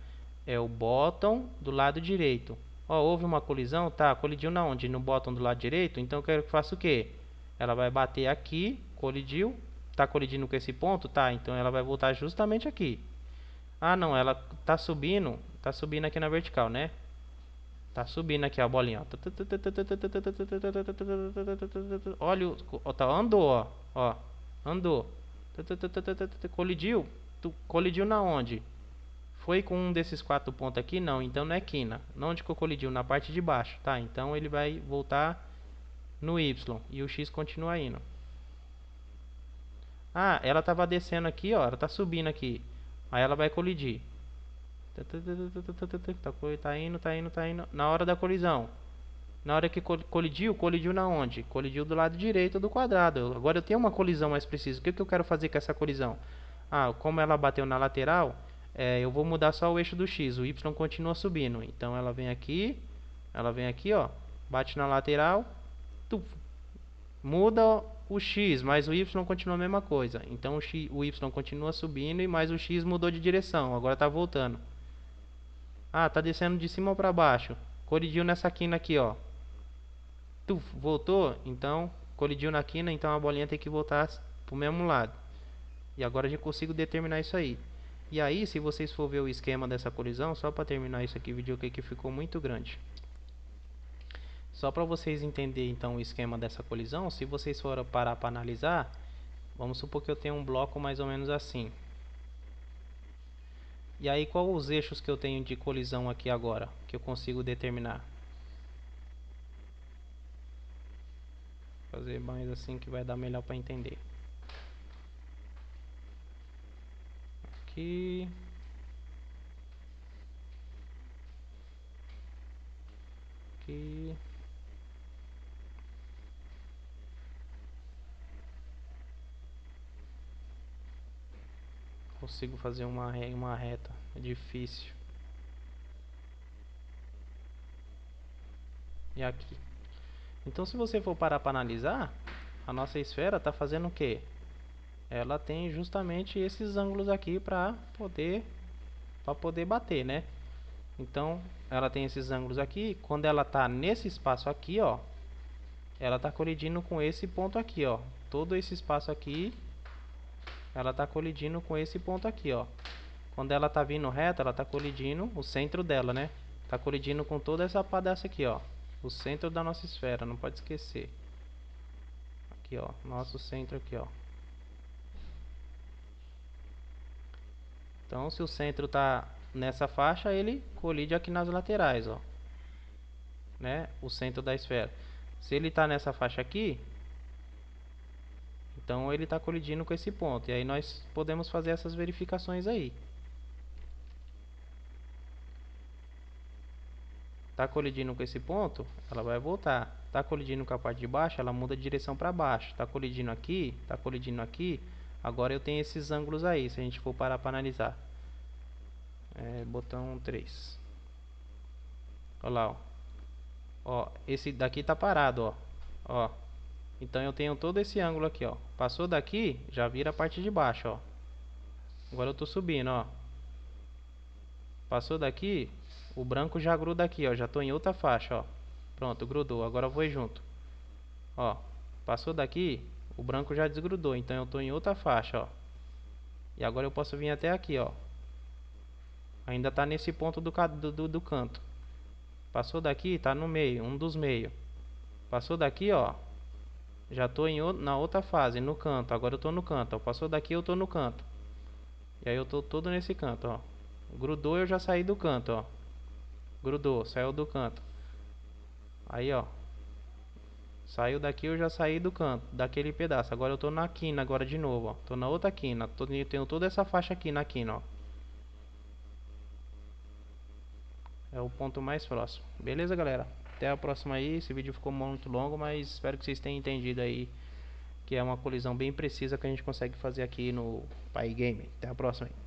É o bottom do lado direito. Ó, houve uma colisão, tá? Colidiu na onde? No bottom do lado direito. Então eu quero que faça o quê? Ela vai bater aqui, colidiu, tá colidindo com esse ponto, tá? Então ela vai voltar justamente aqui. Não, ela tá subindo aqui na vertical, né? Tá subindo aqui a bolinha, ó. Olha, tá, andou, ó. Andou. Colidiu. Colidiu na onde? Foi com um desses 4 pontos aqui? Não, então não é quina. Onde que eu colidiu? Na parte de baixo, tá? Então ele vai voltar no Y e o X continua indo. Ela tava descendo aqui, ó. Ela tá subindo aqui. Aí ela vai colidir. Tá indo. Na hora da colisão. Na hora que colidiu na onde? Colidiu do lado direito do quadrado. Agora eu tenho uma colisão mais precisa. O que eu quero fazer com essa colisão? Como ela bateu na lateral, eu vou mudar só o eixo do X. O Y continua subindo. Então ela vem aqui, ó. Bate na lateral. Muda o X, mas o Y continua a mesma coisa. Então o Y continua subindo, mas o X mudou de direção. Agora está voltando. Tá descendo de cima para baixo. Colidiu nessa quina aqui, ó. Voltou, então colidiu na quina, então a bolinha tem que voltar pro mesmo lado. E agora eu já consigo determinar isso aí. E aí, se vocês for ver o esquema dessa colisão, só para terminar isso aqui, o vídeo aqui que ficou muito grande. Só para vocês entenderem então o esquema dessa colisão, se vocês forem parar para analisar, vamos supor que eu tenho um bloco mais ou menos assim. E aí, qual os eixos que eu tenho de colisão aqui agora, que eu consigo determinar? Vou fazer mais assim que vai dar melhor para entender. Aqui. Aqui. Consigo fazer uma reta. É difícil. E aqui. Então, se você for parar para analisar, a nossa esfera está fazendo o quê? Ela tem justamente esses ângulos aqui para poder bater, né? Então, ela tem esses ângulos aqui. Quando ela está nesse espaço aqui, ó, ela está colidindo com esse ponto aqui, ó. Todo esse espaço aqui ela tá colidindo com esse ponto aqui, ó. Quando ela tá vindo reta, ela tá colidindo o centro dela, né? Tá colidindo com toda essa pedaço aqui, ó. O centro da nossa esfera, não pode esquecer. Aqui, ó, nosso centro aqui, ó. Então, se o centro tá nessa faixa, ele colide aqui nas laterais, ó, né? O centro da esfera. Se ele tá nessa faixa aqui, então ele tá colidindo com esse ponto. E aí nós podemos fazer essas verificações aí. Tá colidindo com esse ponto, ela vai voltar. Tá colidindo com a parte de baixo, ela muda de direção para baixo. Tá colidindo aqui, tá colidindo aqui. Agora eu tenho esses ângulos aí, se a gente for parar para analisar. Botão 3. Olha lá, ó. Ó, esse daqui tá parado, ó. Ó. Então eu tenho todo esse ângulo aqui, ó. Passou daqui, já vira a parte de baixo, ó. Agora eu tô subindo, ó. Passou daqui, o branco já gruda aqui, ó. Já tô em outra faixa, ó. Pronto, grudou. Agora eu vou junto. Ó. Passou daqui, o branco já desgrudou. Então eu tô em outra faixa, ó. E agora eu posso vir até aqui, ó. Ainda tá nesse ponto do canto. Passou daqui, tá no meio, um dos meios. Passou daqui, ó. Já tô na outra fase, no canto. Agora eu tô no canto, ó. Passou daqui, eu tô no canto. E aí eu tô todo nesse canto, ó. Grudou, eu já saí do canto, ó. Grudou, saiu do canto. Aí, ó. Saiu daqui, eu já saí do canto, daquele pedaço. Agora eu tô na quina agora de novo, ó. Tô na outra quina. Tenho toda essa faixa aqui na quina, ó. É o ponto mais próximo. Beleza, galera? Até a próxima aí. Esse vídeo ficou muito longo, mas espero que vocês tenham entendido aí que é uma colisão bem precisa que a gente consegue fazer aqui no Pai Game. Até a próxima aí.